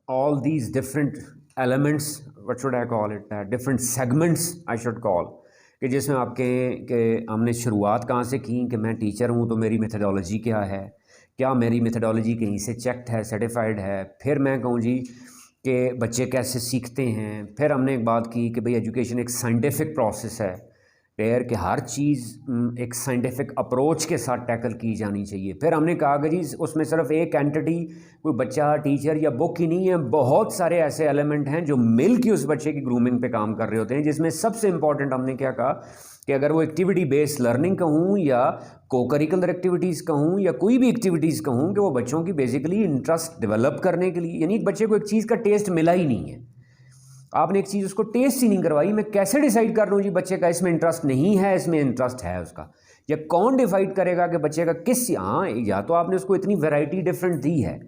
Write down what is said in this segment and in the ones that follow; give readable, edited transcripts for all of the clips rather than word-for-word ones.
all these different elements, what should I call it, different segments I should call, कि जिसमें आप कहें कि हमने शुरुआत कहाँ से की कि मैं टीचर हूँ तो मेरी मेथडोलॉजी क्या है, क्या मेरी मेथडोलॉजी कहीं से चेक्ड है, सर्टिफाइड है। फिर मैं कहूँ जी कि बच्चे कैसे सीखते हैं। फिर हमने एक बात की कि भाई एजुकेशन एक साइंटिफिक प्रोसेस है, क्लियर, कि हर चीज़ एक साइंटिफिक अप्रोच के साथ टैकल की जानी चाहिए। फिर हमने कहा कि जी उसमें सिर्फ एक एंटिटी, कोई बच्चा, टीचर या बुक ही नहीं है, बहुत सारे ऐसे एलिमेंट हैं जो मिल के उस बच्चे की ग्रूमिंग पे काम कर रहे होते हैं, जिसमें सबसे इंपॉर्टेंट हमने क्या कहा कि अगर वो एक्टिविटी बेस्ड लर्निंग कहूँ या को करिकुलर एक्टिविटीज़ कहूँ या कोई भी एक्टिविटीज़ कहूँ, कि वो बच्चों की बेसिकली इंटरेस्ट डेवलप करने के लिए, यानी बच्चे को एक चीज़ का टेस्ट मिला ही नहीं है, आपने एक चीज़ उसको टेस्ट ही नहीं करवाई, मैं कैसे डिसाइड कर लूँ जी बच्चे का इसमें इंटरेस्ट नहीं है, इसमें इंटरेस्ट है उसका, या कौन डिसाइड करेगा कि बच्चे का किस। हाँ, या तो आपने उसको इतनी वैरायटी डिफरेंट दी है,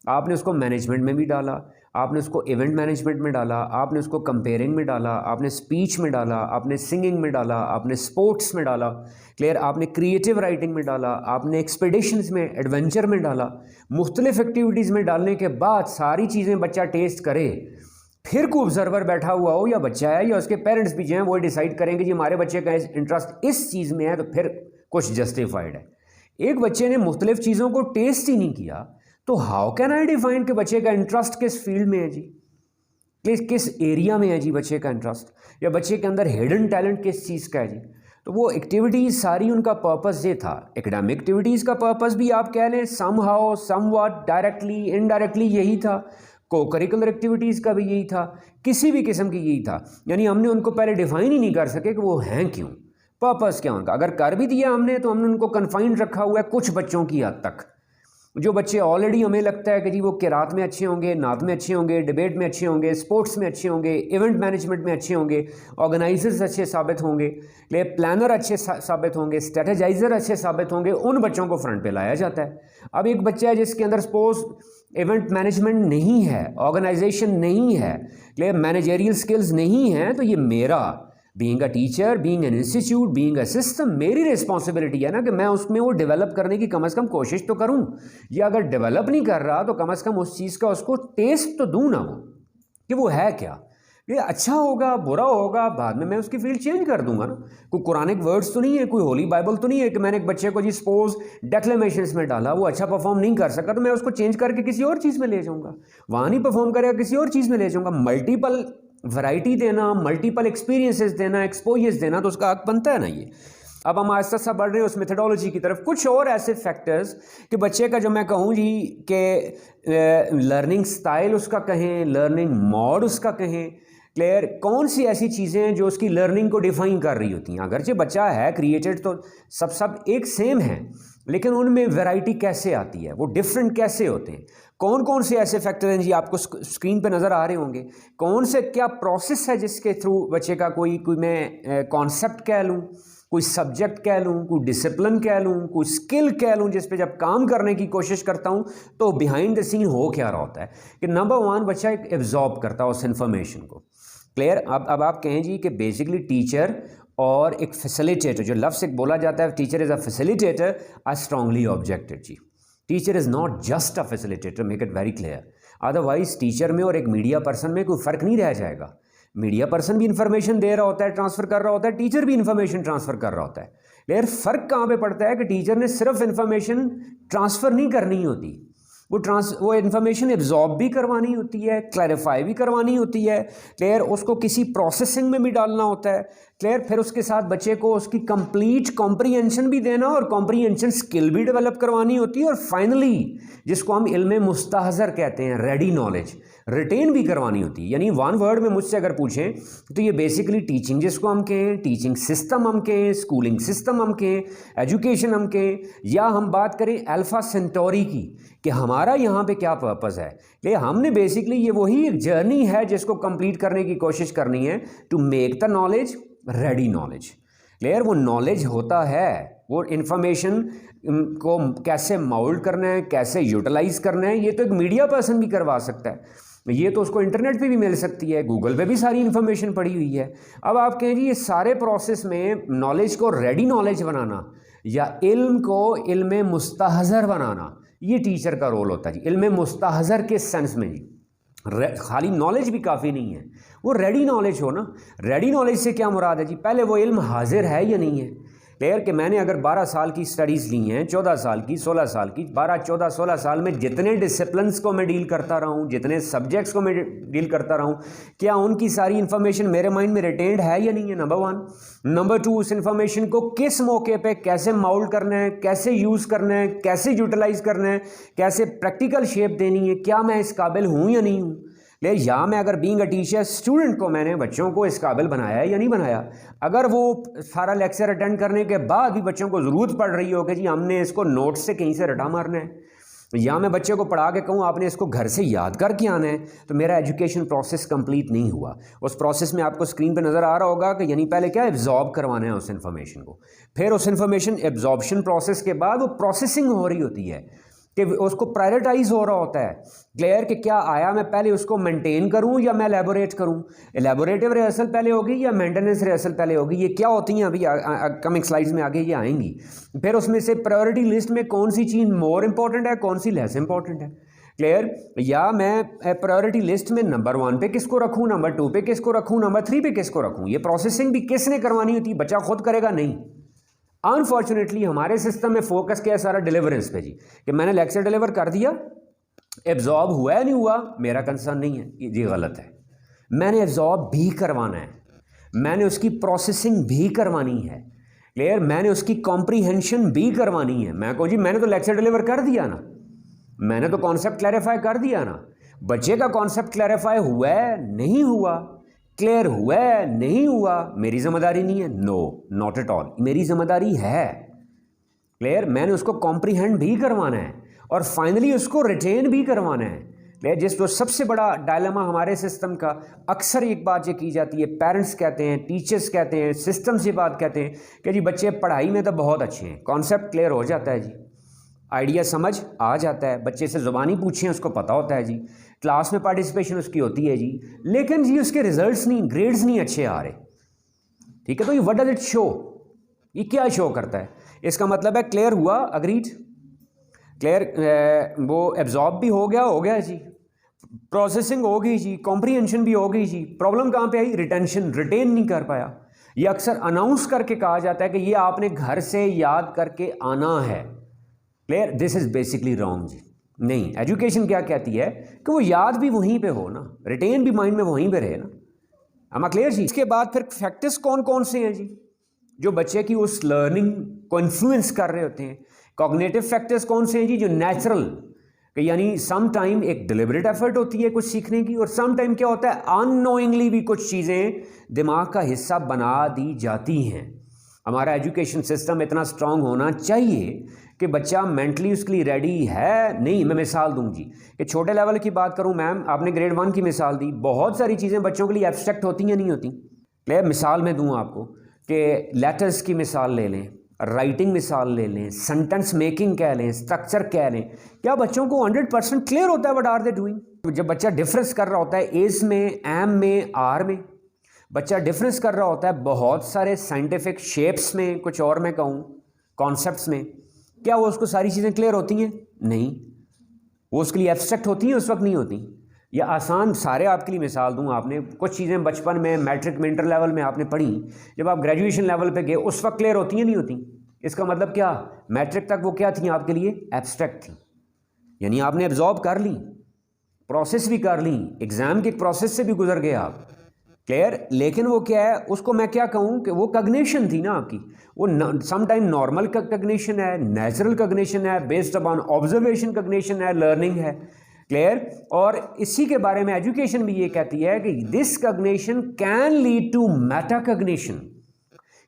आपने उसको मैनेजमेंट में भी डाला, आपने उसको इवेंट मैनेजमेंट में डाला, आपने उसको कंपेयरिंग में डाला, आपने स्पीच में डाला, आपने सिंगिंग में डाला, आपने स्पोर्ट्स में डाला, क्लियर, आपने क्रिएटिव राइटिंग में डाला, आपने एक्सपेडिशंस में, एडवेंचर में डाला। मुख्तलिफ एक्टिविटीज़ में डालने के बाद सारी चीज़ें बच्चा टेस्ट करे, फिर कोई ऑब्जर्वर बैठा हुआ हो या बच्चा है या उसके पेरेंट्स भी जो हैं वो डिसाइड करेंगे जी हमारे बच्चे का इंटरेस्ट इस चीज़ में है, तो फिर कुछ जस्टिफाइड है। एक बच्चे ने मुख्तलिफ चीज़ों को टेस्ट ही नहीं किया, तो हाउ कैन आई डिफाइन कि बच्चे का इंटरेस्ट किस फील्ड में है जी, किस एरिया में है जी बच्चे का इंटरेस्ट, या बच्चे के अंदर हिडन टैलेंट किस चीज़ का है जी। तो वो एक्टिविटीज़ सारी, उनका पर्पस ये था, एकेडमिक एक्टिविटीज़ का पर्पस भी आप कह लें somehow somewhat, directly indirectly यही था, को करिकुलर एक्टिविटीज़ का भी यही था, किसी भी किस्म की यही था। यानी हमने उनको पहले डिफाइन ही नहीं कर सके कि वो हैं क्यों, पर्पस क्या उनका। अगर कर भी दिया हमने तो हमने उनको कन्फाइंड रखा हुआ है कुछ बच्चों की हद तक। जो बच्चे ऑलरेडी हमें लगता है कि जी वो किरात में अच्छे होंगे, नात में अच्छे होंगे, डिबेट में अच्छे होंगे, स्पोर्ट्स में अच्छे होंगे, इवेंट मैनेजमेंट में अच्छे होंगे, ऑर्गेनाइजर्स अच्छे साबित होंगे, ले प्लानर अच्छे साबित होंगे, स्ट्रेटेजाइजर अच्छे साबित होंगे, उन बच्चों को फ्रंट पे लाया जाता है। अब एक बच्चा है जिसके अंदर सपोज इवेंट मैनेजमेंट नहीं है, ऑर्गेनाइजेशन नहीं है, ले मैनेजरियल स्किल्स नहीं है, तो ये मेरा being a teacher, being an institute, being a system, मेरी रिस्पॉन्सिबिलिटी है ना कि मैं उसमें वो डेवलप करने की कम से कम कोशिश तो करूं, या अगर डेवलप नहीं कर रहा तो कम से कम उस चीज़ का उसको टेस्ट तो दूं ना, वो कि वो है क्या, ये अच्छा होगा बुरा होगा बाद में मैं उसकी फील्ड चेंज कर दूंगा ना। कोई कुरानिक वर्ड्स तो नहीं है, कोई होली बाइबल तो नहीं है कि मैंने एक बच्चे को जी सपोज डेक्लेमेशंस में डाला, वो अच्छा परफॉर्म नहीं कर सका तो मैं उसको चेंज करके किसी और चीज़ में ले जाऊंगा, वहाँ नहीं परफॉर्म करेगा किसी और चीज़ में ले जाऊंगा। मल्टीपल वैरायटी देना, मल्टीपल एक्सपीरियंसेस देना, एक्सपोजर्स देना, तो उसका हक बनता है ना ये। अब हम आहिस्ता आहिस्ता बढ़ रहे हैं उस मेथडोलॉजी की तरफ। कुछ और ऐसे फैक्टर्स कि बच्चे का जो मैं कहूँ जी कि लर्निंग स्टाइल उसका कहें, लर्निंग मोड उसका कहें, क्लियर, कौन सी ऐसी चीज़ें हैं जो उसकी लर्निंग को डिफाइन कर रही होती हैं। अगरचे बच्चा है क्रिएटेड तो सब एक सेम है, लेकिन उनमें वैरायटी कैसे आती है, वो डिफरेंट कैसे होते हैं। कौन कौन से ऐसे फैक्टर हैं जी, आपको स्क्रीन पे नज़र आ रहे होंगे। कौन से क्या प्रोसेस है जिसके थ्रू बच्चे का कोई मैं कॉन्सेप्ट कह लूँ, कोई सब्जेक्ट कह लूँ, कोई डिसिप्लिन कह लूँ, कोई स्किल कह लूँ, जिस पे जब काम करने की कोशिश करता हूँ तो बिहाइंड द सीन हो क्या रहा होता है कि नंबर वन बच्चा एक एब्जॉर्ब करता है उस इन्फॉर्मेशन को। क्लियर। अब आप कहें जी कि बेसिकली टीचर और एक फैसिलिटेटर, जो लफ्ज़ एक बोला जाता है teacher is a facilitator, I strongly objected जी। Teacher is not just a facilitator, make it very clear. Otherwise teacher में और एक मीडिया पर्सन में कोई फ़र्क नहीं रह जाएगा। मीडिया पर्सन भी इंफॉर्मेशन दे रहा होता है, ट्रांसफ़र कर रहा होता है, टीचर भी इंफॉर्मेशन ट्रांसफ़र कर रहा होता है। लेकिन फ़र्क कहाँ पे पड़ता है कि टीचर ने सिर्फ इंफॉर्मेशन ट्रांसफ़र नहीं करनी होती, वो इन्फॉर्मेशन एब्जॉर्ब भी करवानी होती है, क्लैरिफाई भी करवानी होती है, क्लियर, उसको किसी प्रोसेसिंग में भी डालना होता है, क्लियर, फिर उसके साथ बच्चे को उसकी कंप्लीट कॉम्प्रीहेंशन भी देना और कॉम्प्रीहेंशन स्किल भी डेवलप करवानी होती है, और फाइनली जिसको हम इल्म मुस्तहज़र कहते हैं, रेडी नॉलेज, रिटेन भी करवानी होती है। यानी वन वर्ड में मुझसे अगर पूछें तो ये बेसिकली टीचिंग जिसको हम कहें, टीचिंग सिस्टम हम कहें, स्कूलिंग सिस्टम हम कहें, एजुकेशन हम कहें, या हम बात करें अल्फा सेंटोरी की कि हमारा यहाँ पे क्या पर्पज़ है। ले हमने बेसिकली ये वही एक जर्नी है जिसको कंप्लीट करने की कोशिश करनी है to make the knowledge ready knowledge. Clear, वो नॉलेज होता है, वो इन्फॉर्मेशन को कैसे माउल्ड करना है, कैसे यूटिलाइज करना है, ये तो एक मीडिया पर्सन भी करवा सकता है, ये तो उसको इंटरनेट पे भी मिल सकती है, गूगल पे भी सारी इन्फॉर्मेशन पड़ी हुई है। अब आप कहें जी ये सारे प्रोसेस में नॉलेज को रेडी नॉलेज बनाना या इल्म को इल्म मुस्तहज़र बनाना, ये टीचर का रोल होता है जी। इल्म मुस्तहज़र किस सेंस में जी, खाली नॉलेज भी काफ़ी नहीं है, वो रेडी नॉलेज हो ना। रेडी नॉलेज से क्या मुराद है जी? पहले वो इल्म हाजिर है या नहीं है। क्लियर कि मैंने अगर 12 साल की स्टडीज़ ली हैं, 14 साल की, 16 साल की, 12, 14, 16 साल में जितने डिसिप्लिन्स को मैं डील करता रहा हूँ, जितने सब्जेक्ट्स को मैं डील करता रहा हूँ, क्या उनकी सारी इन्फॉर्मेशन मेरे माइंड में रिटेन्ड है या नहीं है? नंबर 1। नंबर 2, उस इन्फॉर्मेशन को किस मौके पे कैसे माउल्ड करना है, कैसे यूज़ करना है, कैसे यूटिलाइज करना है, कैसे प्रैक्टिकल शेप देनी है, क्या मैं इस काबिल हूँ या नहीं हूँ। ले या मैं अगर बीइंग अ टीचर स्टूडेंट को, मैंने बच्चों को इस काबिल बनाया है या नहीं बनाया। अगर वो सारा लेक्चर अटेंड करने के बाद भी बच्चों को ज़रूरत पड़ रही हो कि जी हमने इसको नोट्स से कहीं से रटा मारना है, या मैं बच्चे को पढ़ा के कहूँ आपने इसको घर से याद करके आना है, तो मेरा एजुकेशन प्रोसेस कंप्लीट नहीं हुआ। उस प्रोसेस में आपको स्क्रीन पे नज़र आ रहा होगा कि यानी पहले क्या एब्जॉर्ब करवाना है उस इन्फॉर्मेशन को, फिर उस इन्फॉर्मेशन एब्जॉर्बशन प्रोसेस के बाद वो प्रोसेसिंग हो रही होती है कि उसको प्रायोरिटाइज हो रहा होता है। क्लियर कि क्या आया, मैं पहले उसको मेंटेन करूं या मैं एलेबोरेट करूं। एलेबोरेटिव रिहर्सल पहले होगी या मेंटेनेंस रिहर्सल पहले होगी, ये क्या होती हैं अभी कमिंग स्लाइड्स में आगे ये आएंगी। फिर उसमें से प्रायोरिटी लिस्ट में कौन सी चीज़ मोर इंपॉर्टेंट है, कौन सी लेस इंपॉर्टेंट है। क्लियर, या मैं प्रायोरिटी लिस्ट में नंबर 1 पे किसको रखूँ, नंबर 2 पे किसको रखूँ, नंबर 3 पे किसको रखूँ। ये प्रोसेसिंग भी किसने करवानी होती है, बच्चा खुद करेगा नहीं। अनफॉर्चुनेटली हमारे सिस्टम में फोकस किया सारा डिलीवरेंस पे जी, कि मैंने लेक्चर डिलीवर कर दिया, एब्जॉर्ब हुआ है नहीं हुआ मेरा कंसर्न नहीं है, ये गलत है। मैंने एब्जॉर्ब भी करवाना है, मैंने उसकी प्रोसेसिंग भी करवानी है। क्लियर, मैंने उसकी कॉम्प्रीहेंशन भी करवानी है। मैं कहूँ जी मैंने तो लेक्चर डिलीवर कर दिया ना, मैंने तो कॉन्सेप्ट क्लैरिफाई कर दिया ना, बच्चे का कॉन्सेप्ट क्लैरिफाई हुआ है नहीं हुआ, क्लियर हुआ है नहीं हुआ, मेरी जिम्मेदारी नहीं है। नो, नॉट एट ऑल, मेरी जिम्मेदारी है। क्लियर, मैंने उसको कॉम्प्रीहेंड भी करवाना है और फाइनली उसको रिटेन भी करवाना है। क्लियर, जिस जो सबसे बड़ा डायलेमा हमारे सिस्टम का, अक्सर एक बात ये की जाती है, पेरेंट्स कहते हैं, टीचर्स कहते हैं, सिस्टम से बात कहते हैं कि जी बच्चे पढ़ाई में तो बहुत अच्छे हैं, कॉन्सेप्ट क्लियर हो जाता है जी, आइडिया समझ आ जाता है, बच्चे से ज़ुबानी पूछें उसको पता होता है जी, क्लास में पार्टिसिपेशन उसकी होती है जी, लेकिन जी उसके रिजल्ट्स नहीं, ग्रेड्स नहीं अच्छे आ रहे। ठीक है, तो ये व्हाट डज इट शो, ये क्या शो करता है? इसका मतलब है क्लियर हुआ, अग्रीड, क्लियर, वो एब्जॉर्ब भी हो गया जी, प्रोसेसिंग हो गई जी, कॉम्प्रीहेंशन भी हो गई जी। प्रॉब्लम कहाँ पे आई? रिटेंशन, रिटेन नहीं कर पाया। ये अक्सर अनाउंस करके कहा जाता है कि ये आपने घर से याद करके आना है। Clear, this is basically wrong जी। नहीं, एजुकेशन क्या कहती है कि वो याद भी वहीं पे हो ना, रिटेन भी माइंड में वहीं पे रहे ना। am I क्लियर जी? इसके बाद फिर फैक्टर्स कौन कौन से हैं जी जो बच्चे की उस लर्निंग को इन्फ्लुएंस कर रहे होते हैं? कॉग्निटिव फैक्टर्स कौन से हैं जी जो नेचुरल, यानी सम टाइम एक डिलिबरेट एफर्ट होती है कुछ सीखने की, और सम टाइम क्या होता है अननोइंगली भी कुछ चीज़ें दिमाग का हिस्सा बना दी जाती हैं। हमारा एजुकेशन सिस्टम इतना स्ट्रांग होना चाहिए कि बच्चा मेंटली उसके लिए रेडी है नहीं। मैं मिसाल दूं जी कि छोटे लेवल की बात करूं, मैम आपने ग्रेड 1 की मिसाल दी, बहुत सारी चीज़ें बच्चों के लिए एब्स्ट्रैक्ट होती हैं नहीं होती। ले मिसाल में दूं आपको कि लेटर्स की मिसाल ले लें, राइटिंग मिसाल ले लें, सेंटेंस मेकिंग कह लें, स्ट्रक्चर कह लें, क्या बच्चों को 100% क्लियर होता है व्हाट आर दे डूइंग? जब बच्चा डिफरेंस कर रहा होता है एज में, एम में, आर में, बच्चा डिफरेंस कर रहा होता है बहुत सारे साइंटिफिक शेप्स में, कुछ और मैं कहूँ कॉन्सेप्ट्स में, क्या वो उसको सारी चीज़ें क्लियर होती हैं? नहीं, वो उसके लिए एब्स्ट्रैक्ट होती हैं, उस वक्त नहीं होती। या आसान सारे आपके लिए मिसाल दूं, आपने कुछ चीज़ें बचपन में मैट्रिक में, इंटर लेवल में आपने पढ़ी, जब आप ग्रेजुएशन लेवल पे गए उस वक्त क्लियर होती हैं नहीं होती? इसका मतलब क्या, मैट्रिक तक वो क्या थी आपके लिए? एब्स्ट्रैक्ट थी, यानी आपने एब्जॉर्ब कर ली, प्रोसेस भी कर ली, एग्जाम के प्रोसेस से भी गुजर गए आप। क्लियर, लेकिन वो क्या है, उसको मैं क्या कहूँ कि वो कग्निशन थी ना आपकी, वो समटाइम नॉर्मल कग्निशन है, नेचुरल कग्निशन है, बेस्ड अपॉन ऑब्जर्वेशन कग्निशन है, लर्निंग है। क्लियर, और इसी के बारे में एजुकेशन भी ये कहती है कि this cognition can lead to meta cognition.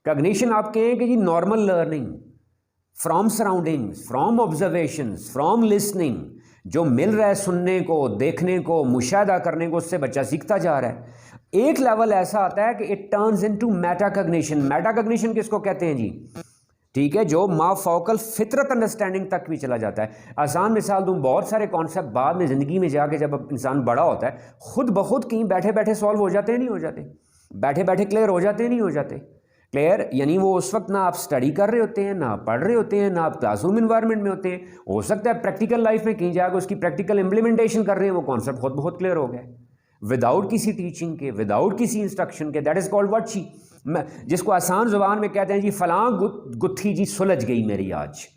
Cognition आप कहें कि जी normal learning from surroundings, from observations, from listening, जो मिल रहा है सुनने को, देखने को, मुशाहदा करने को, उससे बच्चा सीखता जा रहा है। एक लेवल ऐसा आता है कि it turns into metacognition. Metacognition किसको कहते हैं जी? ठीक है, जो माफौकल फितरत अंडरस्टैंडिंग तक भी चला जाता है। आसान मिसाल दूं, बहुत सारे कॉन्सेप्ट बाद में ज़िंदगी में जाके जब इंसान बड़ा होता है खुद ब खुद कहीं बैठे बैठे सॉल्व हो जाते हैं नहीं हो जाते, बैठे बैठे क्लियर हो जाते हैं नहीं हो जाते। क्लियर, यानी वो उस वक्त ना आप स्टडी कर रहे होते हैं, ना आप पढ़ रहे होते हैं, ना आप क्लासरूम इन्वायरमेंट में होते हैं। हो सकता है प्रैक्टिकल लाइफ में कहीं जाकर उसकी प्रैक्टिकल इंप्लीमेंटेशन कर रहे हैं, वो कॉन्सेप्ट बहुत क्लियर हो गया विदाउट किसी टीचिंग के, विदाउट किसी इंस्ट्रक्शन के। दैट इज कॉल्ड व्हाट जी, जिसको आसान जुबान में कहते हैं जी फलां गुत्थी जी सुलझ गई मेरी आज।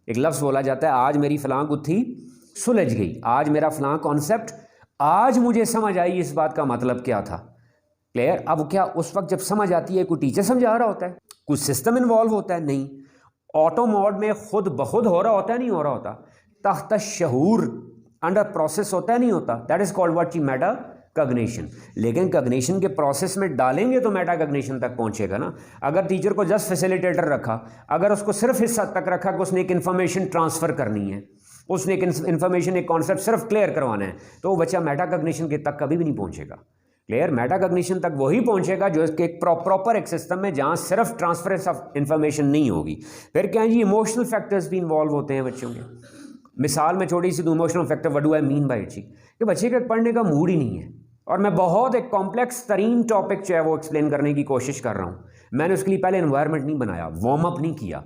एक लफ्ज़ बोला जाता है, आज मेरी फलां गुत्थी सुलझ गई, आज मेरा फलां कॉन्सेप्ट, आज मुझे समझ आई इस बात का मतलब क्या था। क्लियर। अब क्या उस वक्त जब समझ आती है, कोई टीचर समझा रहा होता है, कुछ सिस्टम इन्वॉल्व होता है? नहीं, ऑटो मोड में खुद बखुद हो रहा होता है, नहीं हो रहा होता, तहत शहूर अंडर प्रोसेस होता है, नहीं होता। दैट इज कॉल्ड व्हाट जी, मेटा कग्निशन। लेकिन कग्निशन के प्रोसेस में डालेंगे तो मेटा कग्निशन तक पहुंचेगा ना। अगर टीचर को जस्ट फैसिलिटेटर रखा, अगर उसको सिर्फ इस हद तक रखा कि उसने एक इन्फॉर्मेशन ट्रांसफर करनी है, उसने एक इन्फॉर्मेशन, एक कॉन्सेप्ट सिर्फ क्लियर करवाना है, तो वो बच्चा मेटा कग्निशन के तक कभी भी नहीं पहुंचेगा। क्लियर। मेटा कग्निशन तक वही पहुंचेगा जो इसके एक प्रॉपर एक सिस्टम में, जहां सिर्फ ट्रांसफरेंस ऑफ इन्फॉर्मेशन नहीं होगी। फिर क्या है जी, इमोशनल फैक्टर्स भी इन्वॉल्व होते हैं बच्चों के। मिसाल में छोटी सी, emotional factor what do I mean by it जी, कि बच्चे का पढ़ने का मूड ही नहीं है, और मैं बहुत एक कॉम्प्लेक्स तरीन टॉपिक जो है वो एक्सप्लेन करने की कोशिश कर रहा हूँ, मैंने उसके लिए पहले एनवायरनमेंट नहीं बनाया, वार्म अप नहीं किया।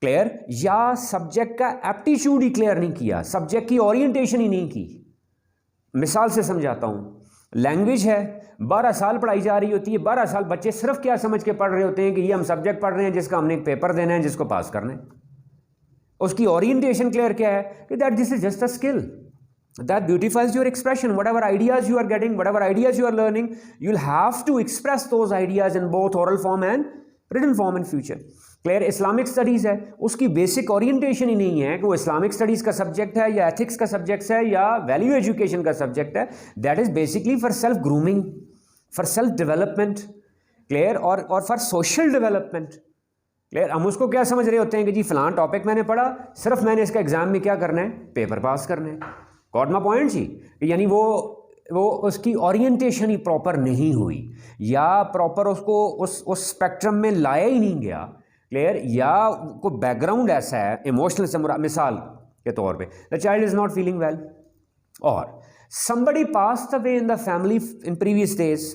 क्लियर। या सब्जेक्ट का एप्टीट्यूड ही क्लियर नहीं किया, सब्जेक्ट की ओरिएंटेशन ही नहीं की। मिसाल से समझाता हूँ, लैंग्वेज है, 12 साल पढ़ाई जा रही होती है, 12 साल बच्चे सिर्फ क्या समझ के पढ़ रहे होते हैं कि ये हम सब्जेक्ट पढ़ रहे हैं जिसका हमने एक पेपर देना है, जिसको पास करना है। उसकी ओरिएंटेशन क्लियर क्या है कि that this is just a skill that beautifies your expression. Whatever ideas you are getting, whatever ideas you are learning, you'll have to express those ideas in both oral form and written form in future. Clear. Islamic studies है, उसकी basic orientation ही नहीं है कि वो Islamic studies का subject है या ethics का सब्जेक्ट है या वैल्यू एजुकेशन का सब्जेक्ट है। That is basically for self grooming, for self development. Clear. और फॉर सोशल डेवलपमेंट। क्लियर। हम उसको क्या समझ रहे होते हैं कि जी फलां टॉपिक मैंने पढ़ा, सिर्फ मैंने इसका एग्जाम में क्या करना है, पेपर पास करना है। गॉट माय पॉइंट जी। यानी वो उसकी ओरिएंटेशन ही प्रॉपर नहीं हुई, या प्रॉपर उसको उस स्पेक्ट्रम में लाया ही नहीं गया। क्लियर। या कोई बैकग्राउंड ऐसा है इमोशनल से, मिसाल के तौर पे the child is not feeling well, और somebody passed away in the family in previous days,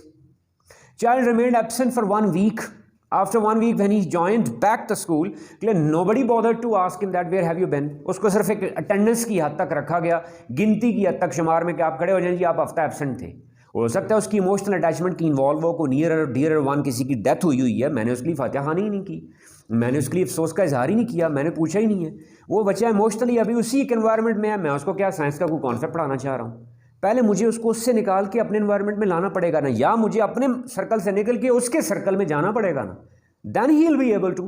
child remained absent for 1 week. After 1 week when he joined back the school, nobody bothered to ask him that where have you been. उसको सिर्फ एक attendance की हद तक रखा गया, गिनती की हद तक शुमार में कि आप खड़े हो जाएं जी, आप हफ्ता एब्सेंट थे। हो सकता है उसकी इमोशनल अटैचमेंट की इन्वॉल्व हो, को नियर डियर वन किसी की डेथ हुई है, मैंने उसके लिए फातिहानी ही नहीं की, मैंने उसके लिए अफसोस का इजहार ही नहीं किया, मैंने पूछा ही नहीं है। वो बच्चा इमोशनली अभी उसी एक एनवायरनमेंट में है, मैं उसको क्या साइंस का कोई कॉन्सेप्ट पढ़ाना चाह रहा हूँ, पहले मुझे उसको उससे निकाल के अपने एनवायरनमेंट में लाना पड़ेगा ना, या मुझे अपने सर्कल से निकल के उसके सर्कल में जाना पड़ेगा ना। Then he will be able to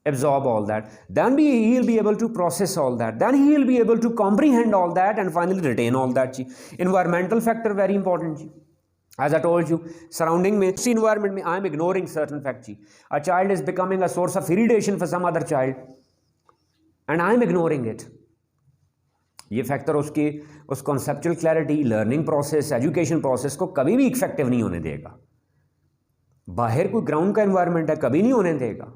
absorb all that, then he will be able to process all that, then he will be able to comprehend all that and finally retain all that ji. environmental factor very important ji. As I told you, surrounding में, उसी environment में I am ignoring certain fact जी। A child is becoming a source of irritation for some other child and I am ignoring it। ये factor उसकी उस conceptual clarity, learning process, education process को कभी भी इफेक्टिव नहीं होने देगा। बाहर कोई ग्राउंड का एनवायरनमेंट है, कभी नहीं होने देगा।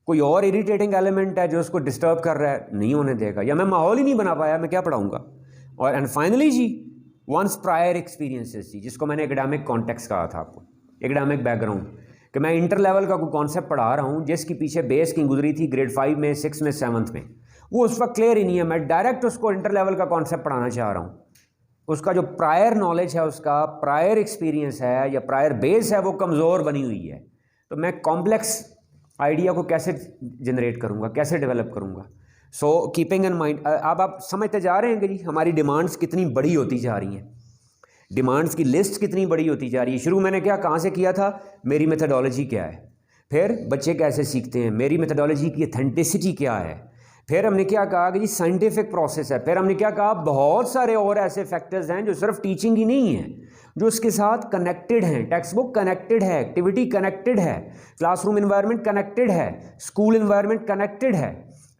कोई और इरिटेटिंग एलिमेंट है जो उसको डिस्टर्ब कर रहा है, नहीं होने देगा। या मैं माहौल ही नहीं बना पाया, मैं क्या पढ़ाऊंगा। और एंड फाइनली जी, वंस प्रायर एक्सपीरियंसेस जी, जिसको मैंने एकेडमिक कॉन्टेक्स्ट कहा था आपको, एकेडमिक बैकग्राउंड, कि मैं इंटर लेवल का कोई कॉन्सेप्ट पढ़ा रहा हूँ जिसके पीछे बेस की गुजरी थी ग्रेड 5 में, 6 में, 7 में, वो उस वक्त क्लियर ही नहीं है, मैं डायरेक्ट उसको इंटर लेवल का कॉन्सेप्ट पढ़ाना चाह रहा हूँ। उसका जो प्रायर नॉलेज है, उसका प्रायर एक्सपीरियंस है या प्रायर बेस है, वो कमज़ोर बनी हुई है। तो मैं कॉम्प्लेक्स आइडिया को कैसे जनरेट करूँगा, कैसे डेवलप करूँगा। सो कीपिंग इन माइंड, अब आप समझते जा रहे हैं कि जी हमारी डिमांड्स कितनी बड़ी होती जा रही हैं, डिमांड्स की लिस्ट कितनी बड़ी होती जा रही है। शुरू मैंने क्या कहाँ से किया था, मेरी मेथडोलॉजी क्या है, फिर बच्चे कैसे सीखते हैं, मेरी मेथडोलॉजी की ऑथेंटिसिटी क्या है, फिर हमने क्या कहा कि जी साइंटिफिक प्रोसेस है, फिर हमने क्या कहा बहुत सारे और ऐसे फैक्टर्स हैं जो सिर्फ टीचिंग ही नहीं है, जो उसके साथ कनेक्टेड हैं। टेक्स्ट बुक कनेक्टेड है, एक्टिविटी कनेक्टेड है, क्लासरूम इन्वायरमेंट कनेक्टेड है, स्कूल इन्वायरमेंट कनेक्टेड है,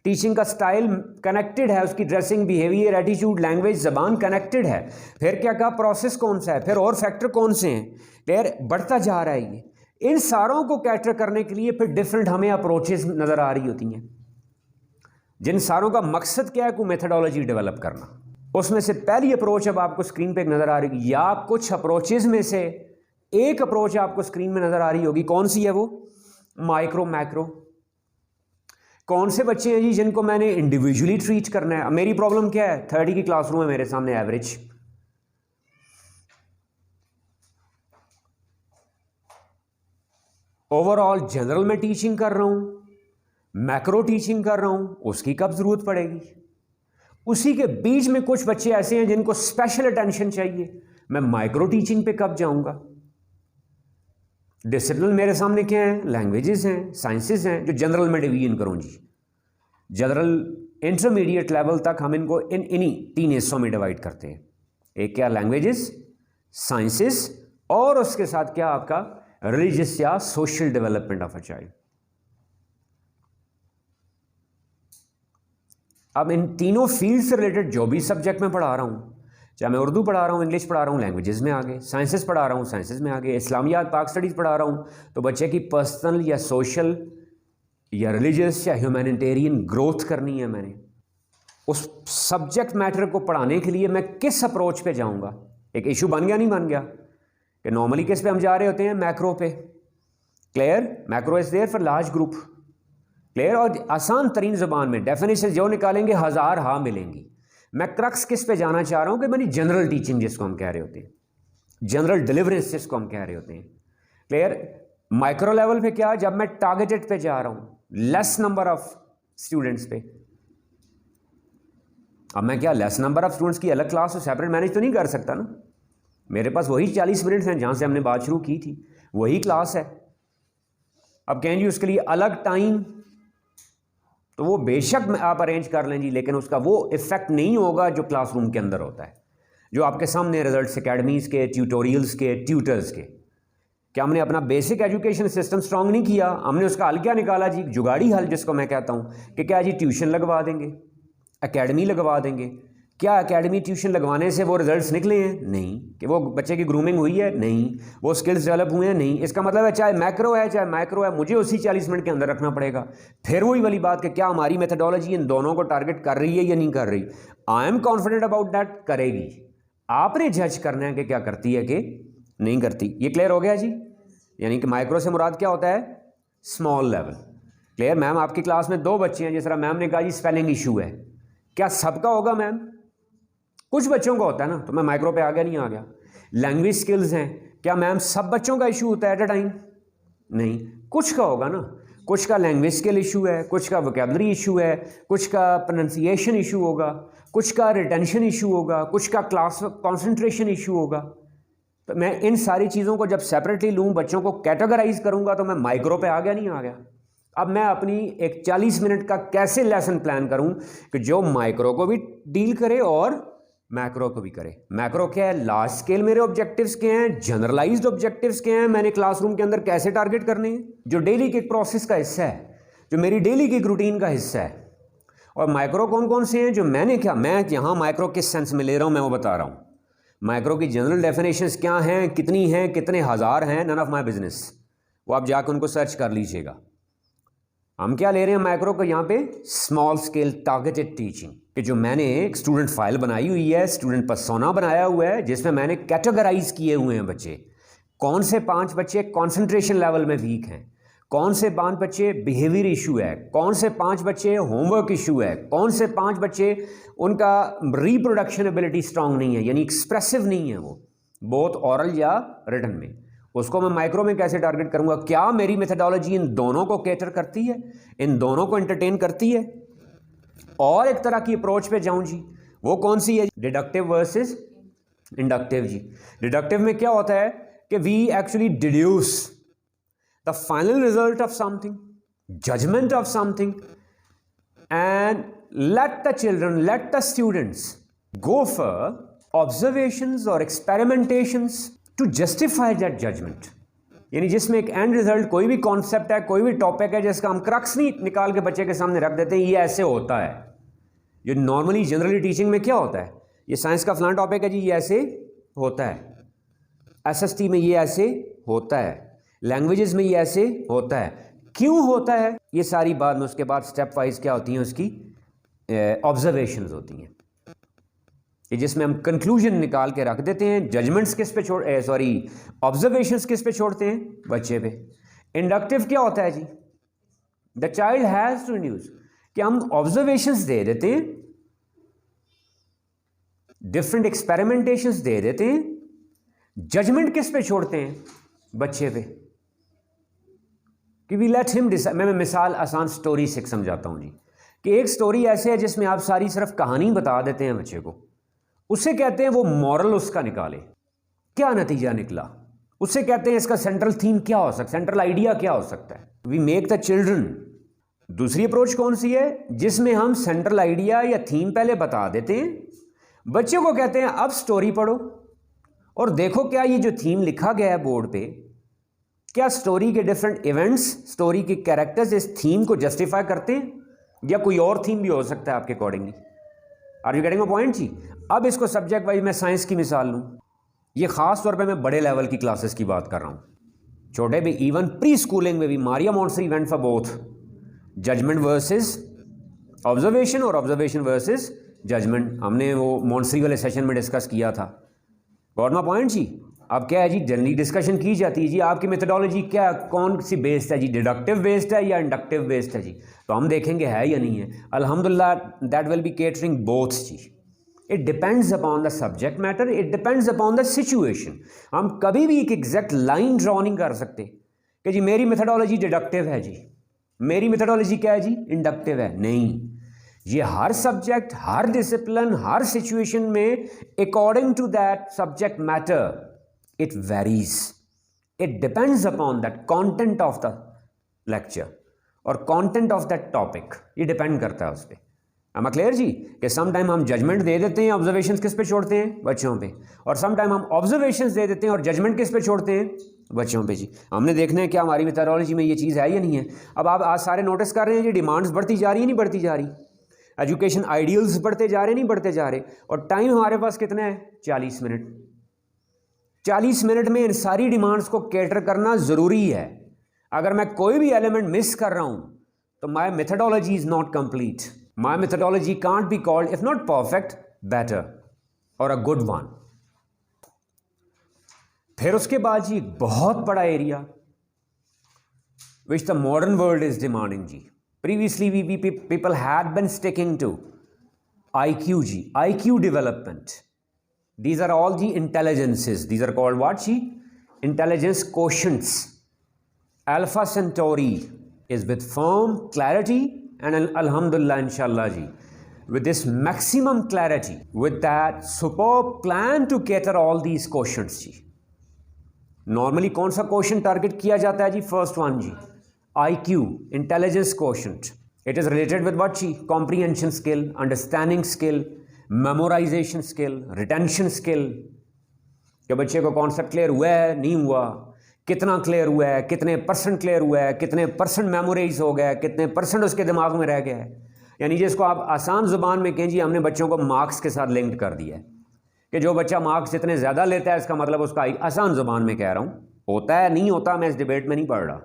टीचिंग का स्टाइल कनेक्टेड है, उसकी ड्रेसिंग, बिहेवियर, एटीट्यूड, लैंग्वेज, ज़बान कनेक्टेड है। फिर क्या कहा, प्रोसेस कौन सा है, फिर और फैक्टर कौन से हैं, फिर बढ़ता जा रहा है ये। इन सारों को कैटर करने के लिए फिर डिफरेंट हमें अप्रोचेस नज़र आ रही होती हैं, जिन सारों का मकसद क्या है, कोई मेथडोलॉजी डेवलप करना। उसमें से पहली अप्रोच अब आपको स्क्रीन पे नज़र आ रही है, या कुछ अप्रोचेज़ में से एक अप्रोच आपको स्क्रीन में नज़र आ रही होगी। कौन सी है वो, माइक्रो मैक्रो। कौन से बच्चे हैं जी जिनको मैंने इंडिविजुअली ट्रीट करना है? मेरी प्रॉब्लम क्या है? 30 की क्लासरूम है मेरे सामने एवरेज, ओवरऑल जनरल में टीचिंग कर रहा हूं, मैक्रो टीचिंग कर रहा हूं, उसकी कब जरूरत पड़ेगी? उसी के बीच में कुछ बच्चे ऐसे हैं जिनको स्पेशल अटेंशन चाहिए, मैं माइक्रो टीचिंग पे कब जाऊंगा? डिसिप्लिन मेरे सामने क्या है? लैंग्वेजेस हैं, साइंसेस हैं, जो जनरल में डिवीजन करूं जी। जनरल इंटरमीडिएट लेवल तक हम इनको इन्हीं 3 हिस्सों में डिवाइड करते हैं। एक क्या? लैंग्वेजेस, साइंसेस, और उसके साथ क्या आपका रिलीजियस या social development of a child. अब इन तीनों फील्ड से रिलेटेड जो भी सब्जेक्ट में पढ़ा रहा हूं, चाहे मैं उर्दू पढ़ा रहा हूँ, इंग्लिश पढ़ा रहा हूँ, लैंग्वेजेस में आगे, साइंसेस पढ़ा रहा हूँ, साइंसेस में आगे, इस्लामियात पाक स्टडीज़ पढ़ा रहा हूँ, तो बच्चे की पर्सनल या सोशल या रिलीजियस या ह्यूमैनिटेरियन ग्रोथ करनी है। मैंने उस सब्जेक्ट मैटर को पढ़ाने के लिए मैं किस अप्रोच पे जाऊँगा? एक इशू बन गया, नहीं बन गया? कि नॉर्मली किस पे हम जा रहे होते हैं? मैक्रो पे। Clear? Macro is there for large group. Clear? और आसान तरीन ज़बान में डेफिनेशन जो निकालेंगे 1000 हाँ मिलेंगी। मैं क्रक्स किस पे जाना चाह रहा हूं कि मैंने जनरल टीचिंग जिसको हम कह रहे होते हैं, जनरल डिलीवरेंस जिसको हम कह रहे होते हैं। क्लियर? माइक्रो लेवल पे क्या? जब मैं टारगेटेड पे जा रहा हूं, लेस नंबर ऑफ स्टूडेंट्स पे। अब मैं क्या लेस नंबर ऑफ स्टूडेंट्स की अलग क्लास सेपरेट मैनेज तो नहीं कर सकता ना। मेरे पास वही 40 मिनट हैं जहां से हमने बात शुरू की थी, वही क्लास है। अब कहें जी उसके लिए अलग टाइम, तो वो बेशक आप अरेंज कर लें जी, लेकिन उसका वो इफेक्ट नहीं होगा जो क्लासरूम के अंदर होता है, जो आपके सामने रिजल्ट्स एकेडमीज़ के, ट्यूटोरियल्स के, ट्यूटर्स के। क्या हमने अपना बेसिक एजुकेशन सिस्टम स्ट्रांग नहीं किया? हमने उसका हल क्या निकाला जी? जुगाड़ी हल जिसको मैं कहता हूँ कि क्या जी ट्यूशन लगवा देंगे, एकेडमी लगवा देंगे। क्या एकेडमी ट्यूशन लगवाने से वो रिजल्ट्स निकले हैं? नहीं। कि वो बच्चे की ग्रूमिंग हुई है? नहीं। वो स्किल्स डेवलप हुए हैं? नहीं। इसका मतलब है चाहे मैक्रो है चाहे माइक्रो है, मुझे उसी 40 मिनट के अंदर रखना पड़ेगा। फिर वही वाली बात कि क्या हमारी मेथडोलॉजी इन दोनों को टारगेट कर रही है या नहीं कर रही? I am confident about that, करेगी। आपने जज करना है कि क्या करती है कि नहीं करती। ये क्लियर हो गया जी? यानी कि माइक्रो से मुराद क्या होता है? Small level. क्लियर? मैम आपकी क्लास में 2 बच्चे हैं, जिस तरह मैम ने कहा जी स्पेलिंग इशू है, क्या सबका होगा मैम? कुछ बच्चों का होता है ना, तो मैं माइक्रो पे आ गया, नहीं आ गया। लैंग्वेज स्किल्स हैं, क्या मैम सब बच्चों का इशू होता है एट अ टाइम? नहीं, कुछ का होगा ना। कुछ का लैंग्वेज स्किल इशू है, कुछ का वोकैबुलरी इशू है, कुछ का प्रोनाउंसिएशन इशू होगा, कुछ का रिटेंशन इशू होगा, कुछ का क्लास कॉन्सेंट्रेशन इशू होगा। तो मैं इन सारी चीज़ों को जब सेपरेटली लूँ, बच्चों को कैटेगराइज करूँगा, तो मैं माइक्रो पे आ गया, नहीं आ गया? अब मैं अपनी एक 40 मिनट का कैसे लेसन प्लान करूँ कि जो माइक्रो को भी डील करे और मैक्रो को भी करे। मैक्रो क्या है? लार्ज स्केल मेरे ऑब्जेक्टिव्स के हैं, जनरलाइज्ड ऑब्जेक्टिव्स के हैं, मैंने क्लासरूम के अंदर कैसे टारगेट करने हैं, जो डेली के प्रोसेस का हिस्सा है, जो मेरी डेली की रूटीन का हिस्सा है। और माइक्रो कौन कौन से हैं जो मैंने क्या, मैं यहाँ माइक्रो किस सेंस में ले रहा हूँ मैं वो बता रहा हूँ। माइक्रो की जनरल डेफिनेशंस क्या हैं, कितनी हैं, कितने हज़ार हैं, नन ऑफ माई बिजनेस, वो आप जाकर उनको सर्च कर लीजिएगा। हम क्या ले रहे हैं माइक्रो को यहाँ पे? स्मॉल स्केल टारगेटेड टीचिंग, कि जो मैंने एक स्टूडेंट फाइल बनाई हुई है, स्टूडेंट पर्सोना बनाया हुआ है, जिसमें मैंने कैटेगराइज किए हुए हैं बच्चे। कौन से 5 बच्चे कंसंट्रेशन लेवल में वीक हैं, कौन से 5 बच्चे बिहेवियर इशू है, कौन से 5 बच्चे होमवर्क इशू है, कौन से 5 बच्चे उनका रिप्रोडक्शन एबिलिटी स्ट्रांग नहीं है, यानी एक्सप्रेसिव नहीं है वो, बोथ ऑरल या रिटन में। उसको मैं माइक्रो में कैसे टारगेट करूंगा? क्या मेरी मेथडोलॉजी इन दोनों को कैटर करती है, इन दोनों को एंटरटेन करती है? और एक तरह की अप्रोच पे जाऊं जी, वो कौन सी है? डिडक्टिव वर्सेस इंडक्टिव जी। डिडक्टिव में क्या होता है कि we actually deduce the final result of something, judgement of something, and let the children, let the students go for observations or experimentations to justify that judgment। यानी जिसमें एक and result, कोई भी कॉन्सेप्ट है, कोई भी टॉपिक है, जिसका हम क्रक्स नहीं निकाल के बच्चे के सामने रख देते हैं, ये ऐसे होता है। जो नॉर्मली जनरली टीचिंग में क्या होता है, ये साइंस का फलाना टॉपिक है जी, ये ऐसे होता है, एसएसटी में ये ऐसे होता है, लैंग्वेजेस में ये ऐसे होता है। क्यों होता है ये सारी बात में, उसके बाद स्टेप वाइज क्या होती है उसकी ऑब्जर्वेशंस होती हैं, कि जिसमें हम कंक्लूजन निकाल के रख देते हैं। जजमेंट्स किस पे ऑब्जर्वेशंस किस पे छोड़ते हैं? बच्चे पे। इंडक्टिव क्या होता है जी? The child has to induce, कि हम ऑब्जर्वेशंस दे देते हैं, डिफरेंट एक्सपेरिमेंटेशंस दे देते हैं, जजमेंट किस पे छोड़ते हैं? बच्चे पे, कि वी लेट हिम डिसाइड। मैं मिसाल आसान स्टोरी से समझाता हूं जी, कि एक स्टोरी ऐसे है जिसमें आप सारी सिर्फ कहानी बता देते हैं बच्चे को, उससे कहते हैं वो मॉरल उसका निकाले, क्या नतीजा निकला, उससे कहते हैं इसका सेंट्रल थीम क्या हो सकता है, सेंट्रल आइडिया क्या हो सकता है। We make the children. दूसरी अप्रोच कौन सी है? जिसमें हम सेंट्रल आइडिया या थीम पहले बता देते हैं, बच्चे को कहते हैं अब स्टोरी पढ़ो और देखो क्या ये जो थीम लिखा गया है बोर्ड पे, क्या स्टोरी के डिफरेंट इवेंट्स, स्टोरी के कैरेक्टर्स इस थीम को जस्टिफाई करते हैं, या कोई और थीम भी हो सकता है आपके accordingly. Are you getting a point जी? अब इसको सब्जेक्ट वाइज मैं साइंस की मिसाल लूँ, ये खास तौर पे मैं बड़े लेवल की क्लासेस की बात कर रहा हूँ, छोटे भी, इवन प्री स्कूलिंग में भी Maria Montessori went for both judgement versus observation और ऑब्जर्वेशन वर्सेस जजमेंट। हमने वो मॉन्टेसरी वाले सेशन में डिस्कस किया था। गॉट माय पॉइंट जी? अब क्या है जी, जनरली डिस्कशन की जाती है जी, आपकी मेथोडोलॉजी क्या, कौन सी बेस्ड है जी, डिडक्टिव बेस्ड है या इंडक्टिव बेस्ड है जी? तो हम देखेंगे है या नहीं है। अल्हम्दुलिल्लाह that will be catering both जी। It depends upon the subject matter, it depends upon the situation. हम कभी भी एक एग्जैक्ट लाइन ड्रॉ नहीं कर सकते कि जी मेरी मेथोडोलॉजी डिडक्टिव है जी, मेरी मेथोडोलॉजी क्या है जी, इंडक्टिव है। नहीं, ये हर सब्जेक्ट, हर डिसिप्लिन, हर सिचुएशन में according to that subject matter it varies, it depends upon that content of the lecture और कंटेंट ऑफ दैट टॉपिक, ये डिपेंड करता है उस पर। am I क्लियर जी? कि सम टाइम हम जजमेंट दे देते हैं, ऑब्जर्वेशंस किस पे छोड़ते हैं? बच्चों पे। और सम टाइम हम ऑब्जर्वेशंस दे देते हैं और जजमेंट किस पे छोड़ते हैं? बच्चों पे जी। हमने देखना है क्या हमारी मेथोडोलॉजी में ये चीज़ है या नहीं है। अब आप आज सारे नोटिस कर रहे हैं जी, डिमांड्स बढ़ती जा रही है, नहीं बढ़ती जा रही, एजुकेशन आइडियल्स बढ़ते जा रहे, नहीं बढ़ते जा रहे, और टाइम हमारे पास कितना है? 40 मिनट। 40 मिनट में इन सारी डिमांड्स को कैटर करना ज़रूरी है। अगर मैं कोई भी एलिमेंट मिस कर रहा हूं तो my methodology is not complete. My methodology can't be called, if not perfect, better और अ गुड वन। फिर उसके बाद जी बहुत बड़ा area which the modern world is demanding जी। Previously, people had been sticking to IQ G, IQ development. These are all the intelligences. These are called what G? Intelligence quotients. Alpha Centauri is with firm clarity and alhamdulillah, inshallah G, with this maximum clarity, with that superb plan to cater all these quotients G. Normally कौन सा quotient target किया जाता है जी? First one ji, IQ, intelligence quotient. It is related with what? Comprehension skill, understanding skill, memorization skill, retention skill. कि बच्चे को concept clear हुआ है, नहीं हुआ, कितना क्लियर हुआ है, कितने परसेंट क्लियर हुआ है, कितने परसेंट मेमोराइज हो गया है, कितने परसेंट उसके दिमाग में रह गया है। यानी जिसको आप आसान ज़ुबान में कहें जी, हमने बच्चों को मार्क्स के साथ लिंक्ड कर दिया है कि जो बच्चा मार्क्स जितने ज़्यादा लेता है इसका मतलब उसका, आसान ज़ुबान में कह रहा हूँ, होता है नहीं होता मैं इस डिबेट में नहीं पढ़ रहा,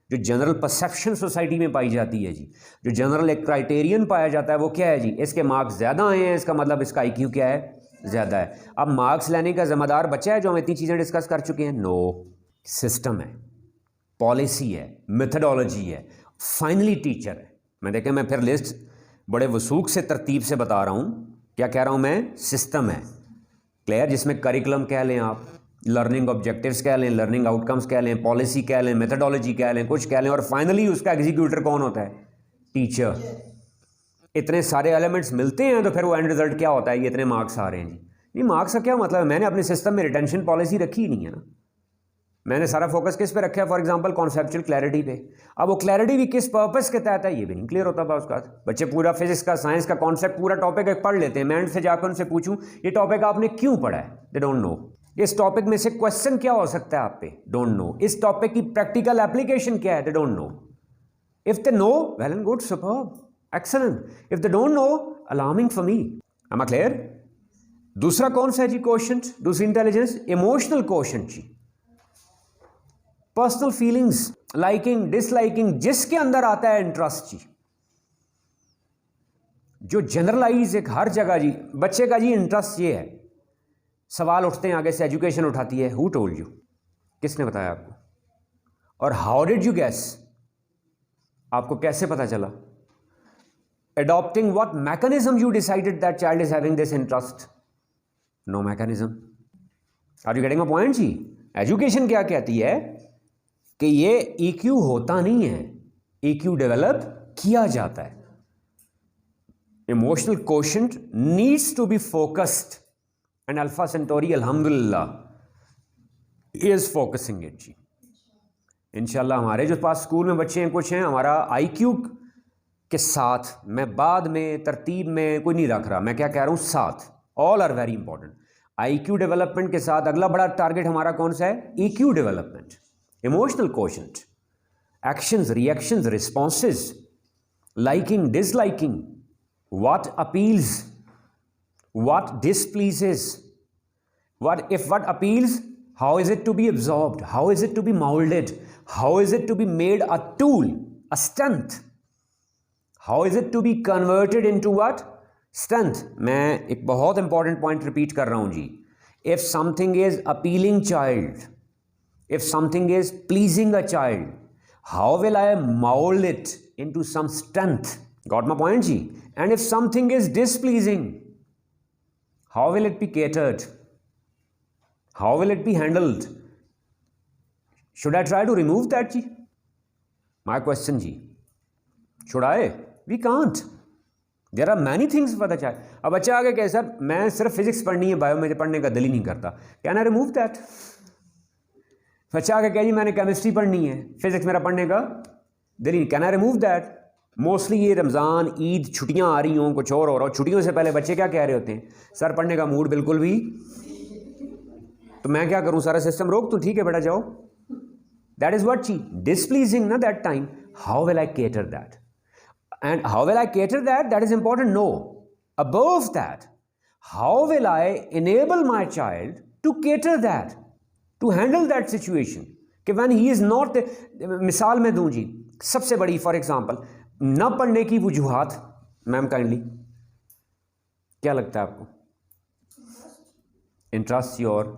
जो जनरल परसेप्शन सोसाइटी में पाई जाती है जी, जो जनरल एक क्राइटेरियन पाया जाता है वो क्या है जी, इसके मार्क्स ज़्यादा आए हैं, इसका मतलब इसका IQ क्या है? ज़्यादा है। अब मार्क्स लेने का ज़िम्मेदार बच्चा है जो हम इतनी चीज़ें डिस्कस कर चुके हैं? नो, सिस्टम है, पॉलिसी है, मेथडोलॉजी है, फाइनली टीचर है। मैं देखें, मैं फिर लिस्ट बड़े वसूख से तरतीब से बता रहा हूँ। क्या कह रहा हूँ मैं? सिस्टम है, क्लियर, जिसमें करिकुलम कह लें आप, लर्निंग ऑब्जेक्टिव्स कह लें, लर्निंग आउटकम्स कह लें, पॉलिसी कह लें, मेथडोलॉजी कह लें, कुछ कह लें, और फाइनली उसका एग्जीक्यूटर कौन होता है? टीचर। इतने सारे एलिमेंट्स मिलते हैं तो फिर वो एंड रिजल्ट क्या होता है? ये इतने मार्क्स आ रहे हैं जी। नहीं, मार्क्स का क्या मतलब है? मैंने अपने सिस्टम में रिटेंशन पॉलिसी रखी ही नहीं है ना। मैंने सारा फोकस किस पे रखा है? फॉर एग्जांपल कॉन्सेप्चुअल क्लैरिटी पे। अब वो क्लैरिटी भी किस पर्पस के तहत है ये भी नहीं क्लियर होता उसका। बच्चे पूरा फिजिक्स का, साइंस का कॉन्सेप्ट, पूरा टॉपिक एक पढ़ लेते हैं, मैं एंड से जाकर उनसे पूछूं ये टॉपिक आपने क्यों पढ़ा है? They don't know. इस टॉपिक में से क्वेश्चन क्या हो सकता है आप पे? Don't know. इस टॉपिक की प्रैक्टिकल एप्लीकेशन क्या है? They don't know. If they know, well and good, superb, excellent. If they don't know, alarming for me. Am I clear? दूसरा कौन सा है जी क्वेश्चन? दूसरी इंटेलिजेंस, इमोशनल क्वेश्चन जी, पर्सनल फीलिंग्स, लाइकिंग, डिसलाइकिंग, जिसके अंदर आता है इंटरेस्ट जी, जो जनरलाइज एक हर जगह जी, बच्चे का जी इंटरेस्ट ये है। सवाल उठते हैं आगे से, एजुकेशन उठाती है, हु टोल्ड यू? किसने बताया आपको? और हाउ डिड यू गैस, आपको कैसे पता चला? Adopting what mechanism you decided that child is having this interest? No mechanism. Are you getting my point जी? एजुकेशन क्या कहती है कि ये EQ होता नहीं है, EQ डेवलप किया जाता है. Emotional quotient needs to be focused and Alpha Centauri alhamdulillah is focusing it जी. इंशाल्लाह हमारे जो पास स्कूल में बच्चे हैं कुछ हैं, हमारा IQ के साथ, मैं बाद में तरतीब में कोई नहीं रख रहा, मैं क्या कह रहा हूँ साथ, all are very important. IQ development के साथ अगला बड़ा टारगेट हमारा कौन सा है? EQ development, emotional quotient, actions, reactions, responses, liking, disliking, what appeals, what displeases, what appeals, how is it to be absorbed, how is it to be moulded, how is it to be made a tool, a strength, How is it to be converted into what? Strength. मैं एक बहुत important point repeat कर रहा हूं जी. If something is appealing child, if something is pleasing a child, how will I mold it into some strength? Got my point ji? And if something is displeasing, how will it be catered? How will it be handled? Should I try to remove that ji? My question ji. Should I? We can't. There are many things for the child. अब बच्चा आगे कहे sir मैं सिर्फ physics पढ़नी है, bio मुझे पढ़ने का दिल ही नहीं करता. Can I remove that? बच्चा आगे कहे जी मैंने केमिस्ट्री पढ़नी है, फिजिक्स मेरा पढ़ने का दिल ही नहीं. Can I remove that? Mostly ये रमज़ान, ईद, छुट्टियां आ रही हों, कुछ और हो रहा हो, छुट्टियों से पहले बच्चे क्या कह रहे होते हैं? सर पढ़ने का मूड बिल्कुल भी, तो मैं क्या करूँ, सारा सिस्टम रोक, तो ठीक है बेटा जाओ. दैट इज़ व्हाट ची डिसप्लीजिंग ना that time. How will I cater that? And how will I cater that? That is important. No. Above that, how will I enable my child to cater that, to handle that situation? कि when he is not, मिसाल मैं दूं जी, सबसे बड़ी for example, न पढ़ने की वजूहात, ma'am kindly, क्या लगता है आपको? इंटरेस्ट और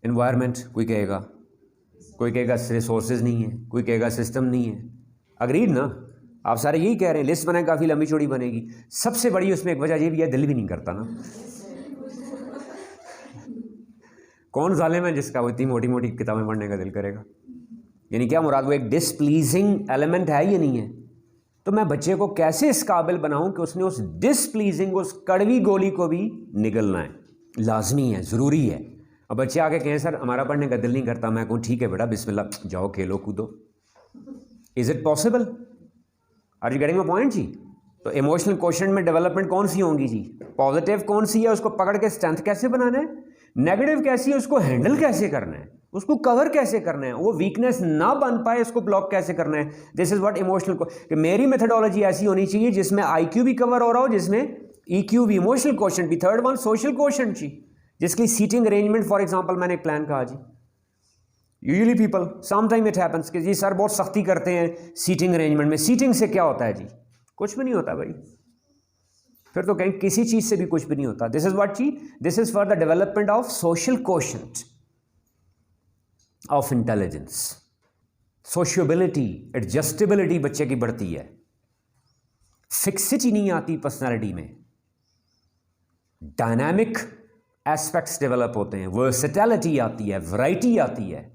एनवायरनमेंट, कोई कहेगा रिसोर्सेज नहीं है, कोई कहेगा सिस्टम नहीं है. अग्रीड ना? आप सारे यही कह रहे हैं. लिस्ट बनाए काफ़ी लंबी चौड़ी बनेगी. सबसे बड़ी उसमें एक वजह ये भी है, दिल भी नहीं करता ना. कौन जालिम है जिसका वो इतनी मोटी मोटी किताबें पढ़ने का दिल करेगा? यानी क्या मुराद, वो एक डिसप्लीजिंग एलिमेंट है या नहीं है? तो मैं बच्चे को कैसे इस काबिल बनाऊं कि उसने उस डिसप्लीजिंग, उस कड़वी गोली को भी निगलना है. लाजमी है, ज़रूरी है. अब बच्चे आके कहें सर हमारा पढ़ने का दिल नहीं करता, मैं कहूँ ठीक है बेटा बिस्मिल्लाह जाओ खेलो कूदो. Is it possible? Are you getting my point जी? तो इमोशनल क्वोशेंट में डेवलपमेंट कौन सी होंगी जी? पॉजिटिव कौन सी है, उसको पकड़ के स्ट्रेंथ कैसे बनाना है, नेगेटिव कैसी है, उसको हैंडल कैसे करना है, उसको कवर कैसे करना है, वो वीकनेस ना बन पाए उसको ब्लॉक कैसे करना है. दिस इज व्हाट इमोशनल कि मेरी मेथडोलॉजी ऐसी होनी चाहिए जिसमें IQ भी कवर हो रहा हो, जिसमें EQ भी, इमोशनल क्वोशेंट भी. थर्ड वन सोशल क्वोशेंट जी, जिसकी सीटिंग अरेंजमेंट फॉर एग्जाम्पल मैंने एक प्लान कहा जी. Usually people sometime it happens कि जी सर बहुत सख्ती करते हैं सीटिंग अरेंजमेंट में. सीटिंग से क्या होता है जी? कुछ भी नहीं होता भाई. फिर तो कहीं किसी चीज़ से भी कुछ भी नहीं होता. दिस इज व्हाट जी, this is for the development of social quotient of intelligence, sociability, adjustability बच्चे की बढ़ती है. फिक्सिटी नहीं आती पर्सनैलिटी में, डायनामिक एस्पेक्ट्स डेवलप होते हैं, वर्सेटैलिटी आती है, वैरायटी आती है.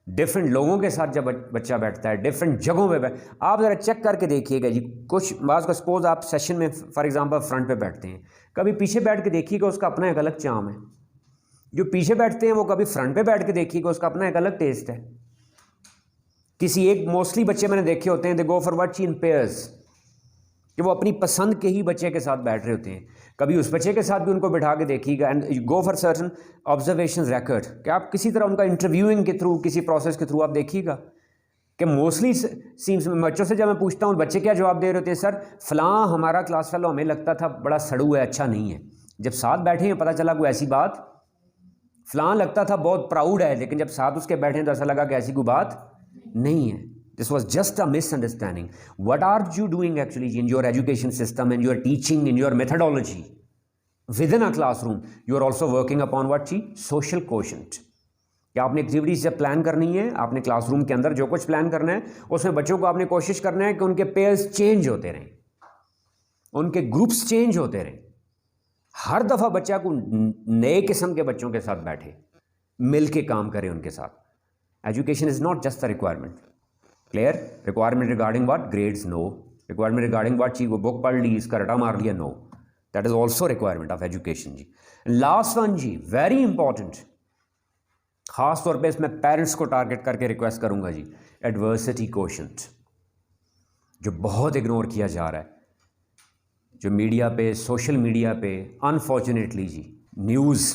डिफरेंट लोगों के साथ जब बच्चा बैठता है, डिफरेंट जगहों पे आप ज़रा चेक करके देखिएगा जी. कुछ बात का सपोज आप सेशन में फॉर एग्जांपल फ्रंट पे बैठते हैं, कभी पीछे बैठ के देखिएगा उसका अपना एक अलग चार्म है. जो पीछे बैठते हैं वो कभी फ्रंट पे बैठ के देखिएगा उसका अपना एक अलग टेस्ट है. किसी एक मोस्टली बच्चे मैंने देखे होते हैं, they go for what in pairs, कि वो अपनी पसंद के ही बच्चे के साथ बैठ रहे होते हैं. कभी उस बच्चे के साथ भी उनको बिठा के देखिएगा and go for certain observation record, कि आप किसी तरह उनका इंटरव्यूइंग के थ्रू, किसी प्रोसेस के थ्रू आप देखिएगा कि मोस्टली सीम्स में बच्चों से जब मैं पूछता हूँ बच्चे क्या जवाब दे रहे होते हैं, सर फलां हमारा क्लास फेलो हमें लगता था बड़ा सड़ू है, अच्छा नहीं है. जब साथ बैठे हैं पता चला कोई ऐसी बात, फलां लगता था बहुत प्राउड है, लेकिन जब साथ उसके बैठे हैं तो ऐसा लगा कि ऐसी कोई बात नहीं है. This was just a misunderstanding. What are you doing actually in your education system, in your teaching, in your methodology? Within a classroom, you are also working upon what? Social quotient. कि आपने activities जब plan करनी है, आपने classroom के अंदर जो कुछ प्लान करना है उसमें बच्चों को आपने कोशिश करना है कि उनके पेयर्स चेंज होते रहें, उनके ग्रुप्स चेंज होते रहें। हर दफ़ा बच्चा को नए किस्म के बच्चों के साथ बैठे, मिल के काम करें उनके साथ। Education is not just the requirement. Clear? Requirement regarding what? Grades? No. Requirement regarding what जी? वो बुक पढ़ ली, इसका रटा मार लिया? No. That is also requirement of education जी। लास्ट वन जी, वेरी इंपॉर्टेंट, खास तौर पे इसमें पेरेंट्स को टारगेट करके रिक्वेस्ट करूंगा जी, एडवर्सिटी कोशेंट, जो बहुत इग्नोर किया जा रहा है, जो मीडिया पे, सोशल मीडिया पे अनफॉर्चुनेटली जी news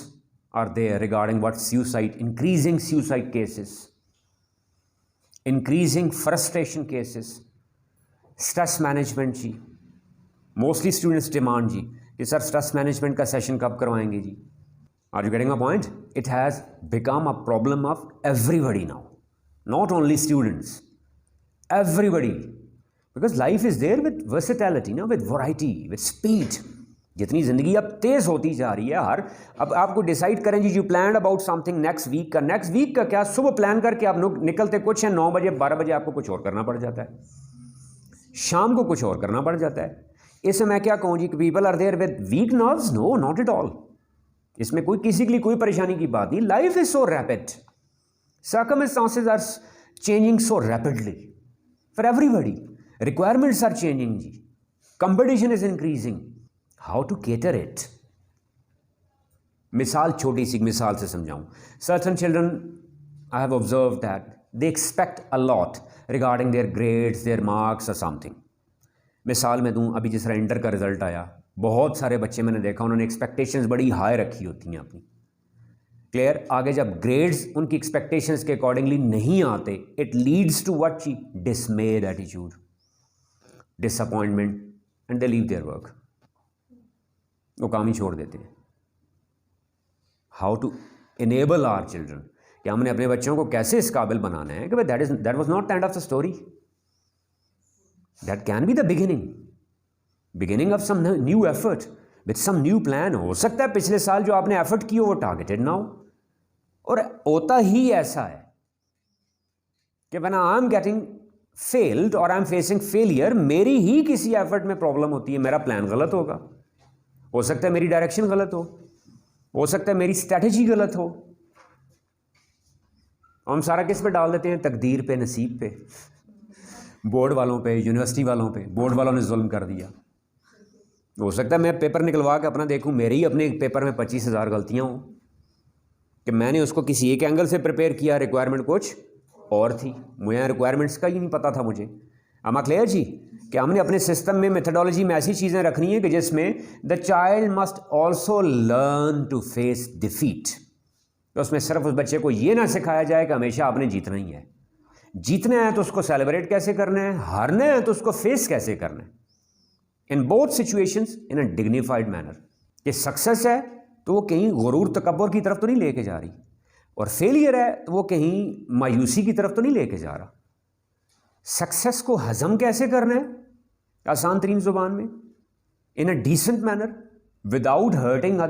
are there regarding what? Suicide, increasing suicide cases, increasing frustration cases, stress management जी। मोस्टली स्टूडेंट्स डिमांड जी कि सर स्ट्रेस मैनेजमेंट का सेशन कब करवाएंगे जी? Are you getting my point? It has become a problem of everybody now, not only students, everybody, because life is there with versatility, now with variety, with speed. जितनी ज़िंदगी अब तेज़ होती जा रही है, अब आपको डिसाइड करें जी, you plan about something next week का क्या, सुबह प्लान करके आप लोग निकलते कुछ हैं, 9 बजे 12 बजे आपको कुछ और करना पड़ जाता है, शाम को कुछ और करना पड़ जाता है। इसमें मैं क्या कहूँ जी कि people are there with weak nerves? No, not at all. इसमें कोई किसी के लिए कोई परेशानी की बात नहीं। Life is so rapid, circumstances are changing so rapidly for everybody, requirements are changing जी, competition is increasing, how to cater it. मिसाल, छोटी सी मिसाल से समझाऊं, certain children I have observe that they expect a lot regarding their grades, their marks और something. मिसाल मैं दूं, अभी जिस तरह इंटर का रिजल्ट आया, बहुत सारे बच्चे मैंने देखा उन्होंने एक्सपेक्टेशंस बड़ी हाई रखी होती हैं अपनी। क्लियर? आगे जब ग्रेड्स उनकी एक्सपेक्टेशंस के अकॉर्डिंगली नहीं आते, इट लीड्स टू व्हाट जी? Dismayed attitude, disappointment, and they leave their work, वो काम ही छोड़ देते हैं। How to enable our children, कि हमने अपने बच्चों को कैसे इस काबिल बनाना है कि भाई that was not the end of the story, that can be the beginning of some new effort with some new plan. हो सकता है पिछले साल जो आपने एफर्ट की हो वो टारगेटेड ना हो, और होता ही ऐसा है कि when I am getting failed और आई एम फेसिंग फेलियर, मेरी ही किसी एफर्ट में प्रॉब्लम होती है, मेरा प्लान गलत होगा, हो सकता है मेरी डायरेक्शन गलत हो सकता है मेरी स्ट्रैटेजी गलत हो। हम सारा किस पे डाल देते हैं? तकदीर पे, नसीब पे, बोर्ड वालों पे, यूनिवर्सिटी वालों पे। बोर्ड वालों ने जुल्म कर दिया। हो सकता है मैं पेपर निकलवा के अपना देखूं, मेरे ही अपने पेपर में 25,000 गलतियां हों कि मैंने उसको किसी एक एंगल से प्रिपेयर किया, रिक्वायरमेंट कुछ और थी, मुझे रिक्वायरमेंट्स का ही नहीं पता था मुझे। am I clear जी? कि हमने अपने सिस्टम में, मेथडोलॉजी में ऐसी चीज़ें रखनी है कि जिसमें the child must also learn to face defeat. तो उसमें सिर्फ उस बच्चे को ये ना सिखाया जाए कि हमेशा आपने जीतना ही है, जीतना है तो उसको सेलिब्रेट कैसे करना है, हारना है तो उसको फेस कैसे करना है, in both situations in a dignified manner. कि सक्सेस है तो वो कहीं गुरूर तकब्बुर की तरफ तो नहीं लेके जा रही, और फेलियर है तो वो कहीं मायूसी की तरफ तो नहीं लेके जा रहा। सक्सेस को हजम कैसे करना है आसान तरीन जुबान में, in a decent manner, without hurting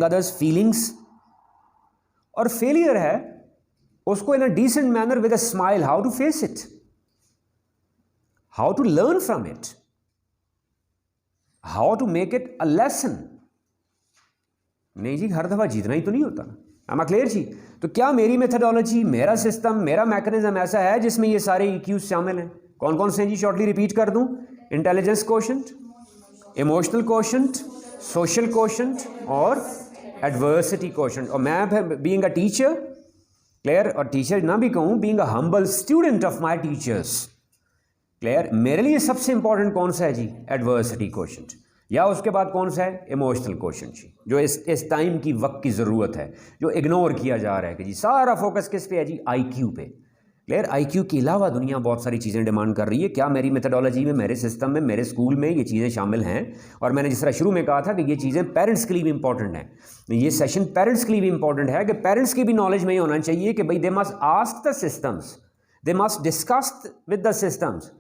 others feelings. और फेलियर है उसको in a decent manner with a smile, how to face it, how to learn from it, how to make it a lesson. नहीं जी, हर दफा जीतना ही तो नहीं होता ना। am I clear जी? तो क्या मेरी मेथडोलॉजी, मेरा सिस्टम, मेरा मैकेनिज्म ऐसा है जिसमें ये सारे EQs शामिल हैं? कौन कौन से जी? शॉर्टली रिपीट कर दूं। Intelligence quotient, emotional quotient, social quotient और एडवर्सिटी कोशेंट। और मैं बीइंग अ टीचर, क्लियर, और टीचर ना भी कहूं, being a humble student of my teachers, clear, मेरे लिए सबसे इंपॉर्टेंट कौन सा है जी? Adversity quotient. या उसके बाद कौन सा है? इमोशनल कोशेंट जी, जो इस टाइम की वक्त की ज़रूरत है, जो इग्नोर किया जा रहा है कि जी सारा फोकस किस पे है जी? IQ पे। क्लियर? IQ के अलावा दुनिया बहुत सारी चीज़ें डिमांड कर रही है। क्या मेरी मेथडोलॉजी में, मेरे सिस्टम में, मेरे स्कूल में ये चीज़ें शामिल हैं? और मैंने जिस तरह शुरू में कहा था कि ये चीज़ें पेरेंट्स के लिए भी इंपॉर्टेंट हैं, ये सेशन पेरेंट्स के लिए भी इंपॉर्टेंट है कि पेरेंट्स की भी नॉलेज में ये होना चाहिए कि भाई दे must ask the systems, they must discuss with the systems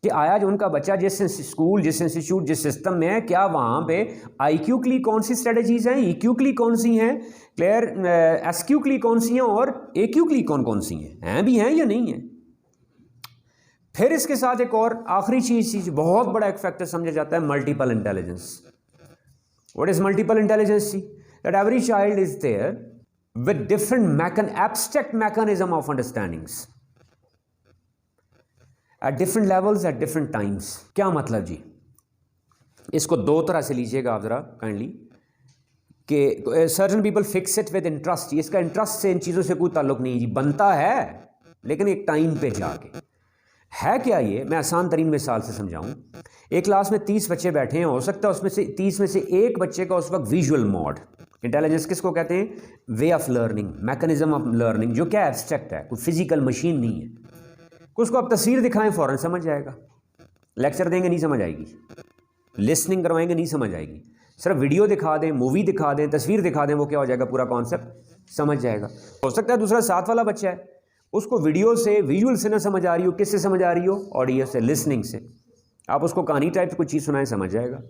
कि आया जो उनका बच्चा जिस स्कूल, जिस इंस्टीट्यूट, जिस सिस्टम में है, क्या वहाँ पे IQ के लिए कौन सी स्ट्रेटजीज हैं, EQ के लिए कौन सी हैं, क्लियर, SQ के लिए कौन सी हैं और AQ के लिए कौन कौन सी हैं भी हैं या नहीं हैं। फिर इसके साथ एक और आखिरी चीज़ बहुत बड़ा एक फैक्टर समझा जाता है, multiple intelligence. What is multiple intelligence? That every child is there with different abstract mechanism of understandings at different levels at different times. क्या मतलब जी? इसको दो तरह से लीजिएगा आप ज़रा काइंडली, कि certain people fix it with interest. इसका इंटरेस्ट से इन चीज़ों से कोई ताल्लुक नहीं जी, बनता है लेकिन एक टाइम पे जाके। है क्या ये? मैं आसान तरीन मिसाल से समझाऊं। एक क्लास में 30 बच्चे बैठे हैं, हो सकता है उसमें से 30 में से एक बच्चे का उस वक्त विजुअल मोड, इंटेलिजेंस किसको कहते हैं? Way of learning, mechanism of learning, जो क्या एब्स्ट्रैक्ट है, कोई फिजिकल मशीन नहीं है। उसको आप तस्वीर दिखाएं फ़ौरन समझ जाएगा, लेक्चर देंगे नहीं समझ आएगी, लिसनिंग करवाएंगे नहीं समझ आएगी, सिर्फ वीडियो दिखा दें, मूवी दिखा दें, तस्वीर दिखा दें, वो क्या हो जाएगा, पूरा कॉन्सेप्ट समझ जाएगा। हो सकता है दूसरा साथ वाला बच्चा है, उसको वीडियो से, विजुअल से ना समझ आ रही हो, किससे समझ आ रही हो? ऑडियो से, लिसनिंग से। आप उसको कहानी टाइप की कोई चीज़ सुनाएं समझ जाएगा।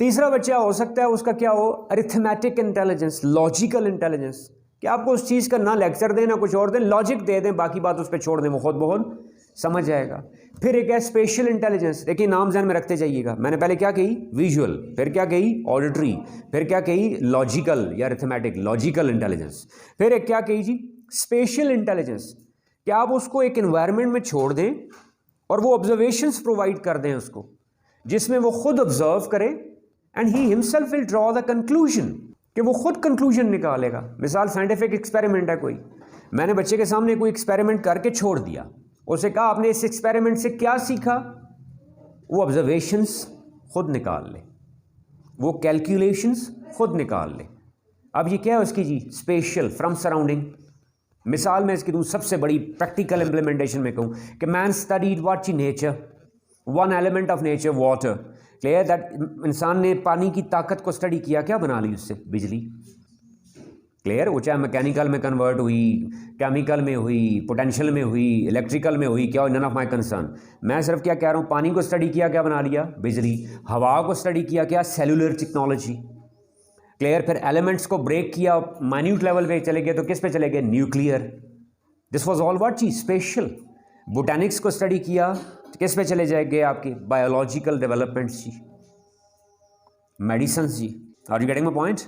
तीसरा बच्चा हो सकता है उसका क्या हो, अरिथमेटिक इंटेलिजेंस, लॉजिकल इंटेलिजेंस, कि आपको उस चीज़ का ना लेक्चर दें ना कुछ और दें, लॉजिक दे दें, बाकी बात उस पर छोड़ दें, वो खुद बहुत समझ जाएगा। फिर एक है स्पेशल इंटेलिजेंस। देखिए नाम ध्यान में रखते जाइएगा, मैंने पहले क्या कही? विजुअल, फिर क्या कही? ऑडिटरी, फिर क्या कही? लॉजिकल या अरिथमेटिक, लॉजिकल इंटेलिजेंस। फिर एक क्या कही जी? स्पेशल इंटेलिजेंस, कि आप उसको एक एनवायरनमेंट में छोड़ दें और वो ऑब्जर्वेशंस प्रोवाइड कर दें उसको, जिसमें वो खुद ऑब्जर्व करे and he himself will draw the conclusion, कि वो खुद कंक्लूजन निकालेगा। मिसाल साइंटिफिक एक्सपेरिमेंट है कोई, मैंने बच्चे के सामने कोई एक्सपेरिमेंट करके छोड़ दिया, उसे कहा आपने इस एक्सपेरिमेंट से क्या सीखा? वो ऑब्जर्वेशंस खुद निकाल ले, वो कैलकुलेशंस खुद निकाल ले। अब ये क्या है उसकी जी? Special, from surrounding. मिसाल में इसकी दूँ सबसे बड़ी प्रैक्टिकल इंप्लीमेंटेशन में कहूँ कि man studied what in nature, one element of nature, water, clear that, इंसान ने पानी की ताकत को स्टडी किया, क्या बना ली उससे? बिजली। क्लियर, वो चाहे मैकेनिकल में कन्वर्ट हुई, केमिकल में हुई, पोटेंशियल में हुई, इलेक्ट्रिकल में हुई, क्या, नन ऑफ माई कंसर्न। मैं सिर्फ क्या कह रहा हूँ, पानी को स्टडी किया, क्या बना लिया? बिजली। हवा को स्टडी किया, क्या? Cellular technology. क्लियर, फिर एलिमेंट्स को ब्रेक किया, माइन्यूट लेवल पे चले गए, तो किस पे चले गए? Nuclear. This was all what जी? स्पेशल। बोटैनिक्स को स्टडी किया, तो किस पे चले जाएंगे आपकी? बायोलॉजिकल डेवलपमेंट्स जी, मेडिसिन जी। Are you getting my point?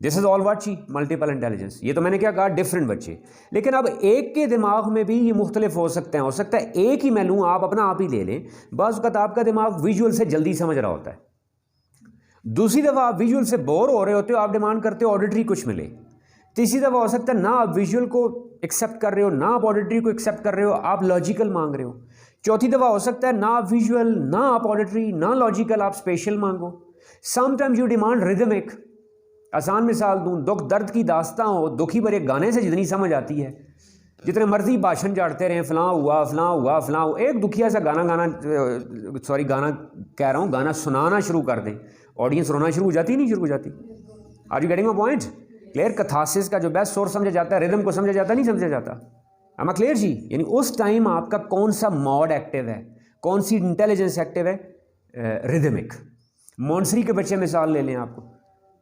This is all what जी? Multiple intelligence. ये तो मैंने क्या कहा, डिफरेंट बच्चे। लेकिन अब एक के दिमाग में भी ये मुख्तलिफ हो सकते हैं। हो सकता है एक ही मैं लूँ, आप अपना आप ही ले लें, बस वक्त आपका दिमाग विजुअल से जल्दी समझ रहा होता है, दूसरी दफ़ा आप विजुअल से बोर हो रहे होते हो, आप डिमांड करते हो ऑडिटरी कुछ मिले, तीसरी दफ़ा हो सकता है ना आप विजुअल को एक्सेप्ट कर रहे हो, ना आप ऑडिटरी को एक्सेप्ट कर रहे हो, आप लॉजिकल मांग रहे हो, चौथी दफ़ा हो सकता है ना आप विजुअल, ना आप ऑडिटरी, ना लॉजिकल, आप स्पेशल मांगो। Sometimes you demand rhythmic. आसान मिसाल दूँ, दुख दर्द की दास्तां हो, दुखी भरे गाने से जितनी समझ आती है, जितने मर्जी भाषण झाड़ते रहे, फलां हुआ, फलां हुआ, फलां हुआ, एक दुखिया सा गाना गाना कह रहा हूँ, गाना सुनाना शुरू कर दें, ऑडियंस रोना शुरू हो जाती, नहीं शुरू हो जाती? Are you getting my point? Clear, catharsis का जो बेस्ट सोर्स समझा जाता है, रिदम को समझा जाता नहीं समझा जाता? am I क्लियर जी? यानी उस टाइम आपका कौन सा मॉड एक्टिव है, कौन सी इंटेलिजेंस एक्टिव है? रिदमिक। मॉन्सरी के बच्चे मिसाल ले लें आपको,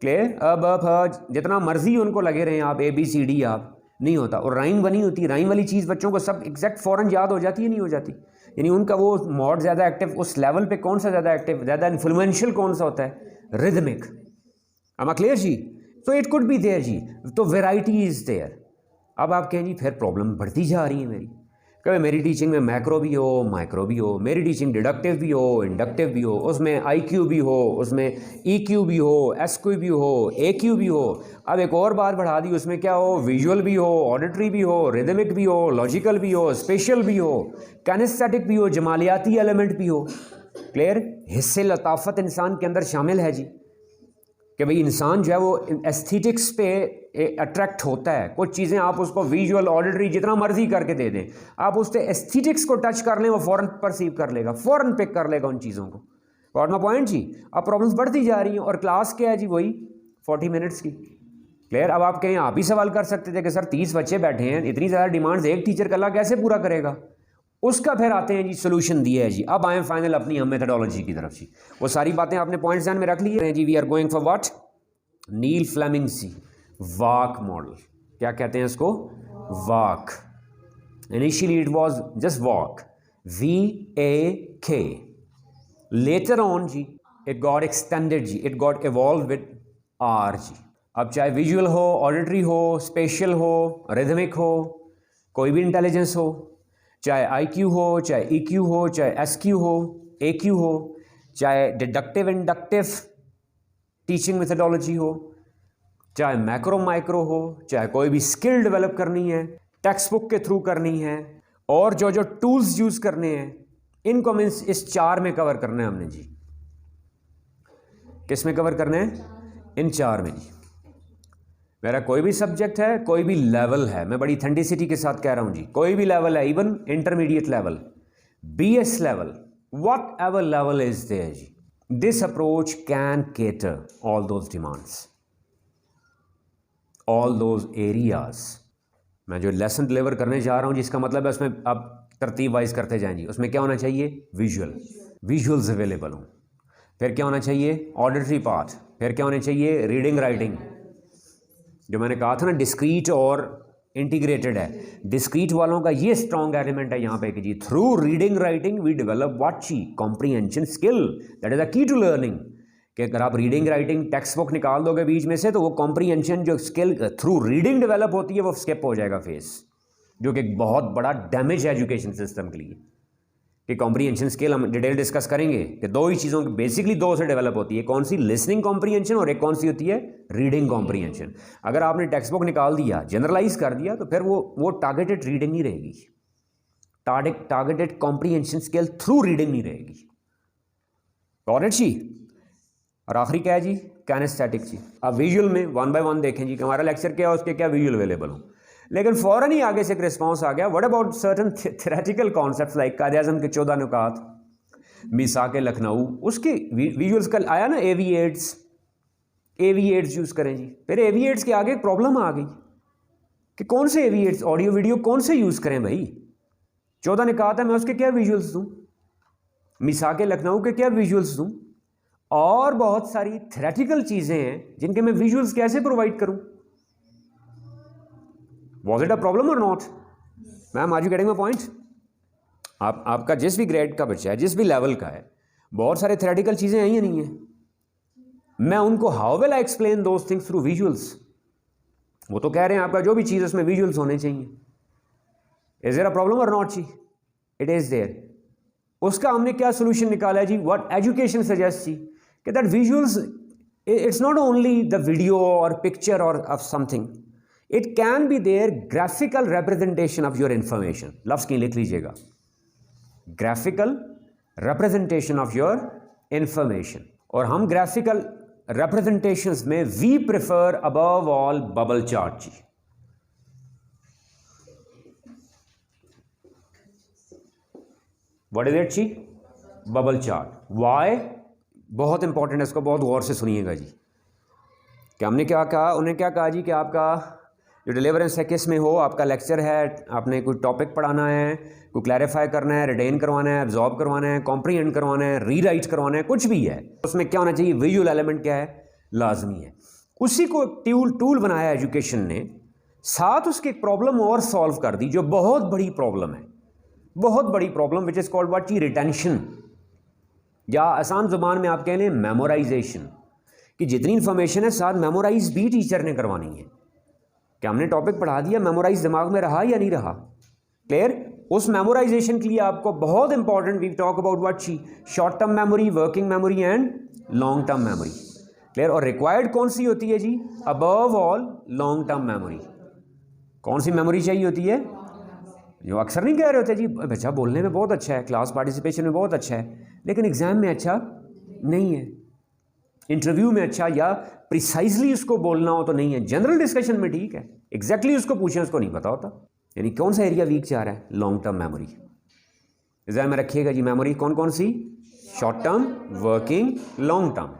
क्लियर, अब जितना मर्जी उनको लगे रहे आप ABCD, आप नहीं होता, और राइम बनी होती, राइम वाली चीज़ बच्चों को सब एग्जैक्ट फ़ौरन याद हो जाती है, नहीं हो जाती? यानी उनका वो मॉड ज़्यादा एक्टिव, उस लेवल पे कौन सा ज़्यादा एक्टिव, ज़्यादा इन्फ्लुएंशियल कौन सा होता है? रिदमिक। am I क्लियर जी? तो इट कुड बी देयर जी, तो वेराइटी इज़ देयर। अब आप कहें जी फिर प्रॉब्लम बढ़ती जा रही है मेरी, कभी मेरी टीचिंग में मैक्रो भी हो, माइक्रो भी हो, मेरी टीचिंग डिडक्टिव भी हो, इंडक्टिव भी हो, उसमें IQ भी हो, उसमें EQ भी हो, SQ भी हो, AQ भी हो। अब एक और बात बढ़ा दी, उसमें क्या हो? विजुअल भी हो, ऑडिटरी भी हो, रिदमिक भी हो, लॉजिकल भी हो, स्पेशल भी हो, कैनेस्थेटिक भी हो, जमालियाती एलिमेंट भी हो। क्लियर, हिस्से लताफत इंसान के अंदर शामिल है जी, कि भाई इंसान जो है वो एस्थेटिक्स पे अट्रैक्ट होता है। कुछ चीज़ें आप उसको विजुअल, ऑडिटरी जितना मर्जी करके दे दें, आप उससे एस्थेटिक्स को टच कर लें, वो फ़ौरन परसीव कर लेगा, फ़ौरन पिक कर लेगा उन चीज़ों को। गॉट माय पॉइंट जी? अब प्रॉब्लम्स बढ़ती जा रही हैं, और क्लास क्या है जी? वही 40 मिनट्स की। क्लियर, अब आप कहें, आप ही सवाल कर सकते थे कि सर 30 बच्चे बैठे हैं, इतनी ज़्यादा डिमांड्स एक टीचर कल्ला कैसे पूरा करेगा? उसका फिर आते हैं जी सोल्यूशन दिया है जी। अब आए फाइनल अपनी हम मेथडोलॉजी की तरफ जी। वो सारी बातें आपने पॉइंट्स ध्यान में रख लिए जी। We are going for what? Neil Fleming see VAK model. क्या कहते हैं इसको? VAK. Initially it was just VAK, VAK। Later on जी इट गॉट एक्सटेंडेड जी, it got evolve with R जी। अब चाहे विजुअल हो, ऑडिटरी हो, स्पेशल हो, रिदमिक हो, कोई भी इंटेलिजेंस हो, चाहे IQ हो, चाहे EQ हो, चाहे SQ हो, AQ हो, चाहे डिडक्टिव इंडक्टिव टीचिंग मेथडोलॉजी हो, चाहे मैक्रो माइक्रो हो, चाहे कोई भी स्किल डेवलप करनी है, टेक्स्ट बुक के थ्रू करनी है, और जो जो टूल्स यूज करने हैं, इनको हमें इस 4 में कवर करना है हमने जी। किस में कवर करना है? इन 4 में जी। मेरा कोई भी सब्जेक्ट है, कोई भी लेवल है, मैं बड़ी ऑथेंटिसिटी के साथ कह रहा हूं जी, कोई भी लेवल है, even intermediate level, BS level, whatever level is there जी, this approach can cater all those demands, all those areas. मैं जो लेसन डिलीवर करने जा रहा हूं जिसका मतलब है उसमें आप तरतीब वाइज करते जाएं जी। उसमें क्या होना चाहिए? विजुअल्स अवेलेबल हों। फिर क्या होना चाहिए? Auditory part. फिर क्या होने चाहिए? Reading writing. जो मैंने कहा था ना डिस्क्रीट और इंटीग्रेटेड है, डिस्क्रीट वालों का ये स्ट्रॉन्ग एलिमेंट है यहाँ पे कि जी through reading writing we develop what जी? Comprehension skill, that is a key to learning. कि अगर आप रीडिंग राइटिंग टेक्स्ट बुक निकाल दोगे बीच में से तो वो कॉम्प्रीहेंशन जो स्किल थ्रू रीडिंग डेवलप होती है वो स्किप हो जाएगा फेस, जो कि एक बहुत बड़ा डैमेज है एजुकेशन सिस्टम के लिए। कि कॉम्प्रीहेंशन स्किल हम डिटेल डिस्कस करेंगे कि 2 ही चीज़ों की बेसिकली 2 से डेवलप होती है। कौन सी? लिसनिंग कॉम्प्रीहेंशन, और एक कौन सी होती है? Reading comprehension. अगर आपने टेक्स्ट बुक निकाल दिया, जनरलाइज कर दिया, तो फिर वो टारगेटेड रीडिंग नहीं रहेगी, targeted comprehension skill through reading नहीं रहेगी। गॉट इट जी। और आखिरी क्या है जी? कैनेस्थेटिक जी। अब विजुअल में 1 बाय 1 देखें जी कि हमारा लेक्चर क्या है, उसके क्या विजुअल अवेलेबल हो। लेकिन फौरन ही आगे से एक रिस्पॉन्स आ गया, what about certain theoretical concepts like कायदे आज़म के 14 नुकात, मिसाक लखनऊ, उसके विजुअल्स कल आया ना, AV एड्स यूज़ करें जी। फिर AV एड्स के आगे एक प्रॉब्लम आ गई कि कौन से AV एड्स, ऑडियो वीडियो कौन से यूज़ करें भाई? 14 नुकात है, मैं उसके क्या विजुअल्स दूँ? मिसाक लखनऊ के क्या विजुअल्स दूँ? और बहुत सारी थ्योरेटिकल चीज़ें हैं जिनके मैं विजुअल्स कैसे प्रोवाइड करूँ? वॉज इट अ प्रॉब्लम और not? Ma'am are you getting my point? आपका जिस भी ग्रेड का बच्चा है, जिस भी लेवल का है, बहुत सारे थ्योरेटिकल चीज़ें हैं या नहीं है? मैं उनको how will I explain those things through visuals? वो तो कह रहे हैं आपका जो भी चीज़ उसमें विजुअल्स होने चाहिए। इज देयर अ प्रॉब्लम और नॉट जी? It is there. उसका हमने क्या सोल्यूशन निकाला है जी? व्हाट एजुकेशन सजेस्ट जी कि that visuals, it's not only the video और पिक्चर और of something, it can be there graphical representation of your information. लफ्ज़ की लिख लीजिएगा, graphical representation of your information. और हम ग्राफिकल रिप्रेजेंटेशंस में we prefer above all bubble chart जी। व्हाट इज इट जी? Bubble chart. व्हाई? बहुत इंपॉर्टेंट है, इसको बहुत गौर से सुनिएगा जी। कि हमने क्या कहा, उन्हें क्या कहा जी कि आपका जो डिलीवरेंस है किस में हो, आपका लेक्चर है, आपने कोई टॉपिक पढ़ाना है, कोई क्लैरिफाई करना है, रिटेन करवाना है, एब्जॉर्ब करवाना है, कॉम्प्रीहेंड करवाना है, रीराइट करवाना है, कुछ भी है, उसमें क्या होना चाहिए? विजुअल एलिमेंट क्या है? लाजमी है। उसी को टूल बनाया एजुकेशन ने, साथ उसकी एक प्रॉब्लम और सॉल्व कर दी जो बहुत बड़ी प्रॉब्लम है, बहुत बड़ी problem, which is called what जी? रिटेंशन, या आसान ज़ुबान में आप कह लें मेमोराइजेशन। कि जितनी इन्फॉर्मेशन है साथ मेमोराइज भी टीचर ने करवानी है। कि हमने टॉपिक पढ़ा दिया, मेमोराइज दिमाग में रहा या नहीं रहा? क्लियर? उस मेमोराइजेशन के लिए आपको बहुत important, we talk about what जी? Short term memory, working memory and long term memory. Clear? और रिक्वायर्ड कौन सी होती है जी? Above all long term memory. कौन सी मेमोरी चाहिए होती है? जो अक्सर नहीं कह रहे होते जी बच्चा बोलने में बहुत अच्छा है, क्लास पार्टिसिपेशन में बहुत अच्छा है, लेकिन एग्जाम में अच्छा नहीं है, इंटरव्यू में अच्छा या प्रिसाइजली उसको बोलना हो तो नहीं है, जनरल डिस्कशन में ठीक है, एग्जैक्टली उसको पूछें उसको नहीं पता होता। यानी कौन सा एरिया वीक जा रहा है? Long term memory. एग्जाम में रखिएगा जी मेमोरी कौन कौन सी? Short term, working, long term.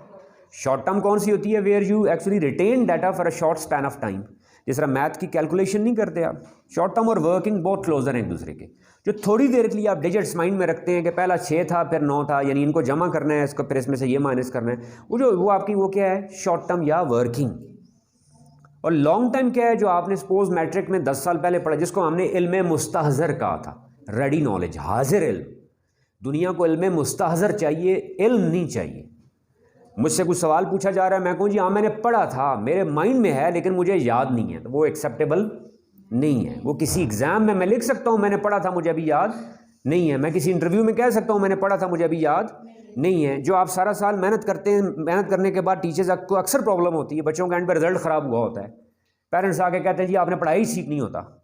Short term कौन सी होती है? Where you actually retain data for a short span of time, जिस तरह मैथ की कैलकुलेशन नहीं करते आप, शॉर्ट टर्म और वर्किंग बहुत क्लोजर हैं एक दूसरे के। जो थोड़ी देर के लिए आप डिजिट्स माइंड में रखते हैं कि पहला 6 था फिर 9 था, यानी इनको जमा करना है, इसको फिर इसमें से ये माइनस करना है, वो आपकी वो क्या है, शॉर्ट टर्म या वर्किंग। और लॉन्ग टाइम क्या है, जो आपने सपोज मैट्रिक में 10 साल पहले पढ़ा, जिसको हमने इल्म मुस्तहज़र कहा था, रेडी नॉलेज, हाजिर इल्म। दुनिया को इल्म मुस्तहज़र चाहिए, इल्म नहीं चाहिए। मुझसे कुछ सवाल पूछा जा रहा है, मैं कहूँ जी हाँ मैंने पढ़ा था, मेरे माइंड में है, लेकिन मुझे याद नहीं है, तो वो एक्सेप्टेबल नहीं है। वो किसी एग्ज़ाम में मैं लिख सकता हूँ मैंने पढ़ा था, मुझे अभी याद नहीं है। मैं किसी इंटरव्यू में कह सकता हूँ मैंने पढ़ा था, मुझे अभी याद नहीं है। जो आप सारा साल मेहनत करते हैं, मेहनत करने के बाद टीचर्स को अक्सर प्रॉब्लम होती है, बच्चों के एंड पर रिजल्ट ख़राब हुआ होता है, पेरेंट्स आके कहते हैं जी आपने पढ़ाई ठीक नहीं होता।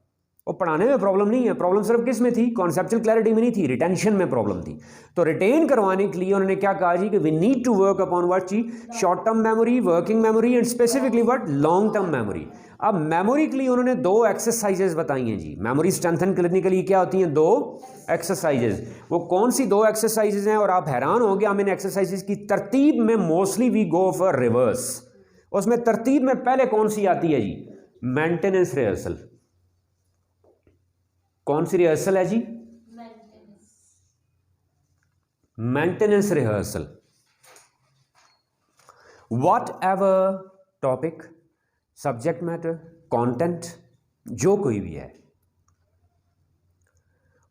वो पढ़ाने में प्रॉब्लम नहीं है, प्रॉब्लम सिर्फ किस में थी, कॉन्सेप्चुअल क्लैरिटी में नहीं थी, रिटेंशन में प्रॉब्लम थी। तो रिटेन करवाने के लिए उन्होंने क्या कहा जी कि we need to work upon what जी, short term memory, working memory and specifically what, long term memory. अब मेमोरी के लिए उन्होंने 2 एक्सरसाइजेज बताई हैं जी। मेमोरी स्ट्रेंथन करने के लिए क्या होती हैं, 2 एक्सरसाइजेज। वो कौन सी 2 एक्सरसाइजेज हैं, और आप हैरान होंगे, हम इन एक्सरसाइजेज की तरतीब में mostly we go for reverse. उसमें तरतीब में पहले कौन सी आती है जी, मेंटेनेंस रिहर्सल। कौन सी रिहर्सल है जी, maintenance rehearsal. Whatever topic, subject matter, content, जो कोई भी है,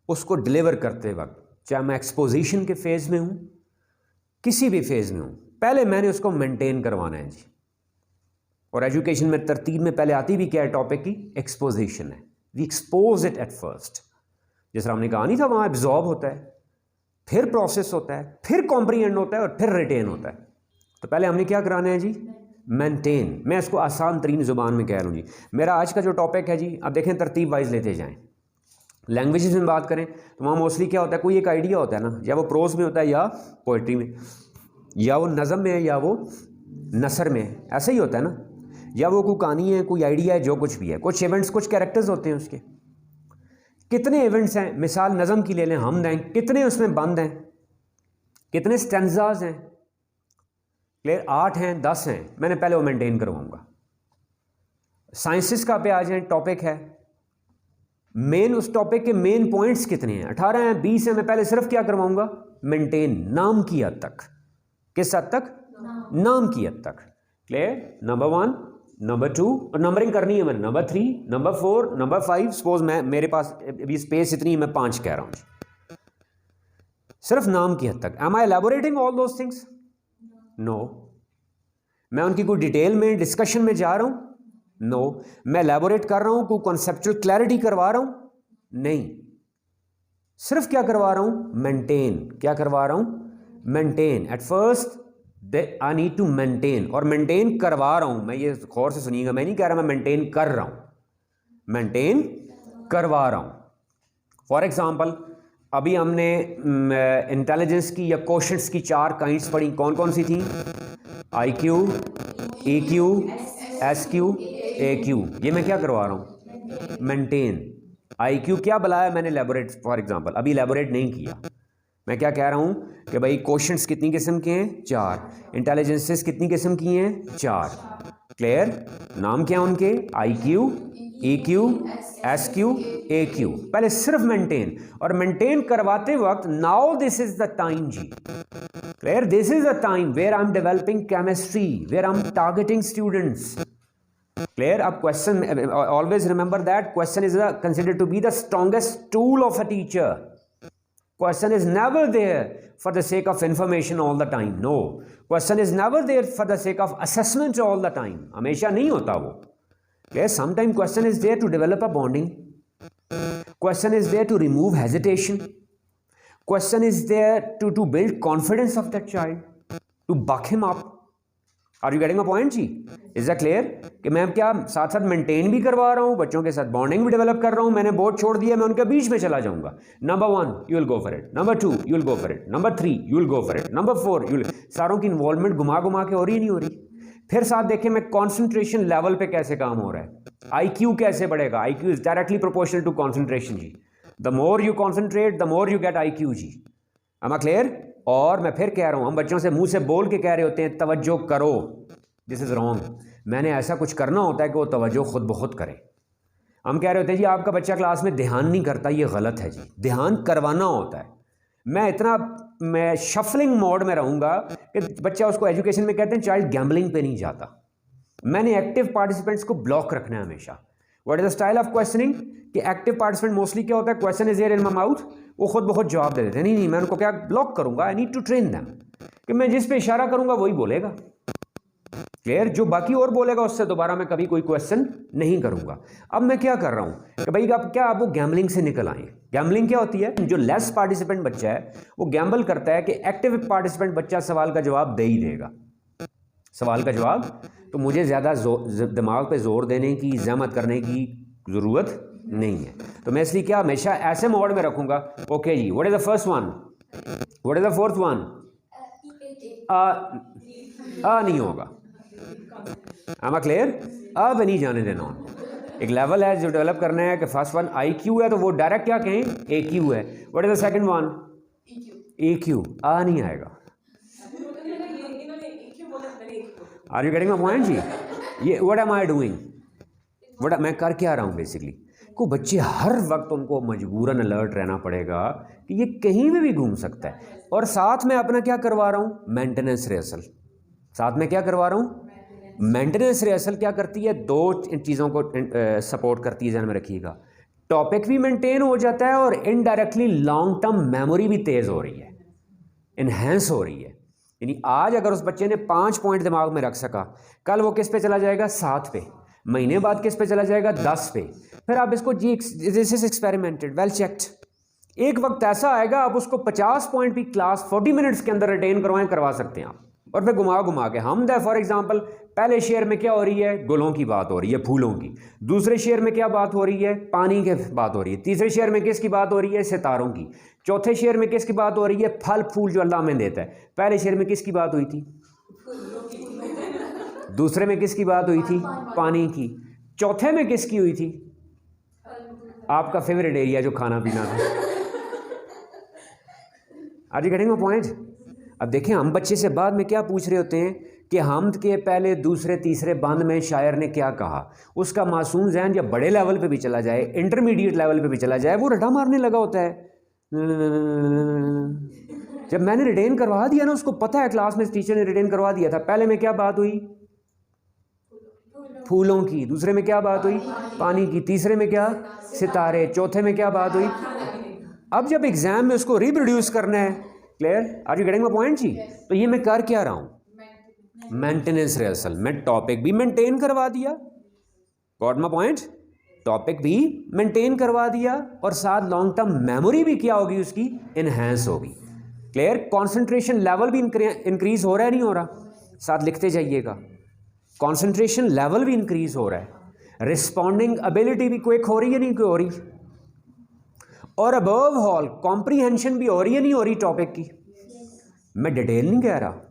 उसको डिलीवर करते वक्त, चाहे मैं एक्सपोजिशन के फेज में हूं, किसी भी फेज में हूं, पहले मैंने उसको मेंटेन करवाना है जी। और एजुकेशन में तरतीब में पहले आती भी क्या है टॉपिक की, एक्सपोजिशन है। We expose it at first, जिस तरह हमने कहा नहीं था, वहां एब्जॉर्ब होता है, फिर प्रोसेस होता है, फिर कॉम्प्रीहेंड होता है, और फिर रिटेन होता है। तो पहले हमने क्या कराना है जी, मेंटेन। मैं इसको आसान तरीन ज़ुबान में कह रहा हूँ जी। मेरा आज का जो टॉपिक है जी, अब देखें तरतीब वाइज लेते जाएं। लैंग्वेजेस में बात करें तो वहाँ मोस्टली क्या होता है, कोई एक आइडिया होता है ना, या वो प्रोज में होता है या पोइट्री में, या वो नज़म में है या वो नसर में है, ऐसा ही होता है ना, या वो कोई कहानी है, कोई आइडिया है, जो कुछ भी है, कुछ इवेंट्स, कुछ कैरेक्टर्स होते हैं उसके। कितने इवेंट्स हैं, मिसाल नज़म की ले लें, हमद हैं, कितने उसमें बंद हैं, कितने स्टेंजाज हैं, क्लियर, 8 हैं, 10 हैं, मैंने पहले वो मेंटेन करवाऊंगा। साइंसिस का पे आ जाए, टॉपिक है, मेन उस टॉपिक के मेन पॉइंट्स कितने हैं, 18 हैं, 20 हैं, मैं पहले सिर्फ क्या करवाऊंगा, मेंटेन, नाम की हद तक। किस हद तक, नाम की हद तक, क्लियर। नंबर 1, नंबर 2, और नंबरिंग करनी है मैंने, नंबर 3, नंबर 4, नंबर 5। सपोज मैं, मेरे पास अभी स्पेस इतनी है, मैं 5 कह रहा हूं, सिर्फ नाम की हद तक। Am I elaborating all those things, no. मैं उनकी कोई डिटेल में डिस्कशन में जा रहा हूं, नो। मैं एलैबोरेट कर रहा हूं, कोई कॉन्सेप्चुअल क्लैरिटी करवा रहा हूं, नहीं। सिर्फ क्या करवा रहा हूं, मेंटेन। क्या करवा रहा हूं, maintain. At first I need to maintain, और मेंटेन करवा रहा हूं मैं, ये गौर से सुनिएगा, मैं नहीं कह रहा मैं मेंटेन कर रहा हूं, मेंटेन करवा रहा हूं। फॉर एग्जाम्पल, अभी हमने इंटेलिजेंस की या क्वेश्चंस की 4 काइंड्स पढ़ी, कौन कौन सी थी, IQ, EQ, SQ, AQ। ये मैं क्या करवा रहा हूं, मेंटेन। IQ क्या बुलाया मैंने, एलैबोरेट, फॉर एग्जांपल अभी एलैबोरेट नहीं किया, मैं क्या कह रहा हूं कि भाई क्वेश्चंस कितनी किस्म के हैं, 4, इंटेलिजेंसेस कितनी किस्म की हैं, 4, क्लियर। नाम क्या उनके, IQ, EQ, SQ, AQ। पहले सिर्फ मेंटेन, और मेंटेन करवाते वक्त now this is the time जी, clear, this is the time where I am developing chemistry, where I am targeting students, clear. अब question, always remember that question is considered to be the strongest tool of a teacher. Question is never there for the sake of information all the time. No. Question is never there for the sake of assessment all the time. हमेशा नहीं होता वो. Okay. Sometimes question is there to develop a bonding. Question is there to remove hesitation. Question is there to build confidence of that child. To buck him up. Are you getting a point ji? Is that clear? कि मैं क्या साथ साथ maintain भी करवा रहा हूँ, बच्चों के साथ बॉन्डिंग भी डेवलप कर रहा हूँ। मैंने बोर्ड छोड़ दिया, मैं उनके बीच में चला जाऊंगा। Number 1 you will go for it, number 2 you will go for it, number 3 you will go for it, number 4 you will. सारों की इन्वॉल्वमेंट घुमा घुमा के हो रही नहीं हो रही। फिर साथ देखें मैं कॉन्सेंट्रेशन लेवल पे कैसे काम हो रहा है, IQ कैसे बढ़ेगा। IQ is directly proportional to concentration जी। The more you concentrate the more you get IQ जी। am I clear? और मैं फिर कह रहा हूं, हम बच्चों से मुंह से बोल के कह रहे होते हैं तवज्जो करो, दिस इज़ रॉन्ग। मैंने ऐसा कुछ करना होता है कि वो तवज्जो खुद ब खुद करे। हम कह रहे होते हैं जी आपका बच्चा क्लास में ध्यान नहीं करता, ये गलत है जी, ध्यान करवाना होता है। मैं शफलिंग मोड में रहूँगा कि बच्चा, उसको एजुकेशन में कहते हैं चाइल्ड गैम्बलिंग पे नहीं जाता। मैंने एक्टिव पार्टिसिपेंट्स को ब्लॉक रखना है हमेशा। What is the style of questioning? कि एक्टिव पार्टिसिपेंट मोस्टली क्या होता है, question is here in my mouth, वो खुद बहुत जवाब दे देते हैं। नहीं, मैं उनको क्या ब्लॉक करूंगा, I need to train them कि मैं जिस पे इशारा करूंगा वही बोलेगा। क्लियर? जो बाकी और बोलेगा उससे दोबारा मैं कभी कोई क्वेश्चन नहीं करूंगा। अब मैं क्या कर रहा हूं कि भाई आप वो गैम्बलिंग से निकल आए। गैम्बलिंग क्या होती है? जो लेस पार्टिसिपेंट बच्चा है वो गैम्बल करता है कि एक्टिव पार्टिसिपेंट बच्चा सवाल का जवाब दे ही देगा। सवाल का जवाब, तो मुझे ज़्यादा दिमाग पे जोर देने की, जहमत करने की ज़रूरत नहीं है। तो मैं इसलिए क्या हमेशा ऐसे मोड में रखूंगा, ओके जी, what is the first one, what is the fourth one, नहीं होगा। am I clear? अब नहीं जाने देना उनको। एक लेवल है जो डेवलप करना है कि फर्स्ट वन IQ है तो वो डायरेक्ट क्या कहें, AQ है। What is the second one, EQ। नहीं आएगा। Are you getting my point जी? ये व्हाट एम आई डूइंग, मैं कर क्या रहा हूँ बेसिकली। को बच्चे हर वक्त उनको मजबूरन अलर्ट रहना पड़ेगा कि ये कहीं भी घूम सकता है। और साथ में अपना क्या करवा रहा हूँ, मेंटेनेंस रिहर्सल। साथ में क्या करवा रहा हूँ, मेंटेनेंस रिहर्सल। क्या करती है, दो चीज़ों को सपोर्ट करती है, ध्यान में रखिएगा। टॉपिक भी मेंटेन हो जाता है और इनडायरेक्टली लॉन्ग टर्म मेमोरी भी तेज़ हो रही है, इन्हेंस हो रही है। यानी आज अगर उस बच्चे ने 5 पॉइंट दिमाग में रख सका, कल वो किस पे चला जाएगा, 7 पे। महीने बाद किस पे चला जाएगा, 10 पे। फिर आप इसको जी, this is experimented, well checked. एक वक्त ऐसा आएगा आप उसको 50 पॉइंट भी क्लास 40 मिनट्स के अंदर रिटेन करवा सकते हैं आप। और फिर घुमा के हम फॉर एग्जाम्पल, पहले शेयर में क्या हो रही है, गुलों की बात हो रही है, फूलों की। दूसरे शेयर में क्या बात हो रही है, पानी की बात हो रही है। तीसरे शेयर में किसकी बात हो रही है, सितारों की। चौथे शेयर में किसकी बात हो रही है, फल फूल जो अल्लाह में देता है। पहले शेयर में किसकी बात हुई थी, दूसरे में किसकी बात हुई थी, पानी की। चौथे में किसकी हुई थी, आपका फेवरेट एरिया जो खाना पीना था। Are you getting my point? अब देखें, हम बच्चे से बाद में क्या पूछ रहे होते हैं कि हमद के पहले दूसरे तीसरे बंद में शायर ने क्या कहा। उसका मासूम जहन जब बड़े लेवल पे भी चला जाए, इंटरमीडिएट लेवल पे भी चला जाए, वो रटा मारने लगा होता है। जब मैंने रिटेन करवा दिया ना, उसको पता है क्लास में टीचर ने रिटेन करवा दिया था। पहले में क्या बात हुई, फूलों की। दूसरे में क्या बात हुई, पानी की। तीसरे में क्या, सितारे। चौथे में क्या बात हुई। अब जब एग्जाम में उसको रिप्रोड्यूस करना है, clear? Are you getting my point जी? तो ये मैं कर क्या रहा हूं, मेंटेनेंस रिहर्सल। मैं टॉपिक भी मेंटेन करवा दिया, गॉट माय पॉइंट, टॉपिक भी मेंटेन करवा दिया, और साथ लॉन्ग टर्म मेमोरी भी क्या होगी उसकी, इनहेंस होगी। क्लियर? कंसंट्रेशन लेवल भी इंक्रीज हो रहा है, नहीं हो रहा? साथ लिखते जाइएगा। कंसंट्रेशन लेवल भी इंक्रीज हो रहा है, रिस्पॉन्डिंग एबिलिटी भी क्विक हो रही है, नहीं हो रही? और अबव ऑल कॉम्प्रीहेंशन भी हो रही है, नहीं हो रही टॉपिक की? मैं डिटेल नहीं कह रहा।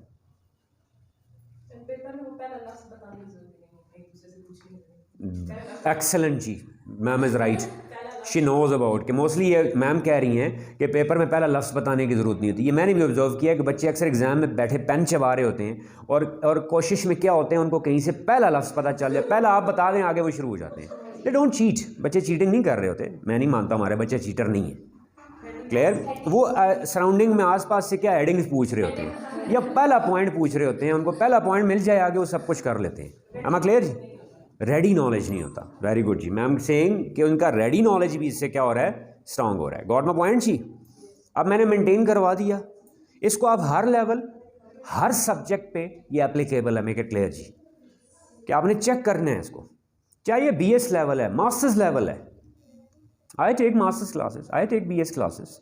एक्सेलेंट जी, ma'am is right, she knows about कि मोस्टली ये मैम कह रही हैं कि पेपर में पहला लफ्ज़ बताने की ज़रूरत नहीं होती। ये मैंने भी ऑब्जर्व किया कि बच्चे अक्सर एग्जाम में बैठे पेन चबा रहे होते हैं और कोशिश में क्या होते हैं, उनको कहीं से पहला लफ्ज़ पता चल जाए, पहला आप बता दें, आगे वो शुरू हो जाते हैं। दे डोंट चीट, बच्चे चीटिंग नहीं कर रहे होते। मैं नहीं मानता हमारे बच्चे चीटर नहीं है। क्लियर? वो सराउंडिंग में आसपास से क्या हेडिंग्स पूछ रहे होते हैं या पहला पॉइंट पूछ रहे होते हैं, उनको पहला पॉइंट मिल जाए आगे वो सब कुछ कर लेते हैं। am I क्लियर जी? रेडी नॉलेज नहीं होता। वेरी गुड जी, मैम सेइंग कि उनका रेडी नॉलेज भी इससे क्या हो रहा है, स्ट्रांग हो रहा है। गॉट माय पॉइंट जी? अब मैंने मेंटेन करवा दिया इसको। आप हर लेवल, हर सब्जेक्ट पे ये एप्लीकेबल है। मेक इट क्लियर जी कि आपने चेक करना है इसको, चाहे ये BS लेवल है, मास्टर्स लेवल है। I take masters classes, I take BS classes.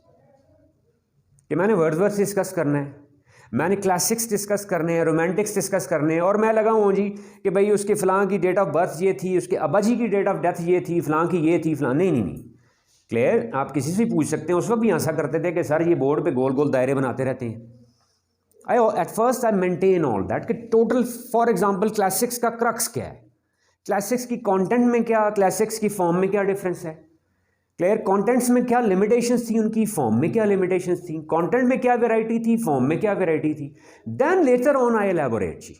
कि मैंने वर्ड्सवर्थ डिस्कस करना है, मैंने क्लासिक्स डिस्कस करने हैं, रोमांटिक्स डिस्कस करने हैं, और मैं लगा हूँ जी कि भाई उसके फ़लाँ की डेट ऑफ बर्थ ये थी, उसके अब्बा जी की डेट ऑफ डेथ ये थी, फ़लाँ की ये थी, फ़लाँ। नहीं। क्लियर? आप किसी से भी पूछ सकते हैं। उस वक्त भी ऐसा करते थे कि सर ये बोर्ड पे गोल गोल दायरे बनाते रहते हैं। Eight first I maintain all that कि टोटल, फॉर एग्जांपल क्लासिक्स का क्रक्स क्या है, क्लासिक्स की कंटेंट में क्या, क्लासिक्स की फॉर्म में क्या डिफरेंस है। क्लियर? कंटेंट्स में क्या लिमिटेशंस थी उनकी, फॉर्म में क्या लिमिटेशंस थी, कंटेंट में क्या वैरायटी थी, फॉर्म में क्या वैरायटी थी। Then later on I elaborate जी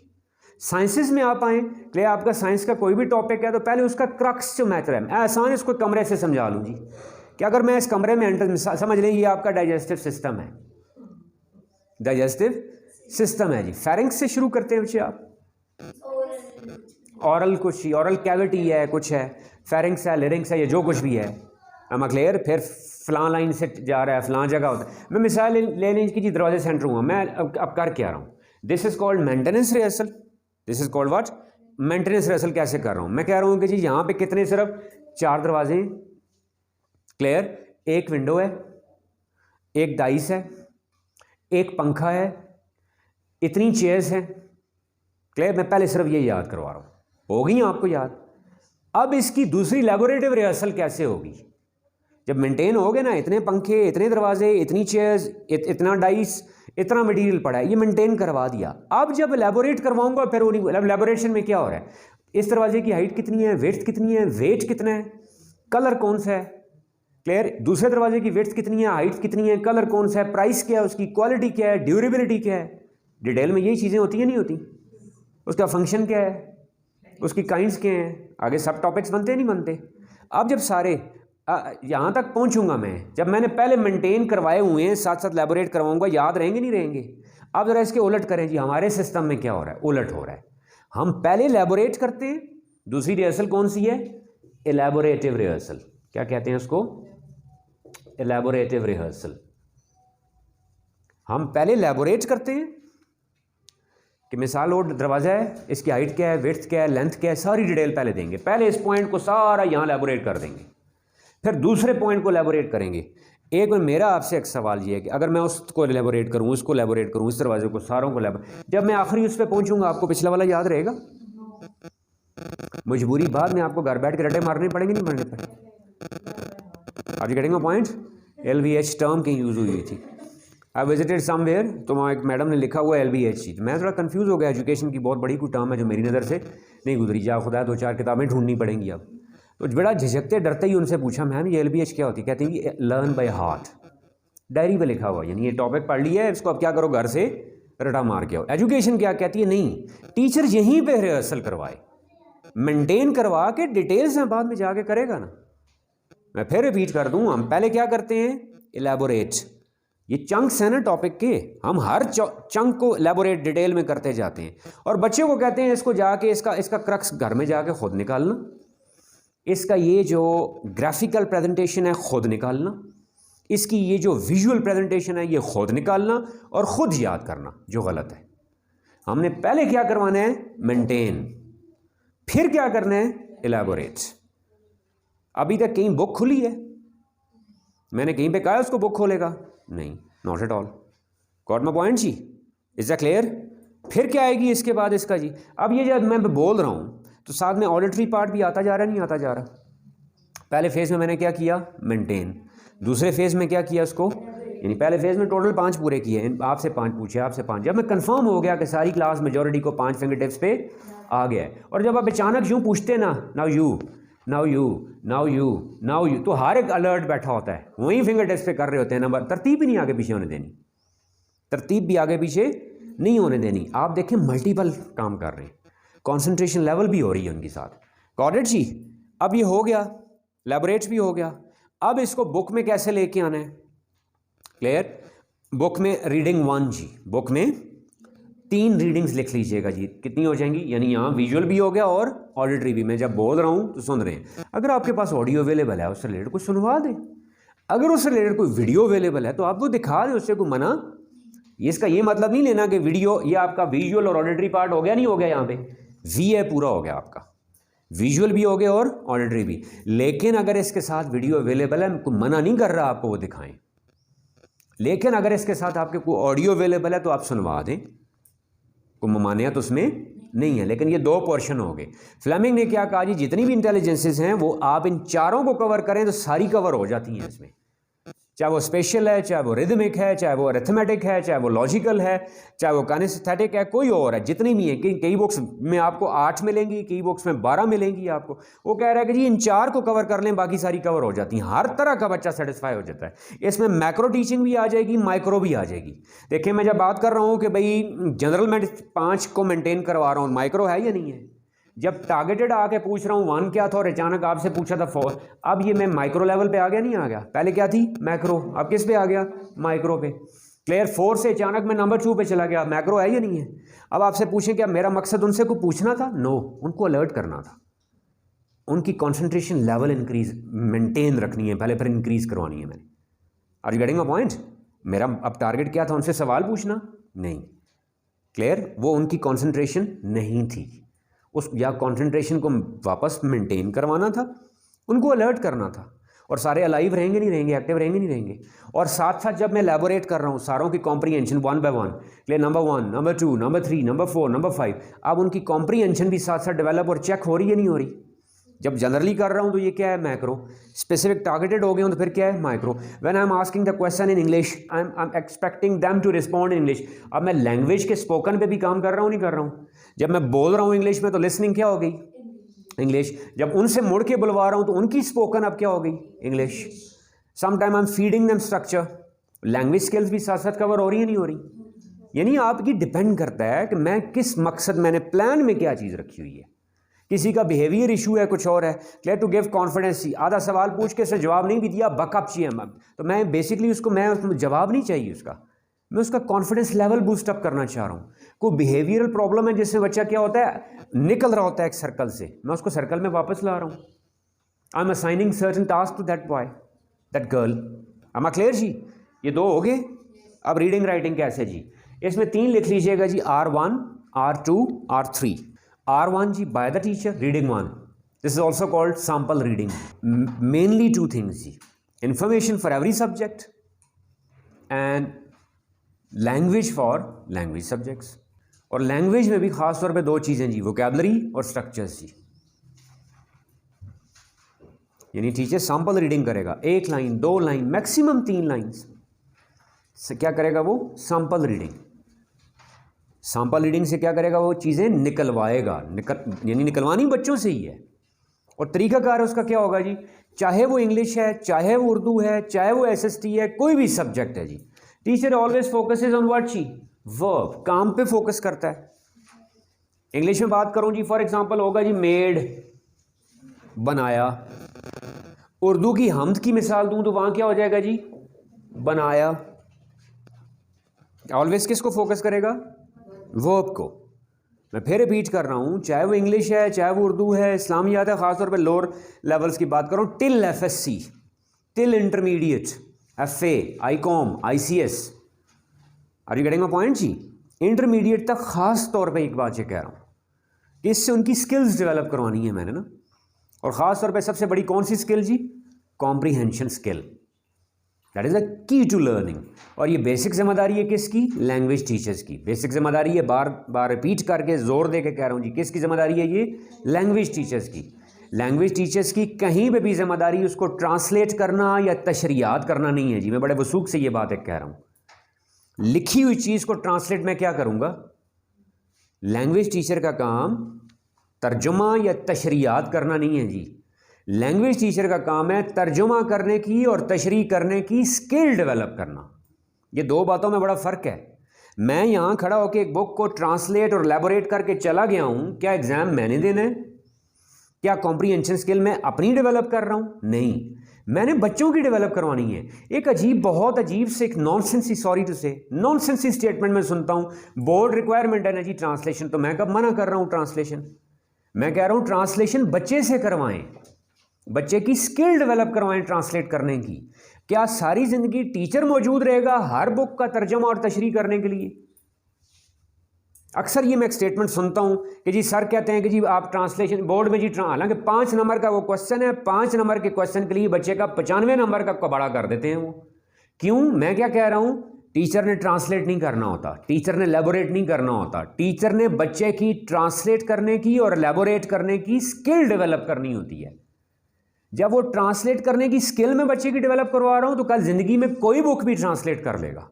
साइंसेस में आप आएँ, क्लियर, आपका साइंस का कोई भी टॉपिक है तो पहले उसका क्रक्स जो मैटर है, मैं आसान इसको कमरे से समझा लूँ जी, कि अगर मैं इस कमरे में एंटर, समझ लें ये आपका डाइजेस्टिव सिस्टम है, डाइजेस्टिव सिस्टम है जी। फेरिंक्स से शुरू करते हैं बच्चे आप, ऑरल कुछ, ऑरल कैविटी है, कुछ है, फेरिंक्स है, लिरिंक्स है, ये जो कुछ भी है, हम क्लियर, फिर फलां लाइन से जा रहा है, फलां जगह होता है। मैं मिसाल ले लें कि जी दरवाजे सेंटर हुआ, मैं अब कर क्या रहा हूँ, this is called maintenance rehearsal, this is called what, maintenance rehearsal. कैसे कर रहा हूँ, मैं कह रहा हूँ कि जी यहाँ पे कितने, सिर्फ 4 दरवाजे, क्लियर, एक विंडो है, एक डाइस है, एक पंखा है, इतनी चेयर्स हैं, क्लियर, मैं पहले सिर्फ ये याद करवा रहा हूँ, हो गई आपको याद। अब इसकी दूसरी लैबोरेटिव रिहर्सल कैसे होगी, जब मेंटेन हो गए ना, इतने पंखे, इतने दरवाजे, इतनी चेयर्स, इतना डाइस, इतना मटेरियल पड़ा है, ये मेंटेन करवा दिया। अब जब एलैबोरेट करवाऊंगा फिर एलैबोरेशन में क्या हो रहा है, इस दरवाजे की हाइट कितनी है, विड्थ कितनी है, वेट कितना है, कलर कौन सा है, क्लियर, दूसरे दरवाजे की विड्थ कितनी है, हाइट कितनी है, कलर कौन सा है, प्राइस क्या है उसकी, क्वालिटी क्या है, ड्यूरेबिलिटी क्या है, डिटेल में यही चीज़ें होती हैं नहीं होती, उसका फंक्शन क्या है, उसकी काइंड्स क्या हैं, आगे सब टॉपिक्स बनते नहीं बनते। अब जब सारे यहाँ तक पहुँचूंगा मैं, जब मैंने पहले मेंटेन करवाए हुए हैं, साथ साथ लैबोरेट करवाऊंगा, याद रहेंगे नहीं रहेंगे। अब ज़रा इसके उलट करें जी, हमारे सिस्टम में क्या हो रहा है, उलट हो रहा है, हम पहले लैबोरेट करते हैं, दूसरी रिहर्सल कौन सी है, एलैबोरेटिव रिहर्सल, क्या कहते हैं उसको, एलैबोरेटिव रिहर्सल। हम पहले लैबोरेट करते हैं कि मिसाल वो दरवाज़ा है, इसकी हाइट क्या है, विड्थ क्या है, लेंथ क्या है, सारी डिटेल पहले देंगे, पहले इस पॉइंट को सारा यहाँ लैबोरेट कर देंगे, फिर दूसरे पॉइंट को लैबोरेट करेंगे। एक में मेरा आपसे एक सवाल ये है कि अगर मैं उसको लैबोरेट करूँ, उसको लैबोरेट करूँ, इस दरवाजे को, सारों को जब मैं आखिरी उस पर पहुँचूँगा, आपको पिछला वाला याद रहेगा, मजबूरी बाद में आपको घर बैठ के रटे मारने पड़ेंगे, नहीं मारने पड़े। आज getting a point, LVH term कहीं यूज़ हुई थी, आई विजिटेड समवेयर, तो वहाँ एक मैडम ने लिखा हुआ LVH, तो मैं थोड़ा कंफ्यूज हो गया, एजुकेशन की बहुत बड़ी कोई टर्म है जो मेरी नज़र से नहीं गुजरी, जा खुदा 2-4 किताबें ढूंढनी पड़ेंगी अब। तो बड़ा झिझकते डरते ही उनसे पूछा, मैम ये LVH क्या होती है, कहती है लर्न बाय हार्ट, डायरी पे लिखा हुआ, यानी ये टॉपिक पढ़ लिया है, इसको अब क्या करो, घर से रटा मार के आओ। एजुकेशन क्या कहती है, नहीं, टीचर यहीं पे रिहर्सल करवाए, मेंटेन करवा के डिटेल्स में बाद में जाके करेगा ना। मैं फिर रिपीट कर दूं, हम पहले क्या करते हैं, एलैबोरेट, ये चंक्स हैं ना टॉपिक के, हम हर चंक को एलैबोरेट डिटेल में करते जाते हैं, और बच्चे को कहते हैं इसको जाके इसका क्रक्स घर में जाके खुद निकालना, इसका ये जो ग्राफिकल प्रेजेंटेशन है खुद निकालना, इसकी ये जो विजुअल प्रेजेंटेशन है ये खुद निकालना और ख़ुद याद करना, जो गलत है। हमने पहले क्या करवाना है, मेंटेन, फिर क्या करना है, एलैबोरेट। अभी तक कहीं बुक खुली है, मैंने कहीं पे कहा उसको बुक खोलेगा, नहीं, not at all, got my point जी, इज दैट क्लियर। फिर क्या आएगी इसके बाद इसका जी, अब ये जब मैं बोल रहा हूँ तो साथ में ऑडिटरी पार्ट भी आता जा रहा है, नहीं आता जा रहा। पहले फेज़ में मैंने क्या किया, मेंटेन, दूसरे फेज़ में क्या किया उसको, यानी पहले फेज़ में टोटल 5 पूरे किए, आपसे 5 पूछे, आपसे 5, जब मैं कंफर्म हो गया कि सारी क्लास मेजॉरिटी को 5 फिंगर टिप्स पे आ गया है, और जब आप अचानक यूँ पूछते ना, now you, now you, now you, now you, तो हर एक अलर्ट बैठा होता है, वहीं फिंगर टिप्स पे कर रहे होते हैं नंबर, तरतीब ही नहीं आगे पीछे होने देनी, तरतीब भी आगे पीछे नहीं होने देनी। आप देखें मल्टीपल काम कर रहे हैं, कॉन्सेंट्रेशन लेवल भी हो रही है उनके साथ। गॉट इट जी। अब ये हो गया, लैबोरेट भी हो गया, अब इसको बुक में कैसे लेके आना है, क्लियर। बुक में रीडिंग 1 जी, बुक में 3 रीडिंग्स लिख लीजिएगा जी, कितनी हो जाएंगी, यानी यहाँ विजुअल भी हो गया और ऑडिटरी भी। मैं जब बोल रहा हूँ तो सुन रहे हैं, अगर आपके पास ऑडियो अवेलेबल है उससे रिलेटेड कुछ सुनवा दें, अगर उससे रिलेटेड कोई वीडियो अवेलेबल है तो आप वो दिखा दें, उससे कोई मना। इसका ये मतलब नहीं लेना कि वीडियो, ये आपका विजुअल और ऑडिटरी पार्ट हो गया, नहीं हो गया, यहाँ पे वी है पूरा हो गया आपका, विजुअल भी हो गया और ऑडिटरी भी। लेकिन अगर इसके साथ वीडियो अवेलेबल है, कोई मना नहीं कर रहा आपको वो दिखाएं, लेकिन अगर इसके साथ आपके कोई ऑडियो अवेलेबल है तो आप सुनवा दें, कोई ममानियत तो उसमें नहीं है। लेकिन ये 2 पोर्शन हो गए। फ्लेमिंग ने क्या कहा जी, जितनी भी इंटेलिजेंसेस हैं वो आप इन चारों को कवर करें तो सारी कवर हो जाती हैं इसमें, चाहे वो स्पेशल है, चाहे वो रिदमिक है, चाहे वो अरिथमेटिक है, चाहे वो लॉजिकल है, चाहे वो काइनेस्थेटिक है, कोई और है, जितनी भी है। कई बुक्स में आपको 8 मिलेंगी, कई बुक्स में 12 मिलेंगी आपको। वो कह रहा है कि जी इन 4 को कवर कर लें, बाकी सारी कवर हो जाती हैं, हर तरह का बच्चा सेटिस्फाई हो जाता है। इसमें मैक्रो टीचिंग भी आ जाएगी, माइक्रो भी आ जाएगी। देखिए मैं जब बात कर रहा हूँ कि भाई जनरल मैं 5 को मेनटेन करवा रहा हूँ, माइक्रो है या नहीं है। जब टारगेटेड आके पूछ रहा हूँ 1 क्या था और अचानक आपसे पूछा था 4, अब ये मैं माइक्रो लेवल पे आ गया, नहीं आ गया? पहले क्या थी? मैक्रो। अब किस पे आ गया? माइक्रो पे। क्लियर? 4 से अचानक मैं नंबर 2 पे चला गया, मैक्रो है या नहीं है? अब आपसे पूछें क्या मेरा मकसद उनसे को पूछना था? नो, उनको अलर्ट करना था, उनकी कॉन्सेंट्रेशन लेवल इंक्रीज मेंटेन रखनी है पहले, फिर इंक्रीज करवानी है मैंने। Are you getting my point? मेरा अब टारगेट क्या था? उनसे सवाल पूछना नहीं। क्लियर? वो उनकी कॉन्सेंट्रेशन नहीं थी उस, या कॉन्सेंट्रेशन को वापस मेंटेन करवाना था, उनको अलर्ट करना था। और सारे अलाइव रहेंगे नहीं रहेंगे, एक्टिव रहेंगे नहीं रहेंगे। और साथ साथ जब मैं एलैबोरेट कर रहा हूँ सारों की कॉम्प्रीहेंशन 1 बाय 1, ले number 1, number 2, number 3, number 4, number 5, अब उनकी कॉम्प्रीहेंशन भी साथ साथ डेवलप और चेक हो रही है नहीं हो रही। जब जनरली कर रहा हूँ तो ये क्या है? मैक्रो। स्पेसिफिक टारगेटेड हो गए हूँ तो फिर क्या है? Micro. When I am asking the question in English, I am expecting them to respond in English. अब मैं लैंग्वेज के स्पोकन पे भी काम कर रहा हूँ, नहीं कर रहा हूँ? जब मैं बोल रहा हूँ इंग्लिश में तो लिसनिंग क्या हो गई? इंग्लिश। जब उनसे मुड़ के बुलवा रहा हूँ तो उनकी स्पोकन अब क्या हो गई? English. Sometime I am feeding them structure, language skills भी साथ साथ कवर हो रही है नहीं हो रही? यानी आपकी डिपेंड करता है कि मैं किस मकसद, मैंने प्लान में क्या चीज़ रखी हुई है। किसी का बिहेवियर इशू है, कुछ और है, क्लियर टू गिव कॉन्फिडेंस। आधा सवाल पूछ के उसने जवाब नहीं भी दिया, बकअप चाहिए, तो मैं बेसिकली उसको जवाब नहीं चाहिए उसका, मैं उसका कॉन्फिडेंस लेवल बूस्ट अप करना चाह रहा हूँ। कोई बिहेवियरल प्रॉब्लम है जिससे बच्चा क्या होता है, निकल रहा होता है एक सर्कल से, मैं उसको सर्कल में वापस ला रहा हूँ। I am assigning certain task to that boy, that girl. am I clear जी? ये 2 हो गए। अब रीडिंग राइटिंग कैसे जी? इसमें 3 लिख लीजिएगा जी, R1, R2, R3। R1 जी by the teacher, reading 1। This is also called sample reading. Mainly 2 things जी, information for every subject and language for language subjects. और लैंग्वेज में भी खास तौर पे 2 चीज़ें जी, वोकैबलरी और स्ट्रक्चर्स जी। यानी टीचर सैंपल रीडिंग करेगा, 1 लाइन 2 लाइन मैक्सिमम 3 लाइन्स से क्या करेगा वो? Sample reading. सैंपल रीडिंग से क्या करेगा वो? चीज़ें निकलवाएगा, यानी निकलवानी बच्चों से ही है। और तरीकाकार उसका क्या होगा जी? चाहे वो इंग्लिश है, चाहे वो उर्दू है, चाहे वो SST है, कोई भी सब्जेक्ट है जी, teacher always focuses on what जी? वर्ब, काम पे फोकस करता है। इंग्लिश में बात करूं जी, फॉर एग्जांपल होगा जी मेड, बनाया। उर्दू की हमद की मिसाल दूं तो वहां क्या हो जाएगा जी? बनाया। ऑलवेज किसको फोकस करेगा? वर्ब को। मैं फिर रिपीट कर रहा हूं, चाहे वो इंग्लिश है, चाहे वो उर्दू है, इस्लामियात है, खासतौर पे लोअर लेवल्स की बात कर रहा हूं, till FSC, till intermediate, FA, ICOM, ICS। Are you getting my point जी? इंटरमीडिएट तक खास तौर पे एक बात ये कह रहा हूँ कि इससे उनकी स्किल्स डेवलप करवानी है मैंने ना। और ख़ास तौर पे सबसे बड़ी कौन सी स्किल जी? Comprehension skill. That is the key to learning. और ये बेसिक जिम्मेदारी है किसकी? लैंग्वेज टीचर्स की। बेसिक जिम्मेदारी है, बार बार रिपीट करके जोर दे के कह रहा हूँ जी, किसकी जिम्मेदारी है ये? लैंग्वेज टीचर्स की। लैंग्वेज टीचर्स की कहीं पे भी जिम्मेदारी उसको ट्रांसलेट करना या तशरीहात करना नहीं है जी। मैं बड़े वसूख से ये बात एक कह रहा हूँ, लिखी हुई चीज़ को ट्रांसलेट मैं क्या करूँगा? लैंग्वेज टीचर का काम तर्जुमा या तशरीहात करना नहीं है जी। लैंग्वेज टीचर का काम है तर्जुमा करने की और तशरीह करने की स्किल डेवलप करना। ये 2 बातों में बड़ा फ़र्क है। मैं यहाँ खड़ा होकर एक बुक को ट्रांसलेट और एलैबोरेट करके चला गया हूँ, क्या एग्ज़ाम मैंने देना है? क्या कॉम्प्रीहेंशन स्किल मैं अपनी डेवलप कर रहा हूँ? नहीं, मैंने बच्चों की डेवलप करवानी है। एक अजीब, बहुत अजीब से एक नॉनसेंसी, सॉरी टू से नॉनसेंसी स्टेटमेंट में सुनता हूँ, बोर्ड रिक्वायरमेंट है ना जी ट्रांसलेशन। तो मैं कब मना कर रहा हूँ ट्रांसलेशन? मैं कह रहा हूँ ट्रांसलेशन बच्चे से करवाएं, बच्चे की स्किल डेवलप करवाएं ट्रांसलेट करने की। क्या सारी ज़िंदगी टीचर मौजूद रहेगा हर बुक का तर्जुमा और तशरीह करने के लिए? अक्सर ये मैं एक स्टेटमेंट सुनता हूँ कि जी सर कहते हैं कि जी आप ट्रांसलेशन बोर्ड में जी, हालांकि 5 नंबर का वो क्वेश्चन है, 5 नंबर के क्वेश्चन के लिए बच्चे का 95 नंबर का कबाड़ा कर देते हैं वो। क्यों? मैं क्या कह रहा हूँ, टीचर ने ट्रांसलेट नहीं करना होता, टीचर ने एलैबोरेट नहीं करना होता, टीचर ने बच्चे की ट्रांसलेट करने की और एलैबोरेट करने की स्किल डेवलप करनी होती है। जब वो ट्रांसलेट करने की स्किल मैं बच्चे की डेवलप करवा रहा हूँ तो कल ज़िंदगी में कोई बुक भी ट्रांसलेट कर लेगा।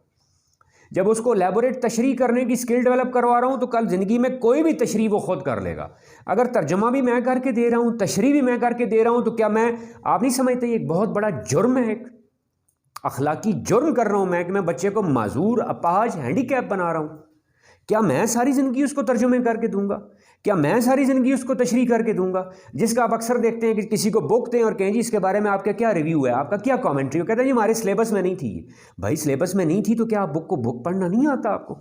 जब उसको एलैबोरेट तशरीह करने की स्किल डेवलप करवा रहा हूँ तो कल ज़िंदगी में कोई भी तशरीह वो खुद कर लेगा। अगर तर्जुमा भी मैं करके दे रहा हूँ, तशरीह भी मैं करके दे रहा हूँ, तो क्या मैं, आप नहीं समझते ये एक बहुत बड़ा जुर्म है, एक अखलाकी जुर्म कर रहा हूँ मैं कि मैं बच्चे को माजूर, अपाहज, हैंडीकैप बना रहा हूँ। क्या मैं सारी ज़िंदगी उसको तर्जुमे करके दूंगा? क्या मैं सारी ज़िंदगी उसको तशरीह करके दूंगा? जिसका आप अक्सर देखते हैं कि किसी को बुक दें और कहें जी इसके बारे में आपका क्या रिव्यू है, आपका क्या कमेंट्री, वो कहते हैं जी हमारे सिलेबस में नहीं थी। भाई सिलेबस में नहीं थी तो क्या आप बुक पढ़ना नहीं आता आपको?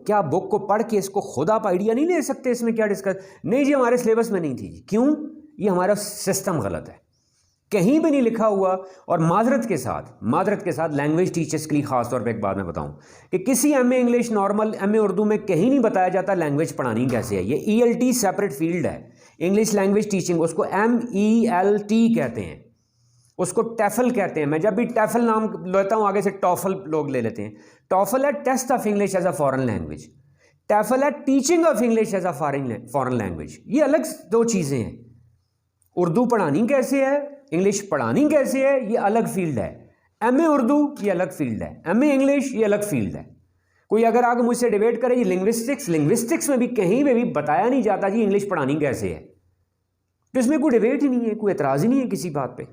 क्या आप बुक को पढ़ के इसको खुद आप आइडिया नहीं ले सकते इसमें क्या डिस्कस? नहीं जी हमारे सिलेबस में नहीं थी जी। क्यों? ये हमारा सिस्टम गलत है, कहीं भी नहीं लिखा हुआ। और माजरत के साथ लैंग्वेज टीचर्स के लिए ख़ास तौर पे एक बात मैं बताऊं कि किसी MA English, normal MA Urdu में कहीं नहीं बताया जाता लैंग्वेज पढ़ानी कैसे है। ये ELT सेपरेट फील्ड है, इंग्लिश लैंग्वेज टीचिंग, उसको MELT कहते हैं, उसको टैफल कहते हैं। मैं जब भी टैफल नाम लेता हूँ आगे से टॉफल लोग ले लेते हैं। टॉफल है test of English as a foreign language, TEFL है teaching of English as a foreign language. ये अलग दो चीज़ें हैं। उर्दू पढ़ानी कैसे है, इंग्लिश पढ़ानी कैसे है, ये अलग फील्ड है। एमए उर्दू ये अलग फील्ड है, एमए इंग्लिश ये अलग फील्ड है। कोई अगर आगे मुझसे डिबेट करे ये लिंग्विस्टिक्स में भी कहीं पे भी बताया नहीं जाता जी इंग्लिश पढ़ानी कैसे है, तो इसमें कोई डिबेट ही नहीं है, कोई एतराज़ ही नहीं है किसी बात पे।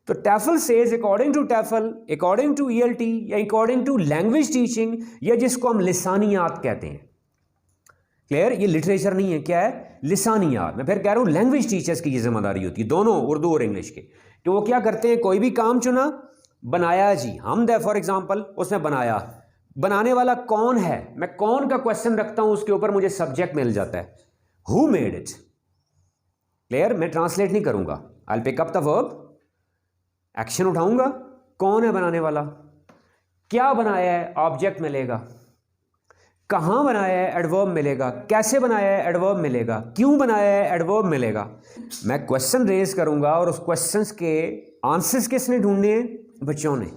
तो TEFL says according to TEFL, according to ELT या अकॉर्डिंग टू लैंग्वेज टीचिंग, या जिसको हम लिसानियात कहते हैं। क्लियर? ये लिटरेचर नहीं है, क्या है? लिसानियात। मैं फिर कह रहा हूँ लैंग्वेज टीचर्स की ये जिम्मेदारी होती है, दोनों उर्दू और इंग्लिश के, कि वो क्या करते हैं, कोई भी काम चुना, बनाया जी, हम दे फॉर एग्जांपल उसमें बनाया, बनाने वाला कौन है, मैं कौन का क्वेश्चन रखता हूँ उसके ऊपर मुझे सब्जेक्ट मिल जाता है, हु मेड इट। क्लियर? मैं ट्रांसलेट नहीं करूँगा, I will pick up the verb, action उठाऊंगा, कौन है बनाने वाला, क्या बनाया है, ऑब्जेक्ट मिलेगा, कहाँ बनाया है, एडवर्ब मिलेगा, कैसे बनाया है, एडवर्ब मिलेगा, क्यों बनाया है, एडवर्ब मिलेगा। मैं क्वेश्चन रेज करूंगा और उस क्वेश्चंस के आंसर्स किसने ढूंढने हैं, बच्चों ने।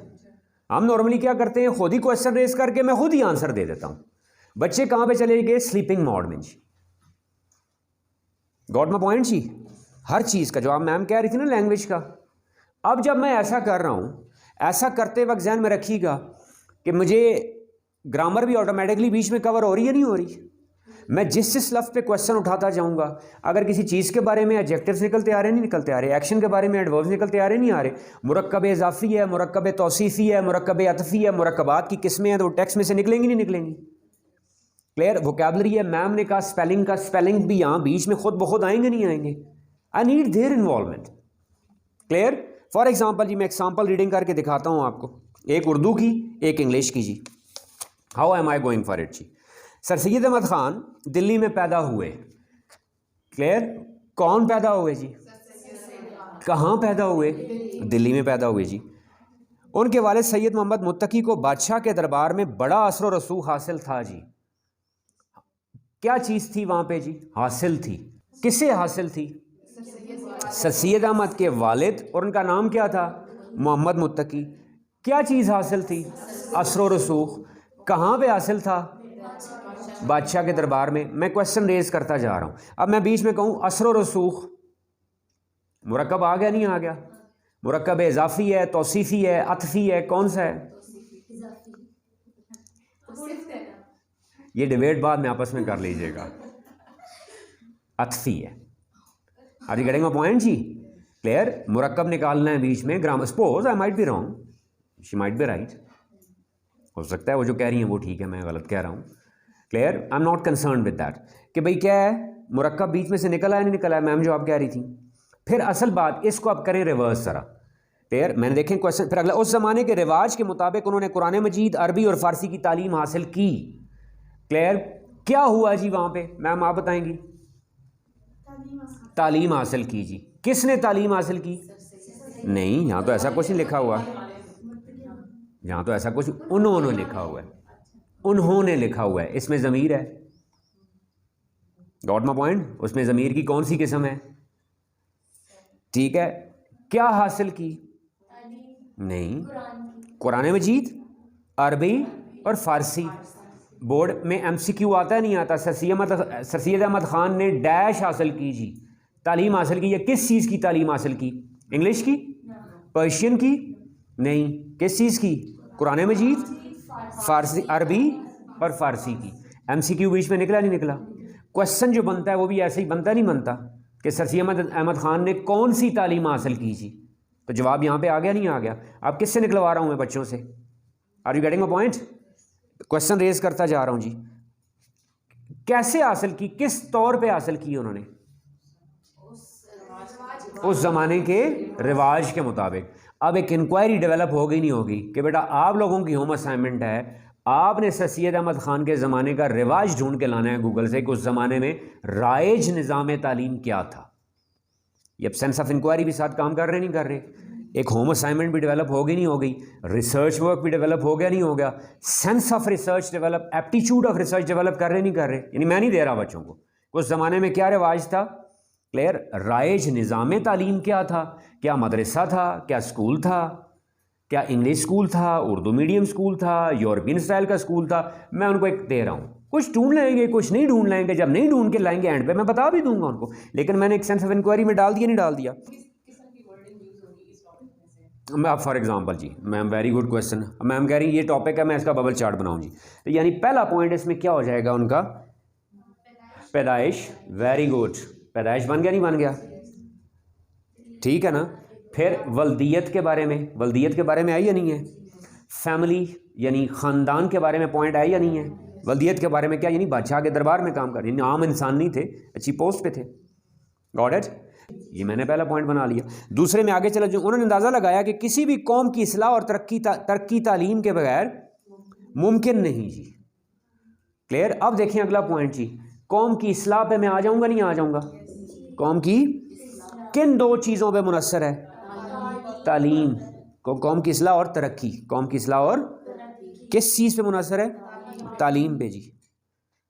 हम नॉर्मली क्या करते हैं, खुद ही क्वेश्चन रेज करके मैं खुद ही आंसर दे देता हूं। बच्चे कहाँ पे चले गए, स्लीपिंग मोड में जी। गॉट माय पॉइंट जी। हर चीज़ का जवाब मैम कह रही थी ना लैंग्वेज का। अब जब मैं ऐसा कर रहा हूं, ऐसा करते वक्त ध्यान में रखिएगा कि मुझे ग्रामर भी ऑटोमेटिकली बीच में कवर हो रही है, नहीं हो रही। मैं जिस लफ्ज़ पे क्वेश्चन उठाता जाऊंगा, अगर किसी चीज़ के बारे में एडजेक्टिव्स निकलते आ रहे नहीं निकलते आ रहे, एक्शन के बारे में एडवर्ब्स निकलते आ रहे नहीं आ रहे, मुरक्कब इजाफी है, मुरक्कब तौसीफ़ी है, मुरक्कब अतफ़ी है, मुरक्कबात की किस्में हैं, तो टेक्स्ट में से निकलेंगी नहीं निकलेंगी। क्लियर? वोकैबुलरी है, मैम ने कहा स्पेलिंग भी यहाँ बीच में खुद ब खुद आएंगे नहीं आएंगे। I need their involvement. Clear? For example जी, मैं एग्जाम्पल रीडिंग करके दिखाता हूँ आपको, एक उर्दू की एक इंग्लिश की जी। How am I going for it जी। सर सैयद अहमद ख़ान दिल्ली में पैदा हुए। क्लियर? कौन पैदा हुए जी, कहाँ पैदा हुए, दिल्ली में पैदा हुए जी। उनके वालिद सैयद मोहम्मद मुत्तकी को बादशाह के दरबार में बड़ा असर व रसूख हासिल था जी। क्या चीज़ थी वहाँ पे जी, हासिल थी, किसे हासिल थी, सर सैयद अहमद के वालिद, और उनका नाम क्या था, मोहम्मद मुत्तकी। क्या चीज़ हासिल थी, असर व रसूख। कहाँ पे हासिल था, बादशाह के दरबार में। मैं क्वेश्चन रेज करता जा रहा हूँ। अब मैं बीच में कहूँ असर व रसूख, मुरक्कब आ गया नहीं आ गया, मुरक्कब इजाफी है, तौसीफ़ी है, अतफ़ी है, कौन सा है? ये डिबेट बाद में आपस में कर लीजिएगा। अतफ़ी है। Are you getting my point जी? क्लियर? मुरक्कब निकालना है बीच में। Grammar, suppose I might be wrong, she might be right, हो सकता है वो जो कह रही हैं वो ठीक है, मैं गलत कह रहा हूँ। Clear? I am not concern with that कि भाई क्या है, मुरक्कब बीच में से निकला है नहीं निकला है, मैम जो आप कह रही थी। फिर असल बात, इसको आप करें रिवर्स ज़रा। क्लियर? मैंने देखें क्वेश्चन, फिर अगला, उस ज़माने के रिवाज के मुताबिक उन्होंने कुरान मजीद, अरबी और फ़ारसी की तालीम हासिल की। क्लियर? क्या हुआ जी वहाँ पे, मैम आप बताएंगी? तालीम हासिल की जी। किसने तालीम हासिल की? नहीं, यहाँ तो ऐसा कुछ नहीं लिखा हुआ, यहाँ तो ऐसा कुछ, उन्होंने लिखा हुआ है, उन्होंने लिखा हुआ है, इसमें ज़मीर है। Got my point? उसमें ज़मीर की कौन सी किस्म है? ठीक है। क्या हासिल की? नहीं, कुरान मजीद, अरबी और फ़ारसी। बोर्ड में MCQ आता है नहीं आता। सर सैयद अहमद ख़ान ने डैश हासिल की जी, तालीम हासिल की। या किस चीज़ की तालीम हासिल की? इंग्लिश की, पर्शियन की, नहीं, किस चीज़ की, कुरान मजीद, फारसी, अरबी और फारसी की। एमसीक्यू बीच में निकला नहीं निकला? क्वेश्चन जो बनता है वो भी ऐसे ही बनता नहीं बनता कि सर सैयद अहमद ख़ान ने कौन सी तालीम हासिल की जी, तो जवाब यहाँ पे आ गया नहीं आ गया? अब किससे निकलवा रहा हूँ मैं? बच्चों से। Are you getting a point? Question raise करता जा रहा हूँ जी। कैसे हासिल की, किस तौर पे हासिल की उन्होंने? उस ज़माने के रिवाज के मुताबिक। अब एक इंक्वायरी डेवलप होगी नहीं होगी कि बेटा आप लोगों की होम असाइनमेंट है, आपने सर सैयद अहमद ख़ान के ज़माने का रिवाज ढूंढ के लाना है गूगल से कि उस ज़माने में राइज निज़ाम तालीम क्या था। ये अब सेंस ऑफ इंक्वायरी भी साथ काम कर रहे नहीं कर रहे? एक होम असाइनमेंट भी डेवलप होगी नहीं हो गई, रिसर्च वर्क भी डेवलप हो गया नहीं हो गया, sense of research develop, aptitude of research develop कर रहे नहीं कर रहे? यानी मैं नहीं दे रहा बच्चों को, उस ज़माने में क्या रिवाज था, क्लियर, राइज निज़ाम तालीम क्या था, क्या मदरसा था, क्या स्कूल था, क्या इंग्लिश स्कूल था, उर्दू मीडियम स्कूल था, यूरोपियन स्टाइल का स्कूल था, मैं उनको एक दे रहा हूँ। कुछ ढूंढ लेंगे, कुछ नहीं ढूंढ लेंगे, जब नहीं ढूंढ के लाएंगे एंड पे मैं बता भी दूंगा उनको, लेकिन मैंने एक सेंस ऑफ इंक्वायरी में डाल दिया नहीं डाल दिया? मैं फॉर एग्जांपल जी, ma'am very good question, ma'am कह रही ये टॉपिक है, मैं इसका बबल चार्ट बनाऊं जी, तो यानी पहला पॉइंट इसमें क्या हो जाएगा उनका, पैदाइश, वेरी गुड, पैदाइश बन गया नहीं बन गया, ठीक है ना। फिर वल्दियत के बारे में, वल्दियत के बारे में आई या नहीं है? फैमिली यानी ख़ानदान के बारे में पॉइंट आई या नहीं है? वल्दियत के बारे में क्या, यानी बादशाह के दरबार में काम कर, यानी आम इंसान नहीं थे, अच्छी पोस्ट पे थे। Got it? ये मैंने पहला पॉइंट बना लिया। दूसरे में आगे चला जो उन्होंने अंदाज़ा लगाया कि किसी भी कौम की इस्लाह और तरक्की तालीम के बगैर मुमकिन नहीं जी। क्लियर? अब देखें अगला पॉइंट जी, कौम की इस्लाह पे मैं आ जाऊंगा नहीं आ जाऊंगा? कौम की किन दो चीज़ों पे मुनस्सर है? तालीम, कौम की इस्लाह और तरक्की, कौम की इस्लाह और किस चीज़ पे मुनस्सर है? तालीम पे जी।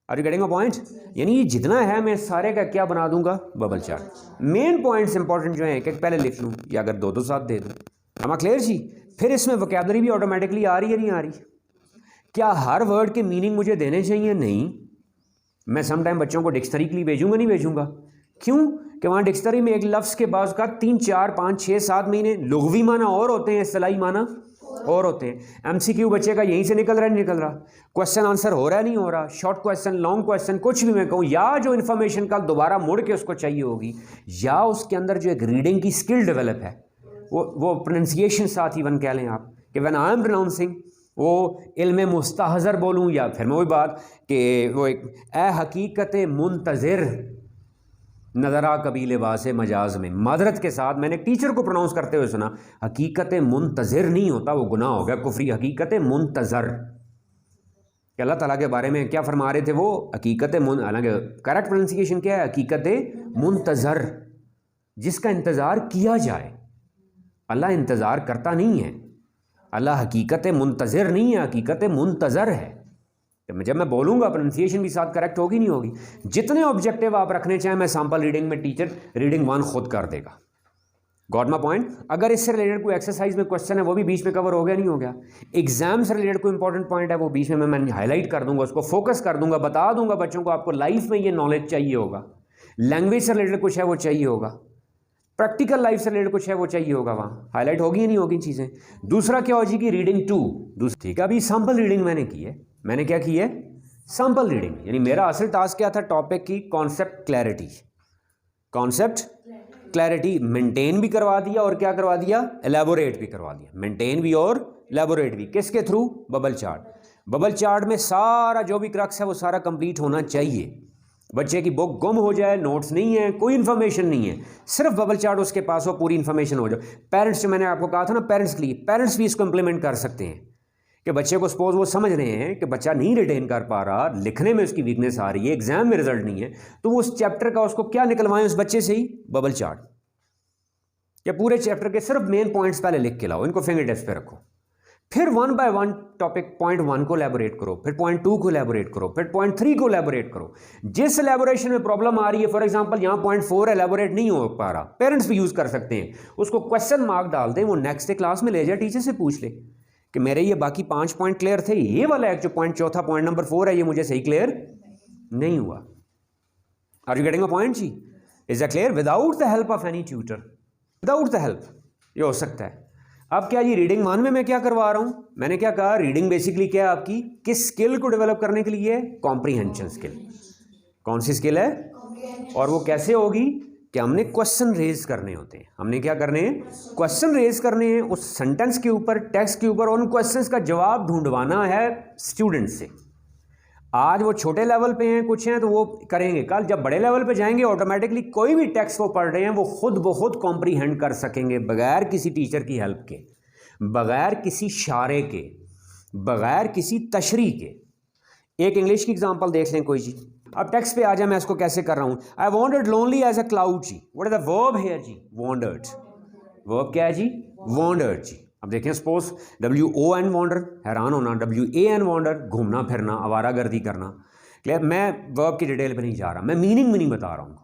Are you getting a point? यानी ये जितना है मैं सारे का क्या बना दूंगा, bubble chart. Main points important जो हैं एक पहले लिख लूँ या अगर दो साथ दे दूँ। हम क्लियर जी? फिर इसमें वोकैबुलरी भी ऑटोमेटिकली आ रही है नहीं आ रही? क्या हर वर्ड के मीनिंग मुझे देने चाहिए? नहीं, मैं समटाइम बच्चों को डिक्शनरी के लिए भेजूंगा नहीं भेजूंगा? क्यों कि वहाँ डिक्शनरी में एक लफ्ज़ के बाद का 3 4 5 6 7 महीने लुग़वी माना और होते हैं, इस्तिलाही माना और होते हैं। एमसीक्यू बच्चे का यहीं से निकल रहा है नहीं निकल रहा, क्वेश्चन आंसर हो रहा है नहीं हो रहा, शॉर्ट क्वेश्चन, लॉन्ग क्वेश्चन, कुछ भी मैं कहूँ, या जो इन्फॉर्मेशन कल दोबारा मुड़ के उसको चाहिए होगी, या उसके अंदर जो एक रीडिंग की स्किल डेवलप है, वो प्रोनाउंसिएशन साथ इवन कह लें आप कि व्हेन आई एम प्रोनाउंसिंग, वो इल्म मुस्तहज़र बोलूँ या फिर मैं वही बात कि वो एक ए हकीकत मुंतज़िर नज़रा कभी लिबास मजाज में, मादरत के साथ मैंने टीचर को प्रोनाउंस करते हुए सुना, हकीकत मुंतज़िर नहीं होता, वो गुनाह हो गया, कुफरी, हकीकत मुंतज़र। कि अल्लाह ताला के बारे में क्या फरमा रहे थे वो, हकीकत हालांकि करेक्ट प्रोनाउंसिएशन क्या है, हकीकत मुंतज़र, जिसका इंतज़ार किया जाए। अल्लाह इंतज़ार करता नहीं है, अल्लाह हकीकत मुंतज़िर नहीं है, हकीकत मुंतज़र है। जब मैं बोलूँगा प्रोनाउंसिएशन भी साथ करेक्ट होगी नहीं होगी? जितने ऑब्जेक्टिव आप रखने चाहें, मैं सैम्पल रीडिंग में टीचर रीडिंग 1 खुद कर देगा। Got my point? अगर इससे रिलेटेड कोई एक्सरसाइज में क्वेश्चन है वो भी बीच में कवर हो गया नहीं हो गया? एग्जाम से रिलेटेड कोई इंपॉर्टेंट पॉइंट है वो बीच में मैं हाईलाइट कर दूंगा, उसको फोकस कर दूंगा, बता दूंगा बच्चों को आपको लाइफ में ये नॉलेज चाहिए होगा, लैंग्वेज से रिलेटेड कुछ है वो चाहिए होगा, प्रैक्टिकल लाइफ से रिलेटेड कुछ है वो चाहिए होगा, वहाँ हाईलाइट होगी या नहीं होगी चीज़ें। दूसरा क्या हो जाएगी, रीडिंग 2। ठीक है, अभी सैम्पल रीडिंग मैंने की है, मैंने क्या की है, सैम्पल रीडिंग। यानी मेरा असल टास्क क्या था, टॉपिक की concept clarity, concept clarity maintain भी करवा दिया और क्या करवा दिया, एलैबोरेट भी करवा दिया, मेंटेन भी और एलैबोरेट भी। किसके through, bubble chart. Bubble chart में सारा जो भी क्रक्स है वो सारा कंप्लीट होना चाहिए। बच्चे की बुक गुम हो जाए, नोट्स नहीं है, कोई इन्फॉर्मेशन नहीं है, सिर्फ बबल चार्ट उसके पास हो, पूरी इन्फॉर्मेशन हो जाए। पेरेंट्स, जो मैंने आपको कहा था ना पेरेंट्स के लिए, पेरेंट्स भी इसको इंप्लीमेंट कर सकते हैं कि बच्चे को सपोज वो समझ रहे हैं कि बच्चा नहीं रिटेन कर पा रहा, लिखने में उसकी वीकनेस आ रही है, एग्जाम में रिजल्ट नहीं है, तो वो उस चैप्टर का उसको क्या निकलवाएं उस बच्चे से ही, बबल चार्ट। या पूरे चैप्टर के सिर्फ मेन पॉइंट्स पहले लिख के लाओ, इनको फिंगर टिप्स पे रखो, फिर 1 बाय 1 टॉपिक पॉइंट 1 को एलैबोरेट करो, फिर पॉइंट 2 को एलैबोरेट करो, फिर पॉइंट 3 को एलैबोरेट करो। जिस एलैबोरेशन में प्रॉब्लम आ रही है, फॉर एग्जांपल यहाँ पॉइंट 4 एलैबोरेट नहीं हो पा रहा, पेरेंट्स भी यूज कर सकते हैं, उसको क्वेश्चन मार्क डाल दें, वो नेक्स्ट डे क्लास में ले जाए, टीचर से पूछ ले कि मेरे ये बाकी 5 पॉइंट क्लियर थे, ये वाला एक जो पॉइंट चौथा पॉइंट नंबर 4 है ये मुझे सही क्लियर नहीं हुआ। Are you getting a point जी? Is that clear? Without the help of any tutor, without the help, ये हो सकता है। अब क्या जी रीडिंग 1 में मैं क्या करवा रहा हूँ, मैंने क्या कहा, रीडिंग बेसिकली क्या है आपकी, किस स्किल को डेवलप करने के लिए, कॉम्प्रीहेंशन स्किल। कौन सी स्किल है, और वो कैसे होगी कि हमने क्वेश्चन रेज करने होते हैं। हमने क्या करने हैं, क्वेश्चन रेज करने हैं उस सेंटेंस के ऊपर, टेक्स्ट के ऊपर, और उन क्वेश्चंस का जवाब ढूंढवाना है स्टूडेंट से। आज वो छोटे लेवल पे हैं, कुछ हैं तो वो करेंगे, कल जब बड़े लेवल पे जाएंगे ऑटोमेटिकली कोई भी टेक्स्ट वो पढ़ रहे हैं वो खुद ब खुद कॉम्प्रीहेंड कर सकेंगे, बगैर किसी टीचर की हेल्प के, बगैर किसी इशारे के, बगैर किसी तशरीह के। एक इंग्लिश की एग्जांपल देख लें कोई जी। अब टेक्स्ट पे आ जाए, मैं इसको कैसे कर रहा हूँ। I wandered lonely as a cloud जी। What is the verb here जी, वॉन्डर्ड। वर्ब क्या है जी, वॉन्डर्ड जी। अब देखें, सपोज WON वॉन्डर, हैरान होना, WAN वॉन्डर, घूमना फिरना, आवारागर्दी करना। क्लियर, मैं वर्ब की डिटेल पे नहीं जा रहा, मैं मीनिंग में नहीं बता रहा हूँ।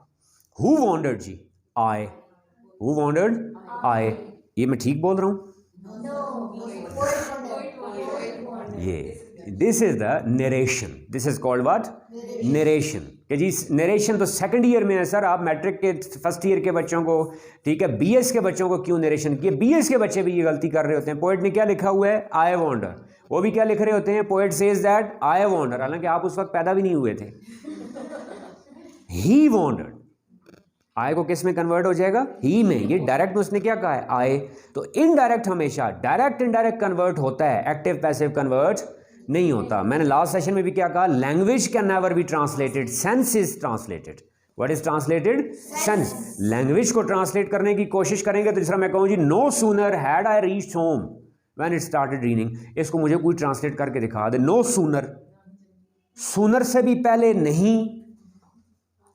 हु वॉन्डर्ड जी, आई। Who wondered, I. ये मैं ठीक बोल रहा हूँ, ये this is the narration, this is called what, narration. कि जी नरेशन तो सेकंड ईयर में है सर, आप मैट्रिक के फर्स्ट ईयर के बच्चों को, ठीक है, BS के बच्चों को क्यों नरेशन किए। BS के बच्चे भी ये गलती कर रहे होते हैं। पोएट ने क्या लिखा हुआ है, आई वॉन्डर, वो भी क्या लिख रहे होते हैं, poet says that I wander, हालांकि आप उस वक्त पैदा भी नहीं हुए थे। ही वॉन्डर्ड, आई को किस में कन्वर्ट हो जाएगा, ही में। ये डायरेक्ट में उसने क्या कहा है, आई। तो इनडायरेक्ट हमेशा डायरेक्ट इनडायरेक्ट कन्वर्ट होता है, एक्टिव पैसिव कन्वर्ट नहीं होता। मैंने लास्ट सेशन में भी क्या कहा, language can never be translated, sense is translated. What is translated, sense. Language को ट्रांसलेट करने की कोशिश करेंगे तो जिसरा मैं कहूँ जी, no sooner had I reached home when it started reading, इसको मुझे कोई ट्रांसलेट करके दिखा दे। नो सूनर, सूनर से भी पहले नहीं,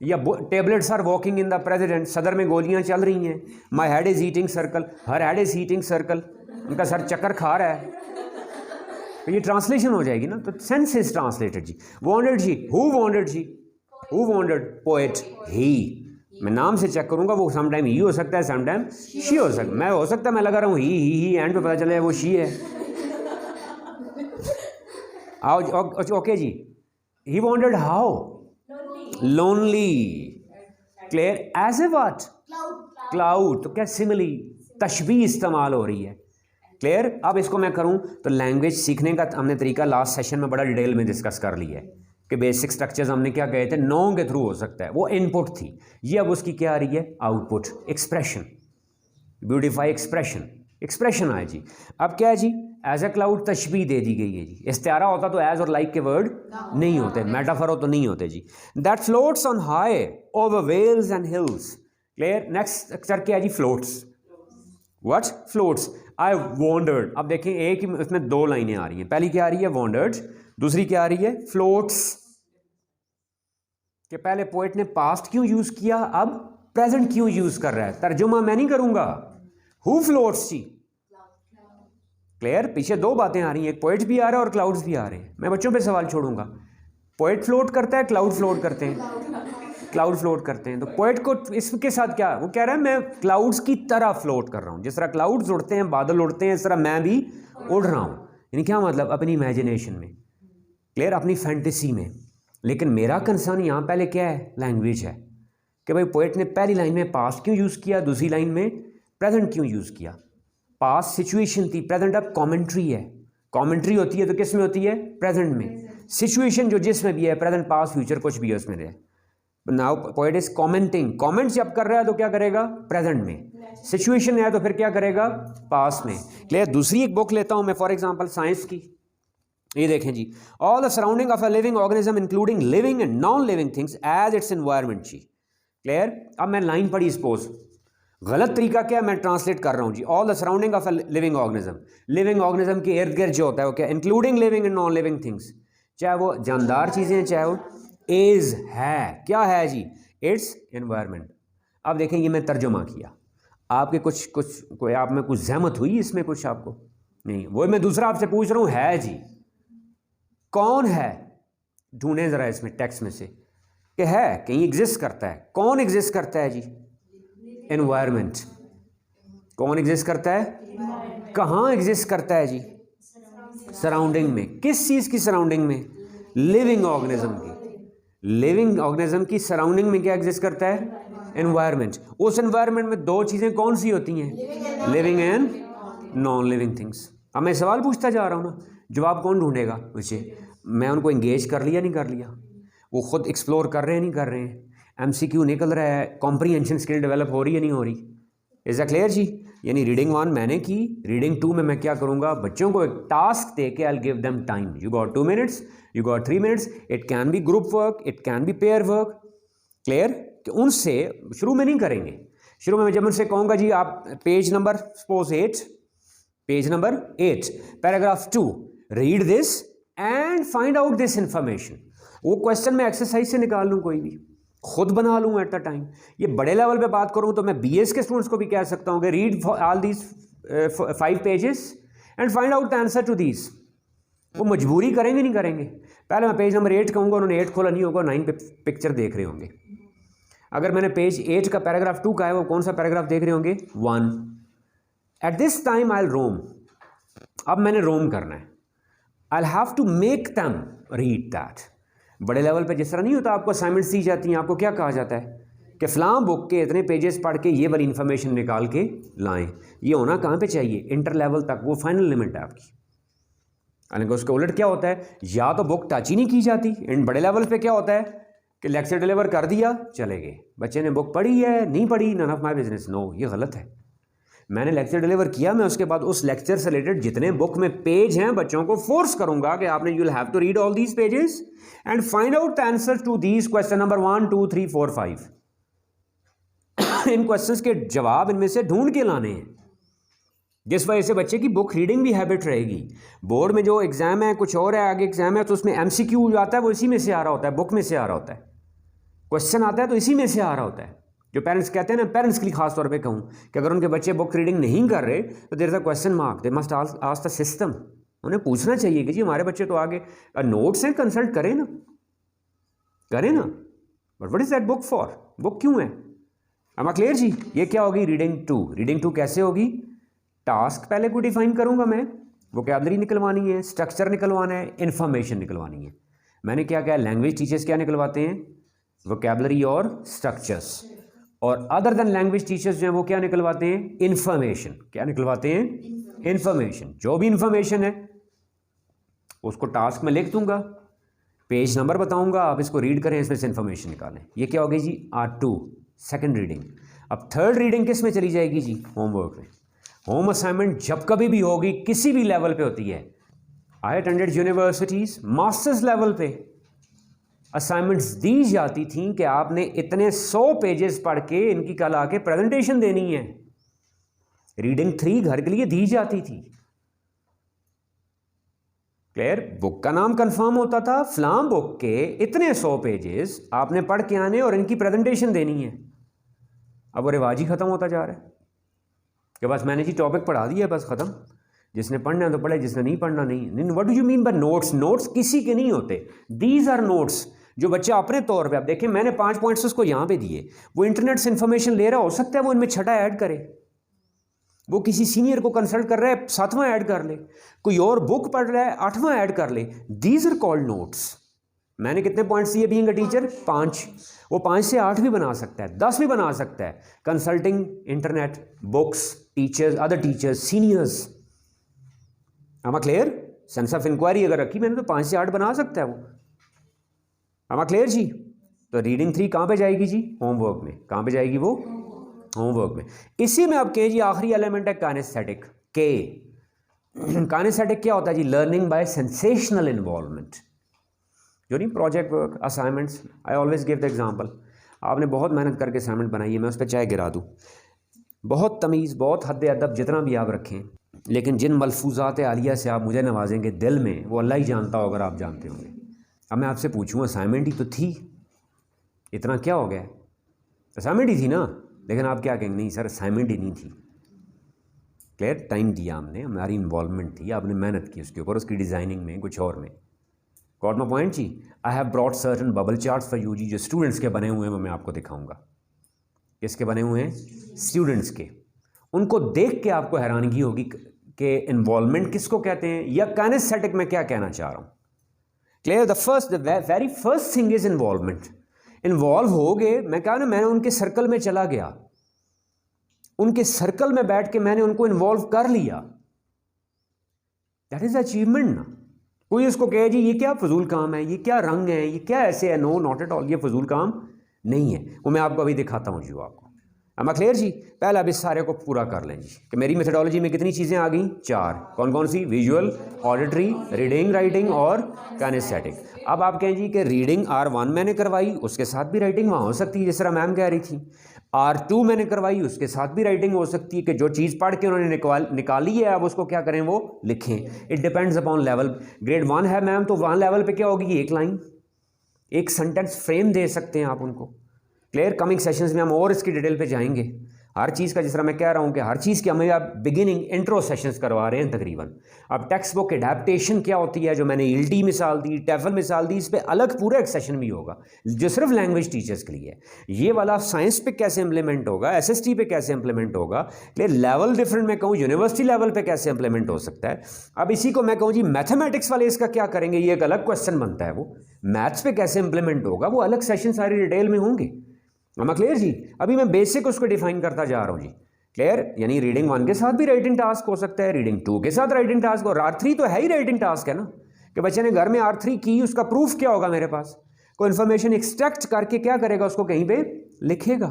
या tablets are walking in the president, सदर में गोलियां चल रही हैं। My head is eating circle, her head is eating circle, उनका सर चक्कर खा रहा है, तो ये ट्रांसलेशन हो जाएगी ना। तो सेंस इज ट्रांसलेटेड जी। वॉन्डर्ड जी, हु वॉन्डर्ड जी, हु वॉन्डर्ड, पोएट, ही। मैं नाम से चेक करूंगा, वो समटाइम ही हो सकता है, समटाइम शी हो सकता है। मैं हो सकता है मैं लगा रहा हूँ ही एंड पे पता चले वो शी है। आओ ओके जी, he wandered how, lonely. Clear, as a what, cloud. तो क्या सिमिली, तशबीह इस्तेमाल हो रही है। क्लियर। अब इसको मैं करूं तो लैंग्वेज सीखने का हमने तरीका लास्ट सेशन में बड़ा डिटेल में डिस्कस कर लिया है कि बेसिक स्ट्रक्चर्स हमने क्या कहे थे, 9 के थ्रू हो सकता है, वो इनपुट थी। ये अब उसकी क्या आ रही है, output, expression, beautify expression, expression आए जी। अब क्या है जी, एज ए क्लाउड तशबीह दे दी गई है जी। इस्तिआरा होता तो एज और लाइक के वर्ड नहीं होते, मेटाफर हो तो नहीं होते जी। That floats on high over vales and hills. Clear. Next structure क्या है जी, floats. What, floats. I wondered. अब देखें एक ही इसमें 2 लाइनें आ रही हैं। पहली क्या आ रही है, वॉन्डर्ड, दूसरी क्या आ रही है, फ्लोट्स। कि पहले पोएट ने पास्ट क्यों यूज किया, अब प्रेजेंट क्यों यूज कर रहा है। तर्जुमा मैं नहीं करूंगा, हु फ्लोट्स जी। क्लियर। पीछे 2 बातें आ रही हैं, एक पोएट भी आ रहा है और क्लाउड्स भी आ रहे हैं। मैं बच्चों पे सवाल छोड़ूंगा, पोएट फ्लोट करता है, क्लाउड फ्लोट करते हैं, क्लाउड फ्लोट करते हैं। तो पोएट को इसके साथ क्या, वो कह रहा है मैं क्लाउड्स की तरह फ्लोट कर रहा हूं, जिस तरह क्लाउड्स उड़ते हैं, बादल उड़ते हैं, इस तरह मैं भी उड़ रहा हूं। यानी क्या मतलब, अपनी इमेजिनेशन में। क्लियर, अपनी फैंटेसी में। लेकिन मेरा कंसर्न यहां पहले क्या है, लैंग्वेज है कि भाई पोएट ने पहली लाइन में पास्ट क्यों यूज किया, दूसरी लाइन में प्रेजेंट क्यों यूज किया। पास्ट सिचुएशन थी, प्रेजेंट अब कॉमेंट्री है। कॉमेंट्री होती है तो किस में होती है, प्रेजेंट में। सिचुएशन जो जिसमें भी है, प्रेजेंट पास्ट फ्यूचर कुछ भी है उसमें है। Now poet is commenting, comment जब कर रहा है तो क्या करेगा, प्रेजेंट में। सिचुएशन है तो फिर क्या करेगा, पास्ट में। क्लियर। दूसरी एक बुक लेता हूं मैं, फॉर एग्जांपल साइंस की। ये देखें जी, all the surrounding of a living organism including living and non living things as its environment जी। क्लियर। अब मैं लाइन पढ़ी, सपोज गलत तरीका क्या, मैं ट्रांसलेट कर रहा हूं जी। All the surrounding of a living organism, living organism के इर्द गिर्द जो होता है वो क्या, including living and non living things, चाहे वो जानदार चीजें चाहे वो इज है, क्या है जी, इट्स एनवायरनमेंट। अब देखें ये मैं तर्जुमा किया, आपके कुछ कोई आप में कुछ जहमत हुई इसमें, कुछ आपको नहीं, वो मैं दूसरा आपसे पूछ रहा हूं, है जी, कौन है, ढूंढें जरा इसमें टेक्स्ट में से कि है, कहीं एग्जिस्ट करता है। कौन एग्जिस्ट करता है जी, एनवायरनमेंट। कौन एग्जिस्ट करता है, कहाँ एग्जिस्ट करता है जी, सराउंडिंग में। किस चीज की सराउंडिंग में, लिविंग ऑर्गेनिज्म की। लिविंग ऑर्गेनिज्म की सराउंडिंग में क्या एग्जिस्ट करता है? एनवायरनमेंट। उस एनवायरनमेंट में दो चीज़ें कौन सी होती हैं? Living and non living things. अब मैं सवाल पूछता जा रहा हूँ ना, जवाब कौन ढूंढेगा मुझे? मैं उनको इंगेज कर लिया नहीं कर लिया, वो खुद एक्सप्लोर कर रहे हैं नहीं कर रहे हैं, एमसीक्यू निकल रहा है, कॉम्प्रीहेंशन स्किल डेवलप हो रही है नहीं हो रही? इज़ अ क्लियर जी? यानी रीडिंग 1 मैंने की, रीडिंग 2 में मैं क्या करूँगा, बच्चों को एक टास्क दे के I will give them time, you got 2 minutes, you got 3 minutes, it can B group work, it can B pair work. Clear? कि उनसे शुरू में नहीं करेंगे, शुरू में जब उनसे कहूँगा जी आप page number suppose 8, page number 8 paragraph 2, read this and find out this information. वो क्वेश्चन मैं एक्सरसाइज से निकाल लूँ, कोई भी खुद बना लूँ एट द टाइम। ये बड़े लेवल पे बात करूँ तो मैं बीएस के स्टूडेंट्स को भी कह सकता हूँ कि read all these 5 pages and find out the answer to these. वो मजबूरी करेंगे नहीं करेंगे? पहले मैं पेज नंबर 8 कहूँगा, उन्होंने 8 खोला नहीं होगा, 9 पे पिक्चर देख रहे होंगे। अगर मैंने पेज 8 का पैराग्राफ 2 का है, वो कौन सा पैराग्राफ देख रहे होंगे? 1। At this time I will roam. अब मैंने रोम करना है, I have to make them read that. बड़े लेवल पे जिस तरह नहीं होता, आपको असाइनमेंट्स दी जाती हैं, आपको क्या कहा जाता है कि फ़लाँ बुक के इतने पेजेस पढ़ के ये वाली इन्फॉर्मेशन निकाल के लाएं। ये होना कहाँ पे चाहिए? इंटर लेवल तक, वो फाइनल लिमिट है आपकी। यानी उसके उलट क्या होता है, या तो बुक टच ही नहीं की जाती। इन बड़े लेवल पे क्या होता है कि लेक्चर डिलीवर कर दिया, चले गए, बच्चे ने बुक पढ़ी है नहीं पढ़ी, none of my business. No, ये गलत है। मैंने लेक्चर डिलीवर किया, मैं उसके बाद उस लेक्चर से रिलेटेड जितने बुक में पेज हैं बच्चों को फोर्स करूंगा कि आपने you will have to read all these pages and find out the answer to these question number 1 2 3 4 5। इन क्वेश्चंस के जवाब इनमें से ढूंढ के लाने हैं, जिस वजह से बच्चे की बुक रीडिंग भी हैबिट रहेगी। बोर्ड में जो एग्जाम है कुछ और है, आगे एग्जाम है तो उसमें एमसीक्यू आता है, वो इसी में से आ रहा होता है, बुक में से आ रहा होता है। क्वेश्चन आता है तो इसी में से आ रहा होता है। जो पेरेंट्स कहते हैं ना, पेरेंट्स के लिए खास तौर पे कहूँ कि अगर उनके बच्चे बुक रीडिंग नहीं कर रहे तो there is a question mark, they must ask the system. उन्हें पूछना चाहिए कि जी हमारे बच्चे तो आगे नोट्स हैं, कंसल्ट करें ना, करें ना, but what is that book for? Book क्यों है? am I क्लियर जी? ये क्या होगी? रीडिंग 2। रीडिंग 2 कैसे होगी? टास्क पहले को डिफाइन करूंगा मैं, वोकैबुलरी निकलवानी है, स्ट्रक्चर निकलवाना है, इन्फॉर्मेशन निकलवानी है। मैंने क्या क्या लैंग्वेज टीचर्स क्या निकलवाते हैं? वोकैबुलरी और स्ट्रक्चर्स। और अदर देन लैंग्वेज टीचर्स जो हैं वो क्या निकलवाते हैं? इन्फॉर्मेशन। क्या निकलवाते हैं? इन्फॉर्मेशन। जो भी इन्फॉर्मेशन है उसको टास्क में लिख दूंगा, पेज नंबर बताऊंगा, आप इसको रीड करें, इसमें से इन्फॉर्मेशन निकालें। ये क्या होगी जी? R2 second reading. अब थर्ड रीडिंग किस में चली जाएगी जी? होमवर्क में। होम असाइनमेंट जब कभी भी होगी, किसी भी लेवल पे होती है, I attended universities masters level पे असाइनमेंट्स दी जाती थी कि आपने इतने 100 पेजेस पढ़ के इनकी कल आके प्रेजेंटेशन देनी है। रीडिंग 3 घर के लिए दी जाती थी। क्लियर? बुक का नाम कंफर्म होता था, फलां बुक के इतने 100 पेजेस आपने पढ़ के आने और इनकी प्रेजेंटेशन देनी है। अब वो रिवाज ही खत्म होता जा रहा है कि बस मैंने जी टॉपिक पढ़ा दिया, बस खत्म, जिसने पढ़ना है तो पढ़े, जिसने नहीं पढ़ना नहीं। What do you mean bye notes? Notes किसी के नहीं होते, दीज आर नोट्स जो बच्चा अपने तौर पे, आप देखें मैंने 5 पॉइंट्स उसको यहाँ पे दिए, वो इंटरनेट से इन्फॉर्मेशन ले रहा, हो सकता है वो इनमें 6ठा ऐड करे, वो किसी सीनियर को कंसल्ट कर रहा है 7वां ऐड कर ले, कोई और बुक पढ़ रहा है 8वां ऐड कर ले। These are called notes. मैंने कितने पॉइंट्स दिए बीइंग अ टीचर? 5। वो 5 से 8 भी बना सकता है, 10 भी बना सकता है, consulting internet, books, teachers, other teachers, seniors. am I clear? Sense of inquiry अगर रखी मैंने तो 5 से 8 बना सकता है वो। am I क्लियर जी? तो रीडिंग 3 कहाँ पे जाएगी जी? होमवर्क में। कहाँ पे जाएगी वो? होमवर्क में। इसी में आप कहें जी आखिरी एलिमेंट है काइनेस्थेटिक। के काइनेस्थेटिक क्या होता है जी? Learning by sensational involvement. जो नहीं project work, assignments, I always give the example. आपने बहुत मेहनत करके असाइनमेंट बनाई है, मैं उस पर चाय गिरा दूँ, बहुत तमीज़, बहुत हद अदब जितना भी आप रखें, लेकिन जिन मलफूजात आलिया से आप मुझे नवाजेंगे दिल में, वो अल्लाह ही जानता हो, अगर आप जानते होंगे। अब मैं आपसे पूछूँ, असाइनमेंट ही तो थी, इतना क्या हो गया? असाइनमेंट ही थी ना, लेकिन आप क्या कहेंगे? नहीं सर असाइनमेंट ही नहीं थी। क्लियर? टाइम दिया हमने, हमारी इन्वॉल्वमेंट थी, आपने मेहनत की उसके ऊपर, उसकी डिज़ाइनिंग में, कुछ और में। गॉट माय पॉइंट जी? I have brought certain bubble charts for you जी, जो स्टूडेंट्स के बने हुए हैं, मैं आपको दिखाऊंगा। किसके बने हुए हैं? स्टूडेंट्स के। उनको देख के आपको हैरानगी होगी कि इन्वॉल्वमेंट किसको कहते हैं, या काइनेस्थेटिक में क्या कहना चाह रहा हूँ। Clear? The very first thing is involvement. Involve हो गए, मैं कहा ना, मैंने उनके सर्कल में चला गया, उनके सर्कल में बैठ के मैंने उनको इन्वॉल्व कर लिया, दैट इज अचीवमेंट ना। कोई इसको कहे जी ये क्या फजूल काम है, ये क्या रंग है, ये क्या ऐसे है, नो नॉट एट ऑल, ये फजूल काम नहीं है। वो मैं आपको अभी दिखाता हूँ जी आपको। am I क्लियर जी? पहले अब इस सारे को पूरा कर लें जी कि मेरी मेथडोलॉजी में कितनी चीज़ें आ गई, 4। कौन कौन सी? विजुअल, ऑडिटरी, रीडिंग राइटिंग और काइनेस्थेटिक। अब आप कहें जी कि रीडिंग R1 मैंने करवाई, उसके साथ भी राइटिंग वहाँ हो सकती है जिस तरह मैम कह रही थी। R2 मैंने करवाई, उसके साथ भी राइटिंग हो सकती है कि जो चीज़ पढ़ के उन्होंने निकाली है अब उसको क्या करें, वो लिखें। It depends upon level. Grade 1 है मैम तो 1 लेवल पे क्या होगी, एक लाइन, एक सेंटेंस फ्रेम दे सकते हैं आप उनको। क्लियर? कमिंग सेशंस में हम और इसकी डिटेल पे जाएंगे हर चीज़ का, जिस तरह मैं कह रहा हूँ कि हर चीज़ की हमें आप बिगिनिंग इंट्रो सेशंस करवा रहे हैं तकरीबन। अब टेक्स्ट बुक एडेप्टेशन क्या होती है, जो मैंने ईएलटी मिसाल दी, टेफल मिसाल दी, इस पर अलग पूरा एक सेशन भी होगा जो सिर्फ लैंग्वेज टीचर्स के लिए है। ये वाला साइंस पे कैसे इंप्लीमेंट होगा, एसएसटी पे कैसे इंप्लीमेंट होगा, क्लियर? लेवल डिफरेंट मैं कहूँ यूनिवर्सिटी लेवल पे कैसे इंप्लीमेंट हो सकता है। अब इसी को मैं कहूँ जी मैथमेटिक्स वाले इसका क्या करेंगे, ये एक अलग क्वेश्चन बनता है। वो मैथ्स पे कैसे इंप्लीमेंट होगा, वो अलग सेशन सारी डिटेल में होंगे। हम क्लियर जी? अभी मैं बेसिक उसको डिफाइन करता जा रहा हूँ जी। क्लियर? यानी रीडिंग 1 के साथ भी राइटिंग टास्क हो सकता है, रीडिंग 2 के साथ राइटिंग टास्क, और R3 तो है ही राइटिंग टास्क है ना, कि बच्चे ने घर में R3 की, उसका प्रूफ क्या होगा मेरे पास, कोई इन्फॉर्मेशन एक्सट्रैक्ट करके क्या करेगा, उसको कहीं पे लिखेगा।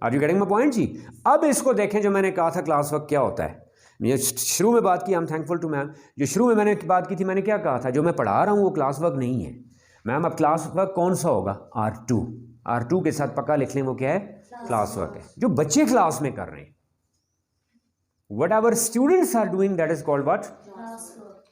Are you getting my point जी? अब इसको देखें, जो मैंने कहा था क्लास वर्क क्या होता है, मैं शुरू में बात की, I am thankful to ma'am, जो शुरू में मैंने बात की थी, मैंने क्या कहा था, जो मैं पढ़ा रहा हूँ वो क्लास वर्क नहीं है मैम। अब क्लास वर्क कौन सा होगा, R2 के साथ पक्का लिख लें, वो क्या है, क्लास वर्क है, जो बच्चे क्लास में कर रहे हैं। Whatever students are doing that is called what,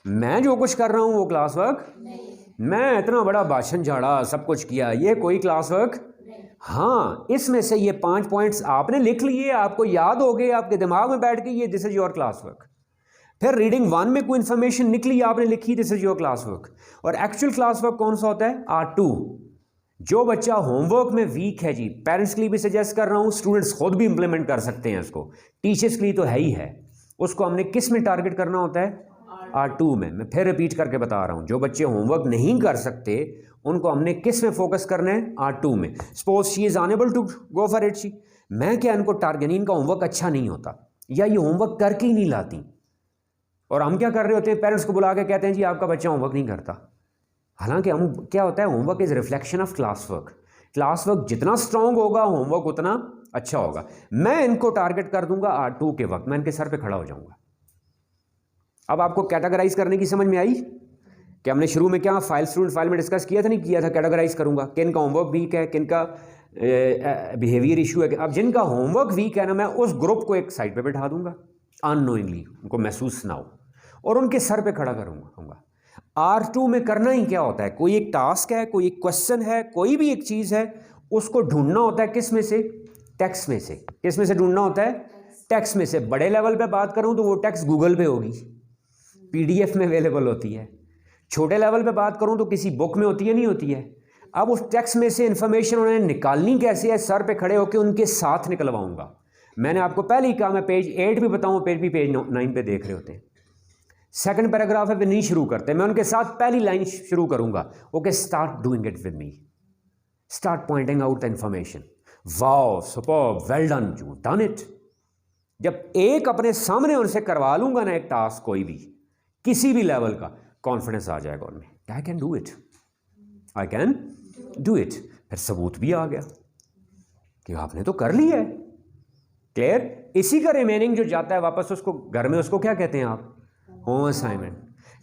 मैं जो कुछ कर रहा हूं वो क्लास वर्क नहीं। मैं इतना बड़ा भाषण झाड़ा, सब कुछ किया, ये कोई क्लास वर्क नहीं। हाँ, इसमें से ये 5 पॉइंट्स आपने लिख लिए, आपको याद हो गए, आपके दिमाग में बैठ गई, ये this is your class work. फिर रीडिंग 1 में कोई इन्फॉर्मेशन निकली, आपने लिखी, this is your class work. और एक्चुअल क्लास वर्क कौन सा होता है, R2। जो बच्चा होमवर्क में वीक है जी, पेरेंट्स के लिए भी सजेस्ट कर रहा हूं, स्टूडेंट्स खुद भी इंप्लीमेंट कर सकते हैं इसको, टीचर्स के लिए तो है ही है। उसको हमने किस में टारगेट करना होता है, R2 में। मैं फिर रिपीट करके बता रहा हूं, जो बच्चे होमवर्क नहीं कर सकते उनको हमने किस में फोकस करना है, R2 में। Suppose she is unable to go for it, she, मैं क्या इनको टारगेट, यानी इनका होमवर्क अच्छा नहीं होता या ये होमवर्क करके ही नहीं लाती, और हम क्या कर रहे होते हैं, पेरेंट्स को बुला के कहते हैं जी आपका बच्चा होमवर्क नहीं करता। हालांकि हम क्या होता है, homework is reflection of class work. Class work जितना स्ट्रांग होगा होमवर्क उतना अच्छा होगा। मैं इनको टारगेट कर दूंगा R2 के वक्त, मैं इनके सर पे खड़ा हो जाऊंगा। अब आपको कैटेगराइज करने की समझ में आई कि हमने शुरू में क्या फाइल में डिस्कस किया था, नहीं किया था, कैटेगराइज करूंगा किन का होमवर्क वीक है, किन का बिहेवियर इशू है। अब जिनका होमवर्क वीक है ना, मैं उस ग्रुप को एक साइड पे बैठा दूंगा, अननोइंगली, उनको महसूस ना हो, और उनके सर पे खड़ा करूंगा। R2 में करना ही क्या होता है, कोई एक टास्क है, कोई एक क्वेश्चन है, कोई भी एक चीज़ है, उसको ढूंढना होता है किस में से, टेक्स्ट में से। किस में से ढूंढना होता है, टेक्स्ट में से। बड़े लेवल पे बात करूं तो वो टेक्स्ट गूगल पे होगी, PDF में अवेलेबल होती है। छोटे लेवल पे बात करूं तो किसी बुक में होती है, नहीं होती है। अब उस टेक्स्ट में से इंफॉर्मेशन उन्हें निकालनी कैसे है, सर पे खड़े होकर उनके साथ निकलवाऊंगा। मैंने आपको पहले ही कहा, मैं पेज 8 भी बताऊं, पेज 9 पे देख रहे होते हैं। सेकंड पैराग्राफ है पे नहीं शुरू करते, मैं उनके साथ पहली लाइन शुरू करूंगा, okay start doing it with me, start pointing out the information, wow superb, well done, you done it. जब एक अपने सामने उनसे करवा लूंगा ना एक टास्क, कोई भी किसी भी लेवल का, कॉन्फिडेंस आ जाएगा उनमें, I can do it, I can do it. फिर सबूत भी आ गया कि आपने तो कर लिया है। क्लियर? इसी का रिमेनिंग जो जाता है वापस उसको घर में, उसको क्या कहते हैं आप, होम असाइनमेंट।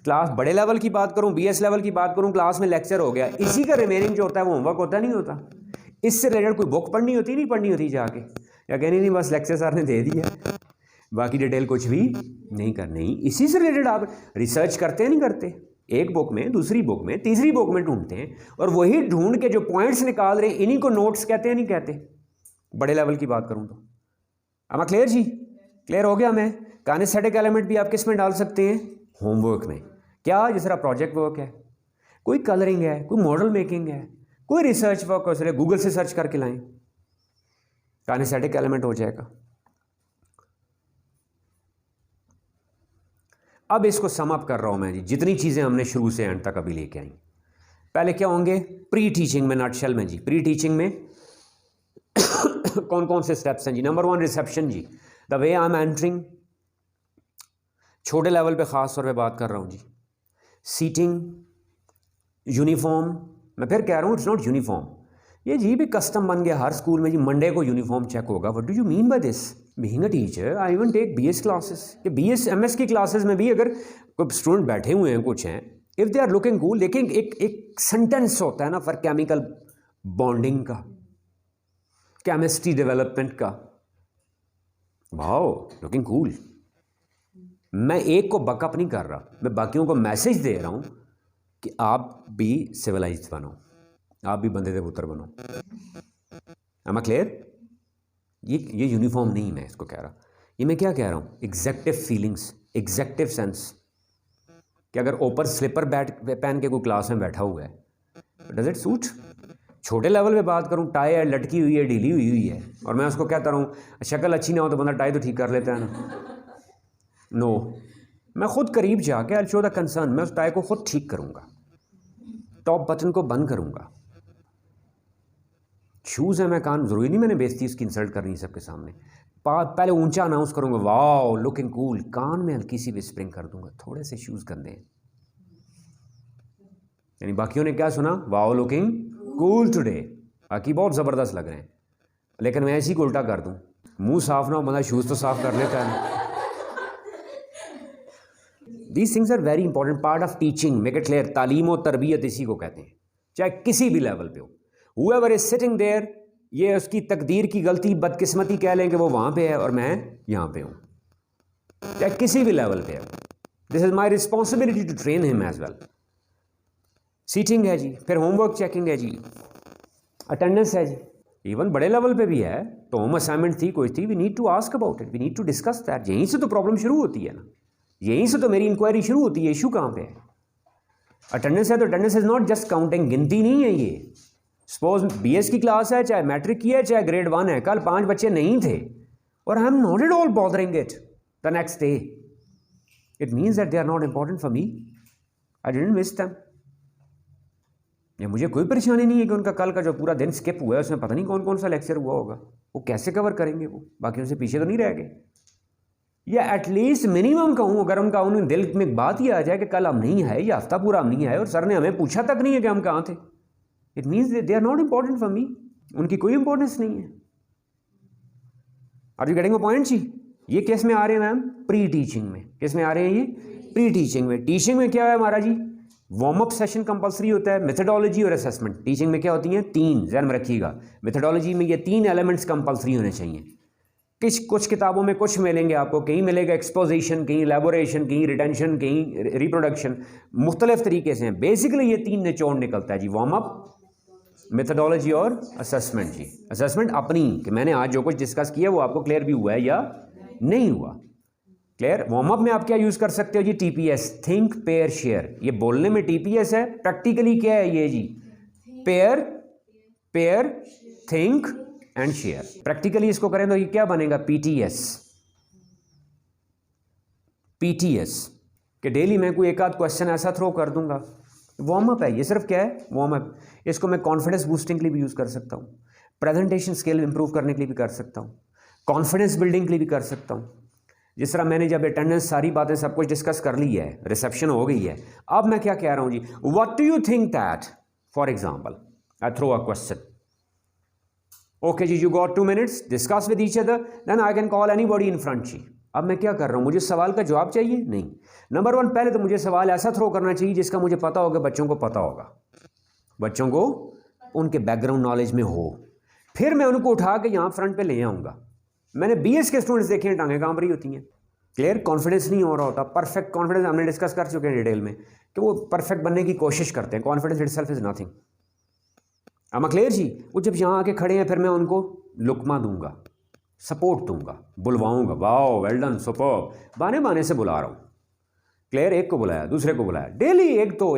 क्लास बड़े लेवल की बात करूं, BS लेवल की बात करूं, क्लास में लेक्चर हो गया, इसी का रिमेनिंग जो होता है वो होमवर्क होता नहीं होता। इससे रिलेटेड कोई बुक पढ़नी होती नहीं पढ़नी होती जाके, या कहनी नहीं बस लेक्चर सर ने दे दिया, बाकी डिटेल कुछ भी नहीं करनी। इसी से रिलेटेड आप रिसर्च करते हैं, नहीं करते, एक बुक में, दूसरी बुक में, तीसरी बुक में ढूंढते हैं, और वही ढूंढ के जो पॉइंट्स निकाल रहे हैं इन्हीं को नोट्स कहते हैं, नहीं कहते, बड़े लेवल की बात करूं तो। अब क्लियर जी? क्लियर हो गया। मैं काइनेस्थेटिक एलिमेंट भी आप किस में डाल सकते हैं, होमवर्क में। क्या, जिस तरह प्रोजेक्ट वर्क है, कोई कलरिंग है, कोई मॉडल मेकिंग है, कोई रिसर्च वर्क हो, गूगल से सर्च करके लाएं, काइनेस्थेटिक एलिमेंट हो जाएगा। अब इसको सम अप कर रहा हूँ मैं जी, जितनी चीज़ें हमने शुरू से एंड तक अभी लेके आई। पहले क्या होंगे, प्री टीचिंग में, नटशेल में जी। प्री टीचिंग में कौन कौन से स्टेप्स हैं जी? नंबर 1 रिसेप्शन जी, the way I am entering, छोटे लेवल पे ख़ास तौर पे बात कर रहा हूँ जी। सीटिंग, यूनिफॉर्म, मैं फिर कह रहा हूँ इट्स नॉट यूनिफॉर्म, ये जी भी कस्टम बन गया हर स्कूल में जी, मंडे को यूनिफॉर्म चेक होगा। What do you mean by this? Being a teacher I even take BS classes, कि बीएस एमएस की क्लासेस में भी अगर कोई स्टूडेंट बैठे हुए हैं, कुछ हैं, if they are looking cool, लेकिन एक सेंटेंस होता है ना फॉर केमिकल बॉन्डिंग का, केमिस्ट्री डेवलपमेंट का, वाओ लुकिंग कूल। मैं एक को बकअप नहीं कर रहा, मैं बाकियों को मैसेज दे रहा हूँ कि आप भी सिविलाइज्ड बनो, आप भी बंदे दे पुत्र बनो। Am I clear? ये यूनिफॉर्म नहीं मैं इसको कह रहा, ये मैं क्या कह रहा हूँ, एग्जैक्टिव फीलिंग्स, एग्जैक्टिव सेंस, कि अगर ऊपर स्लीपर पहन के कोई क्लास में बैठा हुआ है, डज इट सूट? छोटे लेवल पे बात करूँ, टाई है लटकी हुई है, ढीली हुई है, और मैं उसको कहता रहूँ शक्ल अच्छी ना हो तो बंदा टाई तो ठीक कर लेता है ना। नो, मैं खुद करीब जाके आई शो द कंसर्न, मैं उस टाई को खुद ठीक करूँगा, टॉप बटन को बंद करूँगा। शूज़ है, मैं कान ज़रूरी नहीं मैंने बेइज्जती इसकी इंसल्ट करनी सबके सामने, पहले ऊंचा अनाउंस करूँगा, वाओ लुकिंग कूल, कान में हल्की सी विस्परिंग कर दूंगा, थोड़े से शूज़ गंदे हैं, यानी बाकियों ने क्या सुना, वाओ लुकिंग कूल टुडे, बाकी बहुत ज़बरदस्त लग रहे हैं, लेकिन मैं ऐसी उल्टा कर दूँ, मुंह साफ ना हो बंदा शूज़ तो साफ कर लेता है। These things are very important part of teaching, make it clear. तालीम और तरबियत इसी को कहते हैं, चाहे किसी भी लेवल पे हो। Whoever is sitting there, ये उसकी तकदीर की गलती, बदकिस्मती कह लें कि वो वहाँ पे है और मैं यहाँ पे हूँ, चाहे किसी भी लेवल पे है। This is my responsibility to train him as well. Seating है जी, फिर होमवर्क चेकिंग है जी, अटेंडेंस है जी, इवन बड़े लेवल पे भी है, तो होम असाइनमेंट थी कोई थी, we need to ask about it, we need to discuss that. यहीं से तो प्रॉब्लम शुरू होती है ना, यहीं से तो मेरी इंक्वायरी शुरू होती है, इशू कहाँ पे है। अटेंडेंस है तो attendance is not just counting, गिनती नहीं है ये। सपोज बीएस की क्लास है, चाहे मैट्रिक की है, चाहे ग्रेड 1 है, कल 5 बच्चे नहीं थे और I am not at all bothering it the next day, it means that they are not important for me, I didn't miss them. ये मुझे कोई परेशानी नहीं है कि उनका कल का जो पूरा दिन स्किप हुआ है उसमें पता नहीं कौन कौन सा लेक्चर हुआ होगा, वो कैसे कवर करेंगे, वो बाकियों से पीछे तो नहीं रह गए। या एटलीस्ट मिनिमम कहूँ, अगर उनका उन दिल में बात ही आ जाए कि कल हम नहीं आए या हफ्ता पूरा हम नहीं आए और सर ने हमें पूछा तक नहीं है कि हम कहाँ थे, it means they are not important for me, उनकी कोई इंपॉर्टेंस नहीं है। Are you getting a point जी? ये किस में आ रहे हैं मैम? प्री टीचिंग में। किस में आ रहे हैं ये? प्री टीचिंग में। टीचिंग में क्या है हमारा जी? वार्म अप सेशन कंपलसरी होता है, मेथडोलॉजी और असेसमेंट। टीचिंग में क्या होती हैं? 3, ध्यान में रखिएगा। मेथडोलॉजी में ये 3 एलिमेंट्स कंपलसरी होने चाहिए। कुछ किताबों में कुछ मिलेंगे आपको, कहीं मिलेगा एक्सपोजिशन, कहीं एलैबोरेशन, कहीं रिटेंशन, कहीं रिप्रोडक्शन, मुख्तलिफ तरीके से हैं। बेसिकली ये 3 निचोड़ निकलता है जी, वार्म अप, मेथडोलॉजी और असेसमेंट जी। असेसमेंट अपनी कि मैंने आज जो कुछ डिस्कस किया वो आपको क्लियर भी हुआ है या नहीं हुआ। क्लियर? वार्म अप में आप क्या यूज़ कर सकते हो जी? TPS, think pair share. ये बोलने में टीपीएस है, प्रैक्टिकली क्या है ये जी? Pair think and share. Practically इसको करें तो ये क्या बनेगा? पीटीएस कि डेली मैं कोई एक आध क्वेश्चन ऐसा थ्रो कर दूंगा। वार्म अप है ये, सिर्फ क्या है? Warm up. इसको मैं कॉन्फिडेंस बूस्टिंग के लिए भी यूज़ कर सकता हूँ, प्रेजेंटेशन स्किल इंप्रूव करने के लिए भी कर सकता हूँ, कॉन्फिडेंस बिल्डिंग के लिए भी कर सकता हूँ। जिस तरह मैंने जब अटेंडेंस सारी बातें सब कुछ डिस्कस कर ली है, रिसेप्शन हो गई है, अब मैं क्या कह रहा हूँ जी? What do you think that, for example I throw a question, okay जी, you got 2 minutes, discuss with each other, then I can call anybody in front जी। अब मैं क्या कर रहा हूँ? मुझे सवाल का जवाब चाहिए? नहीं। नंबर 1, पहले तो मुझे सवाल ऐसा थ्रो करना चाहिए जिसका मुझे पता होगा, बच्चों को पता होगा, बच्चों को उनके बैकग्राउंड नॉलेज में हो। फिर मैं उनको उठा के यहाँ फ्रंट पे ले आऊँगा। मैंने बीएस के स्टूडेंट्स देखे हैं, टांगें कांप रही होती हैं। क्लियर? कॉन्फिडेंस नहीं हो रहा होता, परफेक्ट कॉन्फिडेंस हमने डिस्कस कर चुके हैं डिटेल में कि वो परफेक्ट बनने की कोशिश करते हैं। Confidence itself is nothing. am I clear जी? वो जब यहाँ आके खड़े हैं फिर मैं उनको लुकमा दूंगा, सपोर्ट दूंगा, बुलवाऊंगा, वाओ वेल डन सुपर्ब, बाने बाने से बुला रहा हूँ। क्लियर? एक को बुलाया, दूसरे को बुलाया, डेली एक तो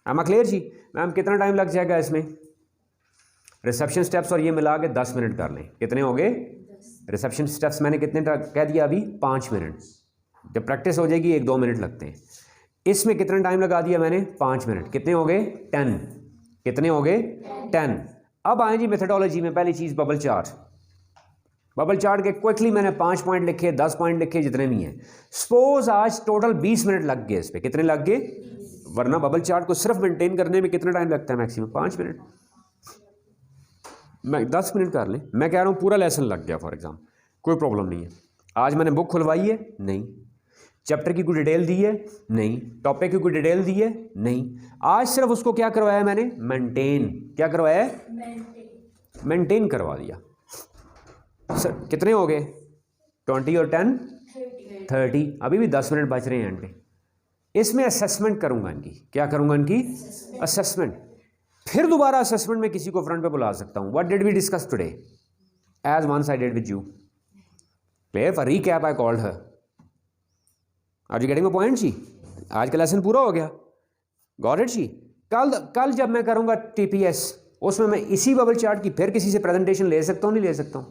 am I clear जी? मैम कितना टाइम लग जाएगा इसमें? रिसेप्शन स्टेप्स और ये मिला के 10 मिनट कर लें। कितने हो गए रिसेप्शन स्टेप्स? मैंने कितने कह दिया अभी? 5 मिनट। जब प्रैक्टिस हो जाएगी 1-2 मिनट लगते हैं। इसमें कितना टाइम लगा दिया मैंने? 5 मिनट। कितने हो गए? 10। कितने हो गए? 10। अब आए जी मेथडोलॉजी में। पहली चीज़ बबल चार्ट। बबल चार्ट के क्विकली मैंने 5 पॉइंट लिखे, 10 पॉइंट लिखे, जितने भी हैं। सपोज आज टोटल 20 मिनट लग गए इस पर। कितने लग गए? वरना बबल चार्ट को सिर्फ मेंटेन करने में कितना टाइम लगता है? Maximum 5 minute. मैं 10 मिनट कर लें, मैं कह रहा हूँ पूरा लेसन लग गया फॉर एग्जाम्पल, कोई प्रॉब्लम नहीं है। आज मैंने बुक खुलवाई है? नहीं। चैप्टर की कोई डिटेल दी है? नहीं। टॉपिक की कोई डिटेल दी है? नहीं। आज सिर्फ उसको क्या करवाया मैंने? मेंटेन। क्या करवाया है? मेंटेन करवा दिया। सर कितने हो गए? 20 और 10 30। अभी भी 10 मिनट बच रहे हैं एंड। इसमें असेसमेंट करूंगा इनकी। क्या करूंगा इनकी? असेसमेंट। फिर दोबारा असेसमेंट में किसी को फ्रंट पे बुला सकता हूं। What did we discuss today? As once I did with you. Clear? For recap I called her. Are you getting a point जी? आज का लेसन पूरा हो गया। गॉट इट जी? कल जब मैं करूंगा टीपीएस, उसमें मैं इसी बबल चार्ट की फिर किसी से प्रेजेंटेशन ले सकता हूं? नहीं ले सकता हूं?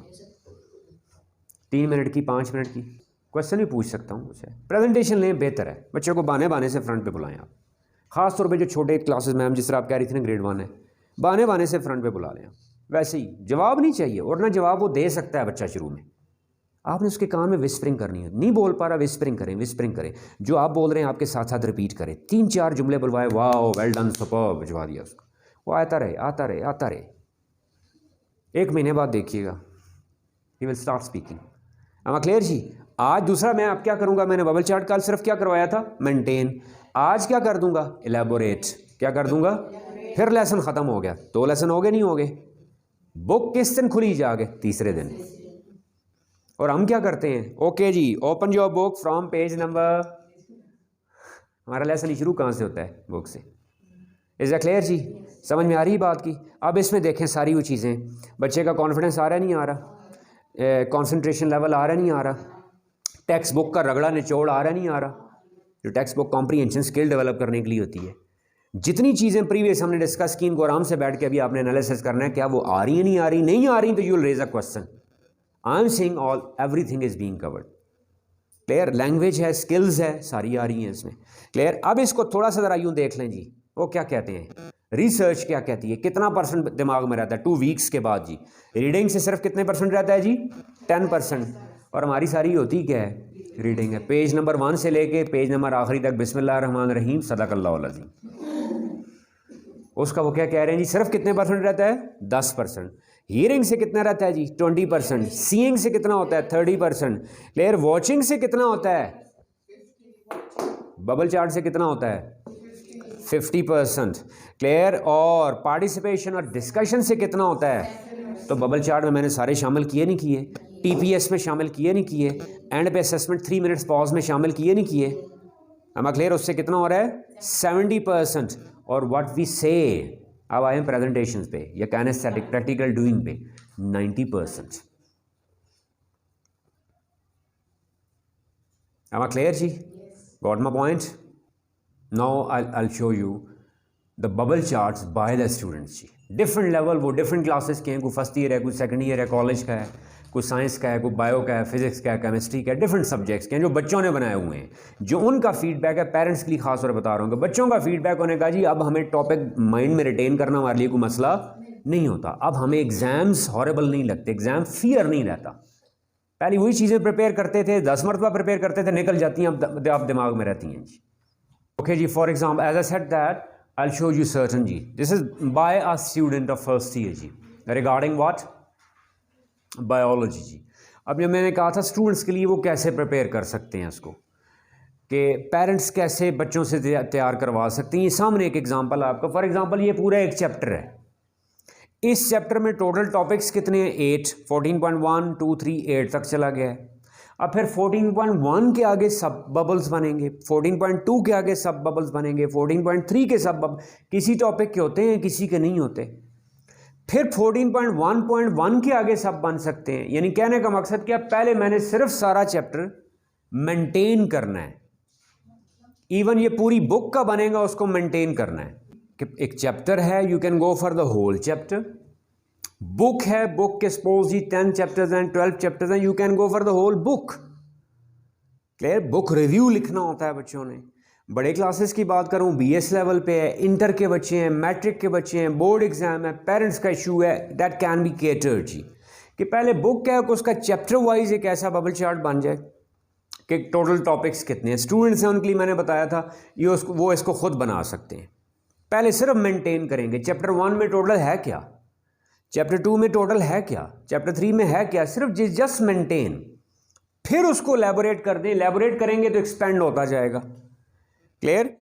3 मिनट की, 5 मिनट की क्वेश्चन भी पूछ सकता हूं मुझसे। प्रेजेंटेशन लें, बेहतर है। बच्चों को बहाने से फ्रंट पे बुलाएं आप। खास तौर पे जो छोटे क्लासेस में हम, जिस तरह आप कह रही थी ना ग्रेड 1 है, बहाने से फ्रंट पे बुला लें। वैसे ही जवाब नहीं चाहिए, और ना जवाब वो दे सकता है बच्चा शुरू में। आपने उसके कान में विस्परिंग करनी है। नहीं बोल पा रहा, विस्परिंग करें, विस्परिंग करें। जो आप बोल रहे हैं आपके साथ साथ रिपीट करें। 3-4 जुमले बुलवाए, वाह वेल डन सुपर्ब, भिजवा दिया उसको। वो आता रहे आता रहे आता रहे। 1 महीने बाद देखिएगा he will start speaking. am I clear जी? आज दूसरा मैं अब क्या करूंगा? मैंने बबल चार्ट कल सिर्फ क्या करवाया था? मेंटेन। आज क्या कर दूंगा? इलेबोरेट। क्या कर दूंगा? फिर लेसन खत्म हो गया। 2 लेसन हो गए, नहीं हो गए? बुक किस दिन खुली? जाके तीसरे दिन। और हम क्या करते हैं? ओके जी, open your book from page number. हमारा लेसन शुरू कहाँ से होता है? बुक से। इज दैट क्लियर जी? समझ में आ रही बात की? अब इसमें देखें सारी वो चीज़ें। बच्चे का कॉन्फिडेंस आ रहा है, नहीं आ रहा? कंसंट्रेशन लेवल आ रहा, नहीं आ रहा? टेक्स्ट बुक का रगड़ा निचोड़ आ रहा, नहीं आ रहा? जो text book comprehension skill develop करने के लिए होती है। जितनी चीज़ें प्रीवियस हमने डिस्कस की, इनको आराम से बैठ के अभी आपने एनालिसिस करना है। क्या वो आ रही है, नहीं आ रही? नहीं आ रही तो you will raise a question. I am saying all everything is being covered. Clear? Language है, स्किल्स है, सारी आ रही हैं इसमें। क्लियर? अब इसको थोड़ा सा ज़रा यूँ देख लें जी। वो क्या कहते हैं? रिसर्च क्या कहती है? कितना % दिमाग में रहता है 2 वीक्स के बाद जी? रीडिंग से सिर्फ कितने % रहता है जी? 10%। और हमारी सारी होती क्या है? रीडिंग है। पेज नंबर 1 से लेके पेज नंबर आखिरी तक बिस्मिल्लाह रहमान रहीम सदकल्लाहुल अज़ीम। उसका वो क्या कह रहे हैं जी? सिर्फ कितने % रहता है? 10%। हियरिंग से कितना रहता है जी? 20%। सीइंग से कितना होता है? 30%। क्लियर? वॉचिंग से कितना होता है? बबल चार्ट से कितना होता है? 50%। क्लियर? और पार्टिसिपेशन और डिस्कशन से कितना होता है? तो बबल चार्ट में मैंने सारे शामिल किए, नहीं किए? टीपीएस में शामिल किए, नहीं किए? एंड पे असेसमेंट 3 मिनट्स पॉज में शामिल किए, नहीं किए? हम क्लियर? उससे कितना हो रहा है? 70%। और व्हाट वी से, अब आए हैं प्रेजेंटेशन पे या काइनेस्थेटिक प्रैक्टिकल डूइंग पे, 90%। am I clear जी? Got my point? Now I'll show you the bubble charts by the students जी। डिफरेंट लेवल, वो डिफरेंट क्लासेस के हैं। कोई फर्स्ट ईयर है, कोई सेकंड ईयर है, कॉलेज का है, कोई साइंस का है, कोई बायो का है, फिजिक्स का है, केमिस्ट्री का है। डिफरेंट सब्जेक्ट्स के हैं जो बच्चों ने बनाए हुए हैं। जो उनका फीडबैक है, पेरेंट्स के लिए खास तौर पर बता रहा हूँ कि बच्चों का फीडबैक होने का जी, अब हमें टॉपिक माइंड में रिटेन करना हमारे लिए कोई मसला नहीं होता। अब हमें एग्जाम्स हॉरेबल नहीं लगते, एग्जाम फियर नहीं रहता। पहले वही चीज़ें प्रिपेयर करते थे, 10 मरतबा प्रिपेयर करते थे, निकल जाती हैं, अब दिमाग में रहती हैं जी। ओके जी, for example as I said that I'll show you certain जी। This is by a student of first year जी, regarding what? Biology जी। अब जब मैंने कहा था स्टूडेंट्स के लिए वो कैसे प्रिपेयर कर सकते हैं इसको, कि पेरेंट्स कैसे बच्चों से तैयार करवा सकते हैं। ये सामने एक एग्जांपल आपका, फॉर एग्जांपल ये पूरा एक चैप्टर है। इस चैप्टर में टोटल टॉपिक्स कितने हैं? 8। 14.1 2 3 8 तक चला गया है। अब फिर 14.1 के आगे सब बबल्स बनेंगे, 14.2 के आगे सब बबल्स बनेंगे, 14.3 के सब किसी टॉपिक के होते हैं, किसी के नहीं होते। फिर 14.1.1 के आगे सब बन सकते हैं। यानी कहने का मकसद क्या? पहले मैंने सिर्फ सारा चैप्टर मेंटेन करना है। इवन ये पूरी बुक का बनेगा, उसको मेंटेन करना है। कि एक चैप्टर है, you can go for the whole chapter. Book है, बुक के सपोज जी 10 चैप्टर्स हैं, 12 चैप्टर्स हैं, you can go for the whole book. Clear. Book review लिखना होता है बच्चों ने। बड़े क्लासेस की बात करूं, BS लेवल पे है, इंटर के बच्चे हैं, मैट्रिक के बच्चे हैं, बोर्ड एग्जाम है, पेरेंट्स का इशू है, दैट कैन बी केटर्ड जी। कि पहले बुक क्या है कि उसका चैप्टर वाइज एक ऐसा बबल चार्ट बन जाए कि टोटल टॉपिक्स कितने हैं। स्टूडेंट्स हैं उनके लिए मैंने बताया था ये वो इसको खुद बना सकते हैं। पहले सिर्फ मेंटेन करेंगे चैप्टर 1 में टोटल है क्या, चैप्टर 2 में टोटल है क्या, चैप्टर 3 में है क्या, सिर्फ जस्ट मेंटेन। फिर उसको एलैबोरेट कर दें, एलैबोरेट करेंगे तो एक्सपेंड होता जाएगा। क्लियर।